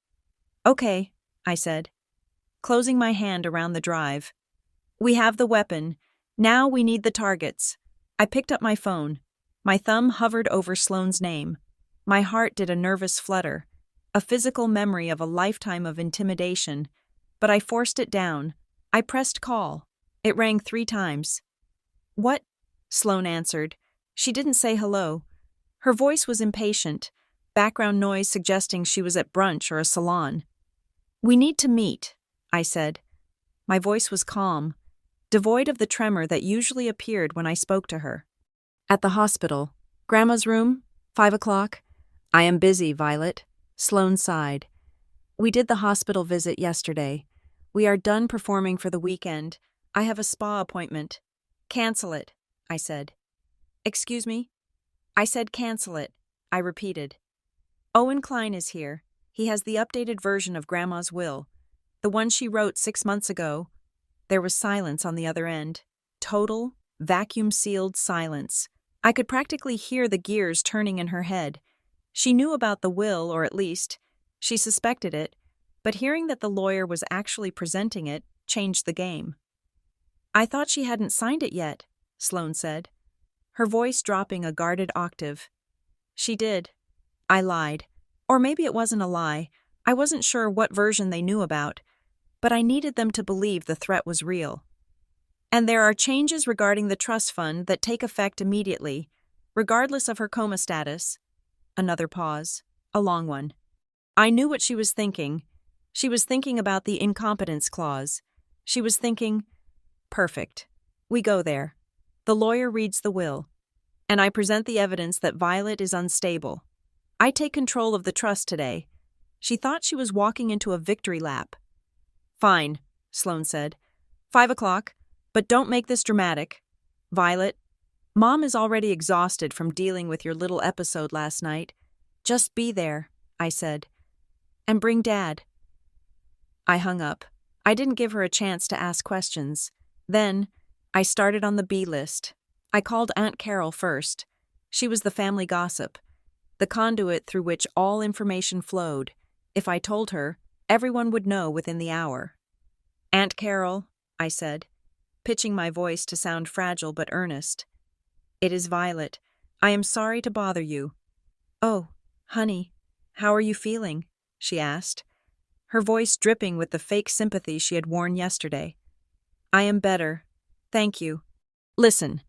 S1: Okay, I said, closing my hand around the drive. We have the weapon. Now we need the targets. I picked up my phone. My thumb hovered over Sloane's name. My heart did a nervous flutter, a physical memory of a lifetime of intimidation. But I forced it down. I pressed call. It rang 3 times. What? Sloane answered. She didn't say hello. Her voice was impatient, background noise suggesting she was at brunch or a salon. We need to meet, I said. My voice was calm, devoid of the tremor that usually appeared when I spoke to her. At the hospital. Grandma's room, 5 o'clock. I am busy, Violet. Sloane sighed. We did the hospital visit yesterday. We are done performing for the weekend. I have a spa appointment. Cancel it, I said. Excuse me? I said cancel it, I repeated. Owen Klein is here. He has the updated version of Grandma's will. The one she wrote 6 months ago. There was silence on the other end. Total, vacuum-sealed silence. I could practically hear the gears turning in her head. She knew about the will, or at least, she suspected it, but hearing that the lawyer was actually presenting it changed the game. I thought she hadn't signed it yet, Sloane said, her voice dropping a guarded octave. She did. I lied. Or maybe it wasn't a lie. I wasn't sure what version they knew about, but I needed them to believe the threat was real. And there are changes regarding the trust fund that take effect immediately, regardless of her coma status. Another pause, a long one. I knew what she was thinking. She was thinking about the incompetence clause. She was thinking, perfect. We go there. The lawyer reads the will, and I present the evidence that Violet is unstable. I take control of the trust today. She thought she was walking into a victory lap. Fine, Sloane said. 5 o'clock, but don't make this dramatic. Violet, Mom is already exhausted from dealing with your little episode last night. Just be there, I said. And bring Dad. I hung up. I didn't give her a chance to ask questions. Then, I started on the B list. I called Aunt Carol first. She was the family gossip, the conduit through which all information flowed. If I told her, everyone would know within the hour. Aunt Carol, I said, pitching my voice to sound fragile but earnest. It is Violet. I am sorry to bother you. Oh, honey, how are you feeling? She asked, her voice dripping with the fake sympathy she had worn yesterday. I am better. Thank you. Listen,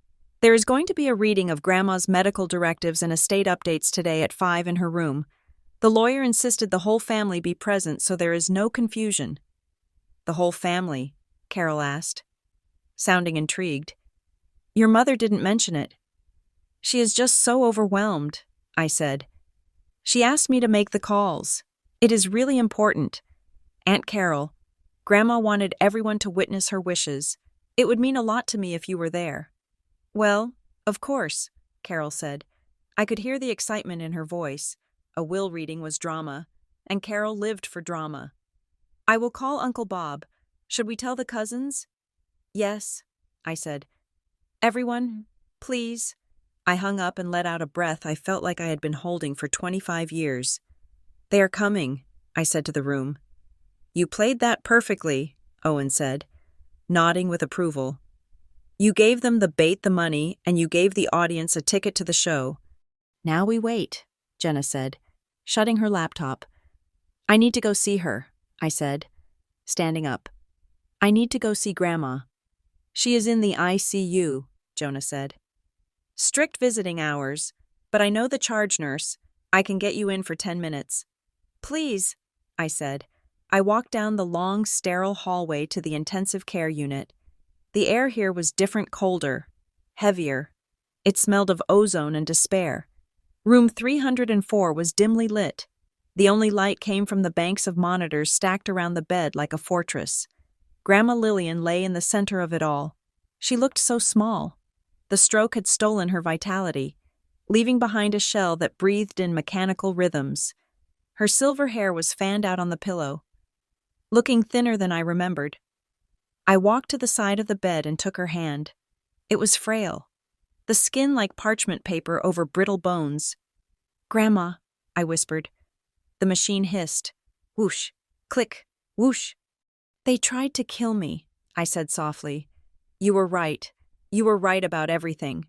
S1: there is going to be a reading of Grandma's medical directives and estate updates today at 5 in her room. The lawyer insisted the whole family be present so there is no confusion. The whole family? Carol asked, sounding intrigued. Your mother didn't mention it. She is just so overwhelmed, I said. She asked me to make the calls. It is really important. Aunt Carol, Grandma wanted everyone to witness her wishes. It would mean a lot to me if you were there. Well, of course, Carol said. I could hear the excitement in her voice. A will reading was drama, and Carol lived for drama. I will call Uncle Bob. Should we tell the cousins? Yes, I said. Everyone, please. I hung up and let out a breath I felt like I had been holding for 25 years. They are coming, I said to the room. You played that perfectly, Owen said, nodding with approval. You gave them the bait, the money, and you gave the audience a ticket to the show. Now we wait, Jenna said, shutting her laptop. I need to go see her, I said, standing up. I need to go see Grandma. She is in the ICU, Jonah said. Strict visiting hours, but I know the charge nurse. I can get you in for 10 minutes. Please, I said. I walked down the long, sterile hallway to the intensive care unit. The air here was different, colder, heavier. It smelled of ozone and despair. Room 304 was dimly lit. The only light came from the banks of monitors stacked around the bed like a fortress. Grandma Lillian lay in the center of it all. She looked so small. The stroke had stolen her vitality, leaving behind a shell that breathed in mechanical rhythms. Her silver hair was fanned out on the pillow, looking thinner than I remembered. I walked to the side of the bed and took her hand. It was frail, the skin like parchment paper over brittle bones. "Grandma," I whispered. The machine hissed. Whoosh, click, whoosh. "They tried to kill me," I said softly. "You were right. You were right about everything."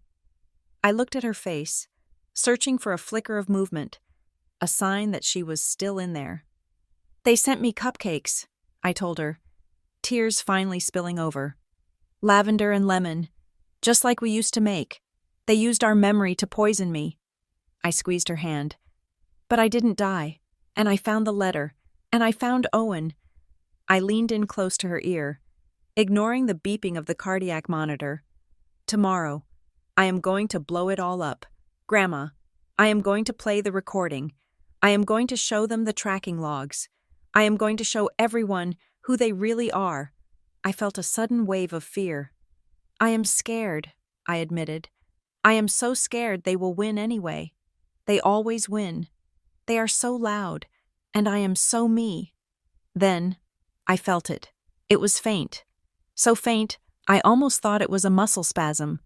S1: I looked at her face, searching for a flicker of movement, a sign that she was still in there. "They sent me cupcakes," I told her, tears finally spilling over. "Lavender and lemon, just like we used to make. They used our memory to poison me." I squeezed her hand. "But I didn't die, and I found the letter, and I found Owen." I leaned in close to her ear, ignoring the beeping of the cardiac monitor. "Tomorrow, I am going to blow it all up. Grandma, I am going to play the recording. I am going to show them the tracking logs. I am going to show everyone who they really are." I felt a sudden wave of fear. "I am scared," I admitted. "I am so scared they will win anyway. They always win. They are so loud, and I am so me." Then, I felt it. It was faint. So faint, I almost thought it was a muscle spasm.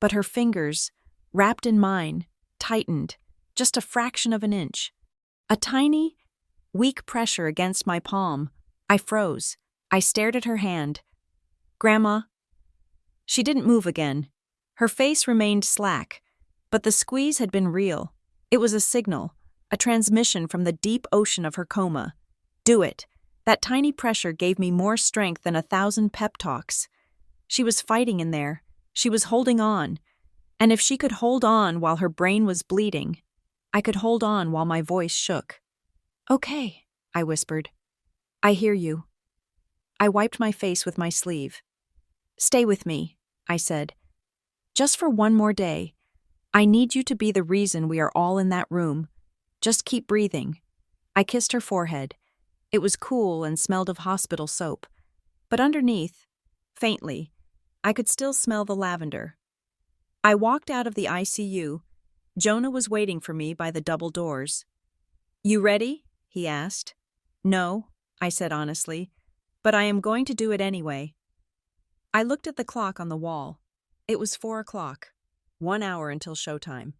S1: But her fingers, wrapped in mine, tightened, just a fraction of an inch. A tiny, weak pressure against my palm. I froze. I stared at her hand. "Grandma." She didn't move again. Her face remained slack, but the squeeze had been real. It was a signal, a transmission from the deep ocean of her coma. Do it. That tiny pressure gave me more strength than 1,000 pep talks. She was fighting in there. She was holding on. And if she could hold on while her brain was bleeding, I could hold on while my voice shook. "Okay," I whispered. "I hear you." I wiped my face with my sleeve. "Stay with me," I said. "Just for one more day. I need you to be the reason we are all in that room. Just keep breathing." I kissed her forehead. It was cool and smelled of hospital soap. But underneath, faintly, I could still smell the lavender. I walked out of the ICU. Jonah was waiting for me by the double doors. "You ready?" he asked. "No," I said honestly, "but I am going to do it anyway." I looked at the clock on the wall. It was 4 o'clock, 1 hour until showtime.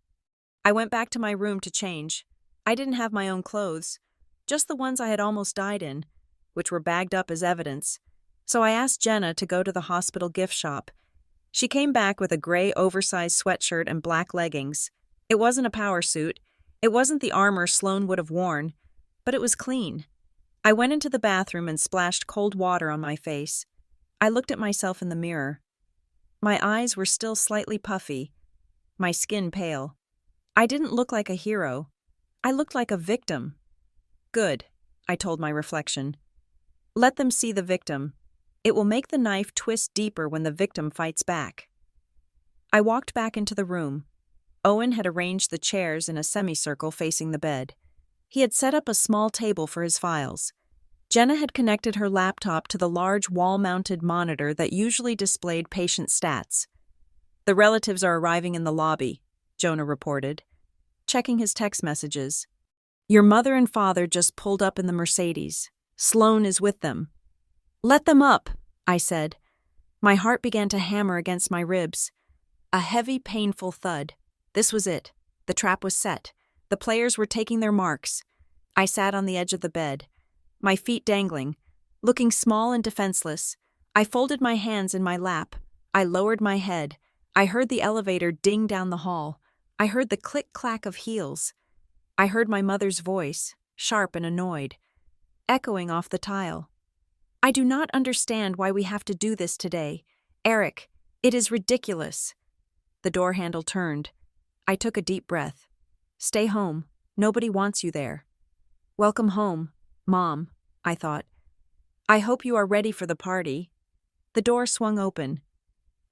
S1: I went back to my room to change. I didn't have my own clothes, just the ones I had almost died in, which were bagged up as evidence. So I asked Jenna to go to the hospital gift shop. She came back with a gray oversized sweatshirt and black leggings. It wasn't a power suit. It wasn't the armor Sloan would have worn, but it was clean. I went into the bathroom and splashed cold water on my face. I looked at myself in the mirror. My eyes were still slightly puffy, my skin pale. I didn't look like a hero. I looked like a victim. "Good," I told my reflection. "Let them see the victim. It will make the knife twist deeper when the victim fights back." I walked back into the room. Owen had arranged the chairs in a semicircle facing the bed. He had set up a small table for his files. Jenna had connected her laptop to the large wall-mounted monitor that usually displayed patient stats. "The relatives are arriving in the lobby," Jonah reported, checking his text messages. "Your mother and father just pulled up in the Mercedes. Sloan is with them." "Let them up," I said. My heart began to hammer against my ribs. A heavy, painful thud. This was it. The trap was set. The players were taking their marks. I sat on the edge of the bed, my feet dangling, looking small and defenseless. I folded my hands in my lap. I lowered my head. I heard the elevator ding down the hall. I heard the click-clack of heels. I heard my mother's voice, sharp and annoyed, echoing off the tile. "I do not understand why we have to do this today. Eric, it is ridiculous." The door handle turned. I took a deep breath. "Stay home. Nobody wants you there." "Welcome home, Mom," I thought. "I hope you are ready for the party." The door swung open.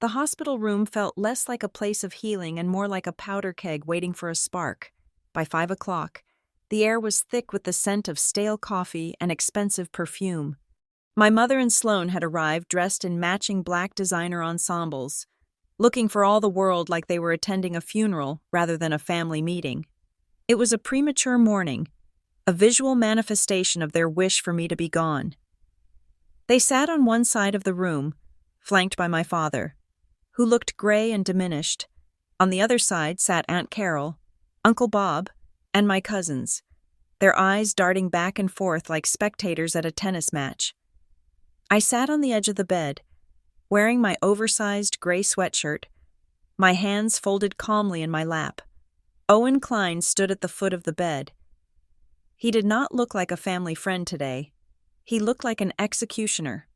S1: The hospital room felt less like a place of healing and more like a powder keg waiting for a spark. By 5 o'clock, The air was thick with the scent of stale coffee and expensive perfume. My mother and Sloane had arrived dressed in matching black designer ensembles, looking for all the world like they were attending a funeral rather than a family meeting. It was a premature morning, a visual manifestation of their wish for me to be gone. They sat on one side of the room, flanked by my father, who looked gray and diminished. On the other side sat Aunt Carol, Uncle Bob, and my cousins, their eyes darting back and forth like spectators at a tennis match. I sat on the edge of the bed, wearing my oversized gray sweatshirt, my hands folded calmly in my lap. Owen Klein stood at the foot of the bed. He did not look like a family friend today. He looked like an executioner.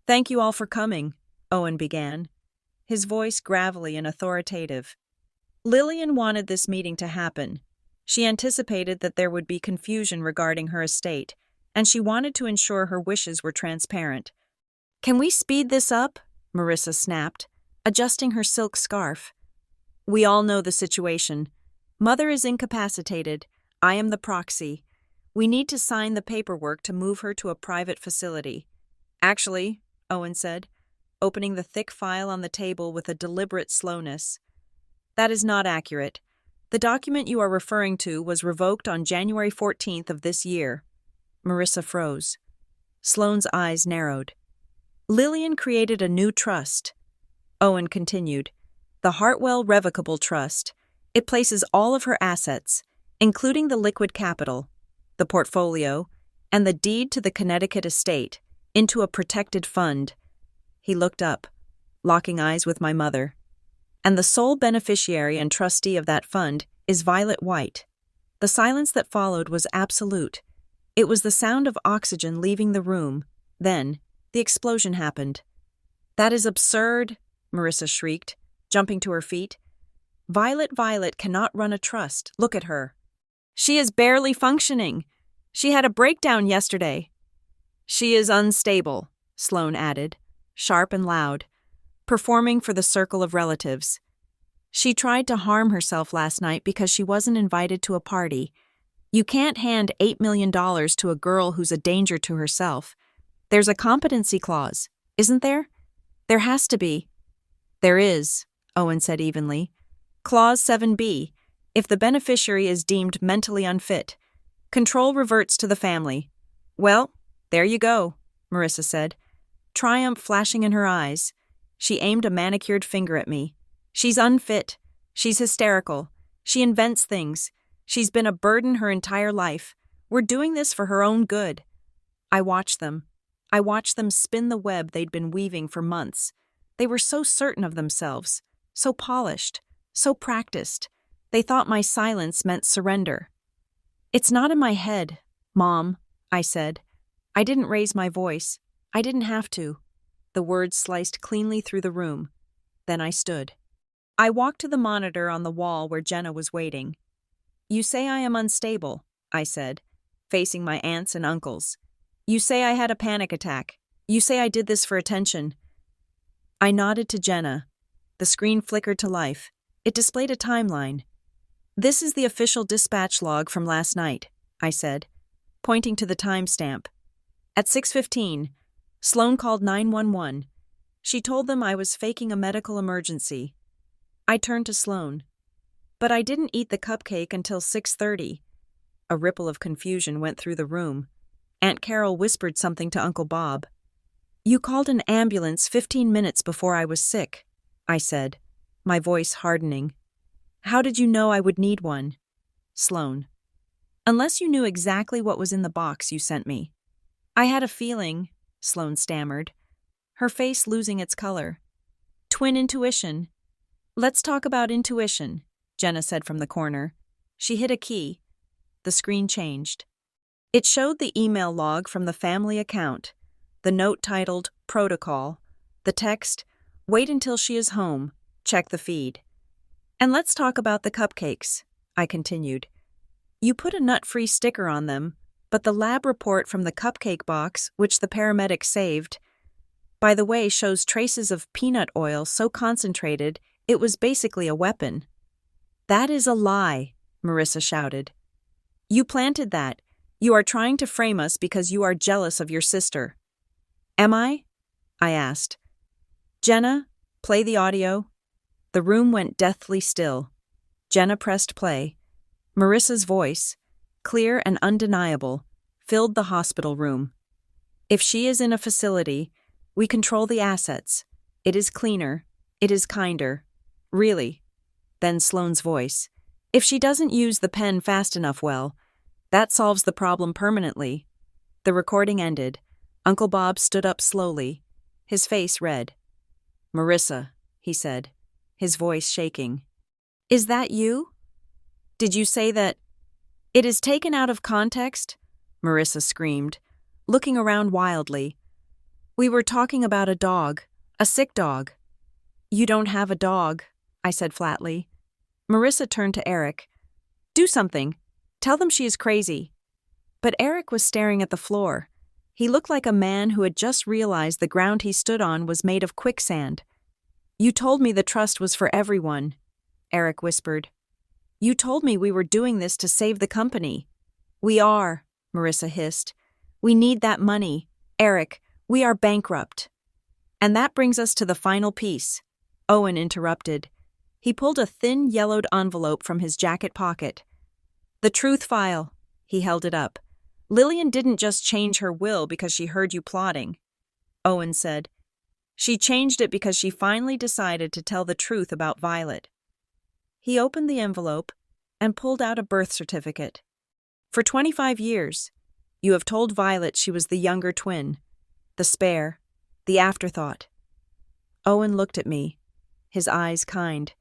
S1: "Thank you all for coming," Owen began, his voice gravelly and authoritative. Lillian wanted this meeting to happen. She anticipated that there would be confusion regarding her estate, and she wanted to ensure her wishes were transparent. "Can we speed this up?" Marissa snapped, adjusting her silk scarf. "We all know the situation. Mother is incapacitated. I am the proxy. We need to sign the paperwork to move her to a private facility." "Actually," Owen said, opening the thick file on the table with a deliberate slowness, "that is not accurate. The document you are referring to was revoked on January 14th of this year." Marissa froze. Sloane's eyes narrowed. "Lillian created a new trust," Owen continued, "the Hartwell Revocable Trust. It places all of her assets, including the liquid capital, the portfolio, and the deed to the Connecticut estate, into a protected fund." He looked up, locking eyes with my mother. "And the sole beneficiary and trustee of that fund is Violet White." The silence that followed was absolute. It was the sound of oxygen leaving the room. Then, the explosion happened. "That is absurd," Marissa shrieked, jumping to her feet. Violet cannot run a trust. Look at her. She is barely functioning. She had a breakdown yesterday." "She is unstable," Sloane added, sharp and loud, performing for the circle of relatives. "She tried to harm herself last night because she wasn't invited to a party. You can't hand $8 million to a girl who's a danger to herself. There's a competency clause, isn't there?" "There has to be." "There is," Owen said evenly. "Clause 7B, if the beneficiary is deemed mentally unfit. Control reverts to the family." "Well, there you go," Marissa said, triumph flashing in her eyes. She aimed a manicured finger at me. "She's unfit. She's hysterical. She invents things. She's been a burden her entire life. We're doing this for her own good." I watched them. I watched them spin the web they'd been weaving for months. They were so certain of themselves, so polished, so practiced. They thought my silence meant surrender. "It's not in my head, Mom," I said. I didn't raise my voice. I didn't have to. The words sliced cleanly through the room. Then I stood. I walked to the monitor on the wall where Jenna was waiting. "You say I am unstable," I said, facing my aunts and uncles. "You say I had a panic attack. You say I did this for attention." I nodded to Jenna. The screen flickered to life. It displayed a timeline. "This is the official dispatch log from last night," I said, pointing to the timestamp. At 6:15, Sloane called 911. She told them I was faking a medical emergency. I turned to Sloane. "But I didn't eat the cupcake until 6:30. A ripple of confusion went through the room. Aunt Carol whispered something to Uncle Bob. "You called an ambulance 15 minutes before I was sick," I said, my voice hardening. "How did you know I would need one?" Sloane. "Unless you knew exactly what was in the box you sent me." "I had a feeling," Sloane stammered, her face losing its color. "Twin intuition." "Let's talk about intuition," Jenna said from the corner. She hit a key. The screen changed. It showed the email log from the family account, the note titled Protocol, the text, "Wait until she is home. Check the feed." "And let's talk about the cupcakes," I continued. "You put a nut-free sticker on them, but the lab report from the cupcake box, which the paramedic saved, by the way, shows traces of peanut oil so concentrated it was basically a weapon." "That is a lie," Marissa shouted. You planted that. You are trying to frame us because you are jealous of your sister. Am I? I asked. Jenna, play the audio. The room went deathly still. Jenna pressed play. Marissa's voice, clear and undeniable, filled the hospital room. If she is in a facility, we control the assets. It is cleaner. It is kinder. Really. Then Sloane's voice. If she doesn't use the pen fast enough, well, that solves the problem permanently. The recording ended. Uncle Bob stood up slowly, his face red. Marissa, he said, his voice shaking. Is that you? Did you say that? It is taken out of context, Marissa screamed, looking around wildly. We were talking about a dog, a sick dog. You don't have a dog, I said flatly. Marissa turned to Eric. Do something. Tell them she is crazy. But Eric was staring at the floor. He looked like a man who had just realized the ground he stood on was made of quicksand. You told me the trust was for everyone, Eric whispered. You told me we were doing this to save the company. We are, Marissa hissed. We need that money. Eric, we are bankrupt. And that brings us to the final piece. Owen interrupted. He pulled a thin, yellowed envelope from his jacket pocket. The truth file. He held it up. Lillian didn't just change her will because she heard you plotting. Owen said. She changed it because she finally decided to tell the truth about Violet. He opened the envelope and pulled out a birth certificate. For 25 years, you have told Violet she was the younger twin, the spare, the afterthought. Owen looked at me, his eyes kind.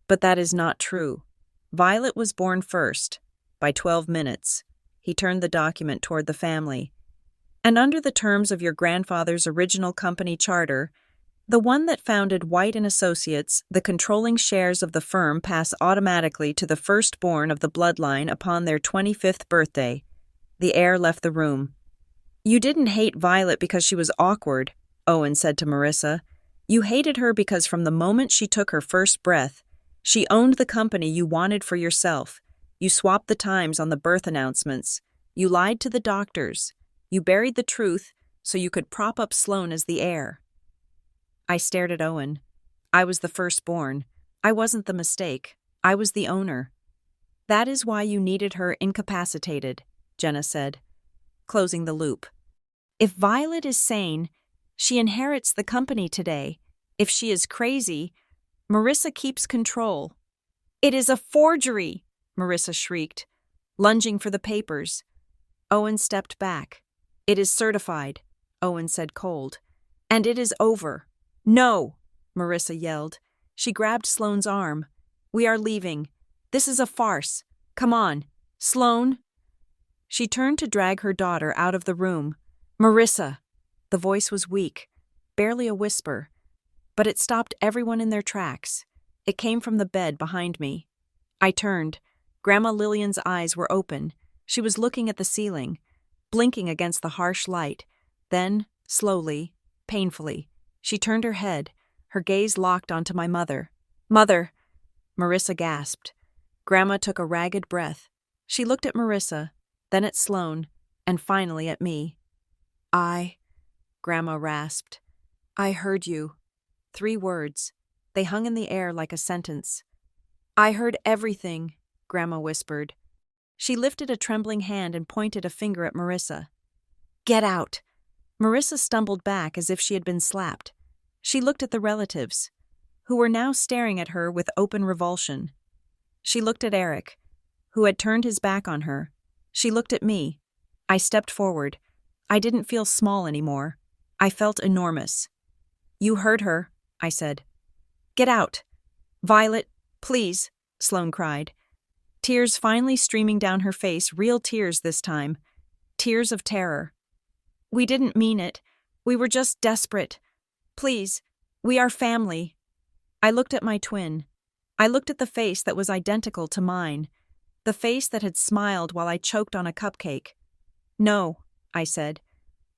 S1: But that is not true. Violet was born first, by 12 minutes. He turned the document toward the family. And under the terms of your grandfather's original company charter, the one that founded White & Associates, the controlling shares of the firm pass automatically to the firstborn of the bloodline upon their 25th birthday. The heir left the room. You didn't hate Violet because she was awkward, Owen said to Marissa. You hated her because from the moment she took her first breath, she owned the company you wanted for yourself. You swapped the times on the birth announcements. You lied to the doctors. You buried the truth so you could prop up Sloane as the heir. I stared at Owen. I was the firstborn. I wasn't the mistake. I was the owner. That is why you needed her incapacitated, Jenna said, closing the loop. If Violet is sane, she inherits the company today. If she is crazy, Marissa keeps control. It is a forgery, Marissa shrieked, lunging for the papers. Owen stepped back. It is certified, Owen said cold. And it is over. No, Marissa yelled. She grabbed Sloane's arm. We are leaving. This is a farce. Come on, Sloane. She turned to drag her daughter out of the room. Marissa. The voice was weak, barely a whisper, but it stopped everyone in their tracks. It came from the bed behind me. I turned. Grandma Lillian's eyes were open. She was looking at the ceiling, blinking against the harsh light. Then, slowly, painfully, she turned her head, her gaze locked onto my mother. Mother! Marissa gasped. Grandma took a ragged breath. She looked at Marissa, then at Sloane, and finally at me. Grandma rasped. I heard you. 3 words. They hung in the air like a sentence. I heard everything, Grandma whispered. She lifted a trembling hand and pointed a finger at Marissa. Get out! Marissa stumbled back as if she had been slapped. She looked at the relatives, who were now staring at her with open revulsion. She looked at Eric, who had turned his back on her. She looked at me. I stepped forward. I didn't feel small anymore. I felt enormous. You heard her, I said. Get out. Violet, please, Sloane cried. Tears finally streaming down her face, real tears this time. Tears of terror. We didn't mean it. We were just desperate. Please, we are family. I looked at my twin. I looked at the face that was identical to mine, the face that had smiled while I choked on a cupcake. No, I said.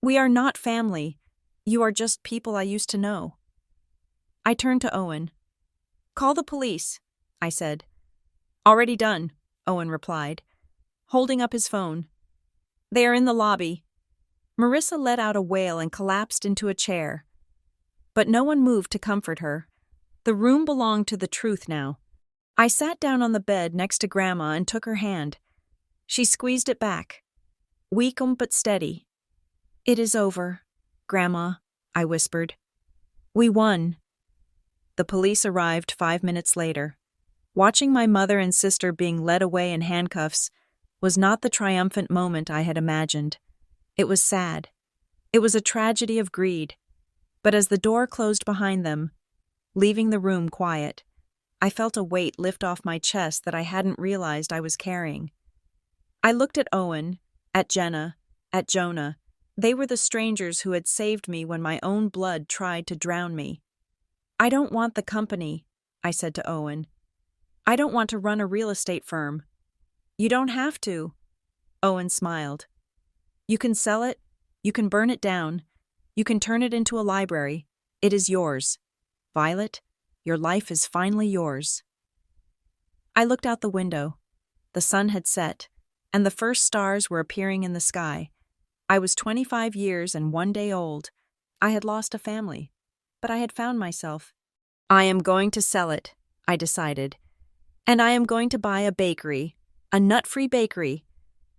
S1: We are not family. You are just people I used to know. I turned to Owen. Call the police, I said. Already done, Owen replied. holding up his phone. "They are in the lobby." Marissa let out a wail and collapsed into a chair. But no one moved to comfort her. The room belonged to the truth now. I sat down on the bed next to Grandma and took her hand. She squeezed it back. Weak but steady. "It is over, Grandma," I whispered. "We won." The police arrived 5 minutes later. Watching my mother and sister being led away in handcuffs was not the triumphant moment I had imagined. It was sad. It was a tragedy of greed. But as the door closed behind them, leaving the room quiet, I felt a weight lift off my chest that I hadn't realized I was carrying. I looked at Owen, at Jenna, at Jonah. They were the strangers who had saved me when my own blood tried to drown me. "I don't want the company," I said to Owen. "I don't want to run a real estate firm." "You don't have to." Owen smiled. "You can sell it, you can burn it down, you can turn it into a library. It is yours. Violet, your life is finally yours." I looked out the window. The sun had set, and the first stars were appearing in the sky. I was 25 years and 1 day old. I had lost a family, but I had found myself. "I am going to sell it," I decided. "And I am going to buy a bakery, a nut-free bakery."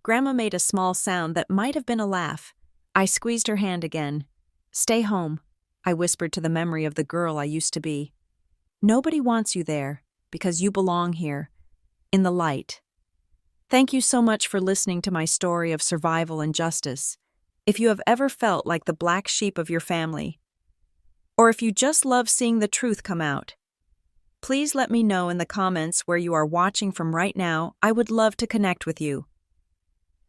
S1: Grandma made a small sound that might have been a laugh. I squeezed her hand again. "Stay home," I whispered to the memory of the girl I used to be. "Nobody wants you there, because you belong here, in the light." Thank you so much for listening to my story of survival and justice. If you have ever felt like the black sheep of your family, or if you just love seeing the truth come out, please let me know in the comments where you are watching from right now. I would love to connect with you.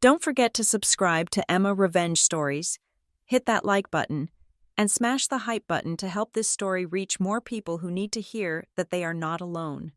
S1: Don't forget to subscribe to Emma Revenge Stories, hit that like button, and smash the hype button to help this story reach more people who need to hear that they are not alone.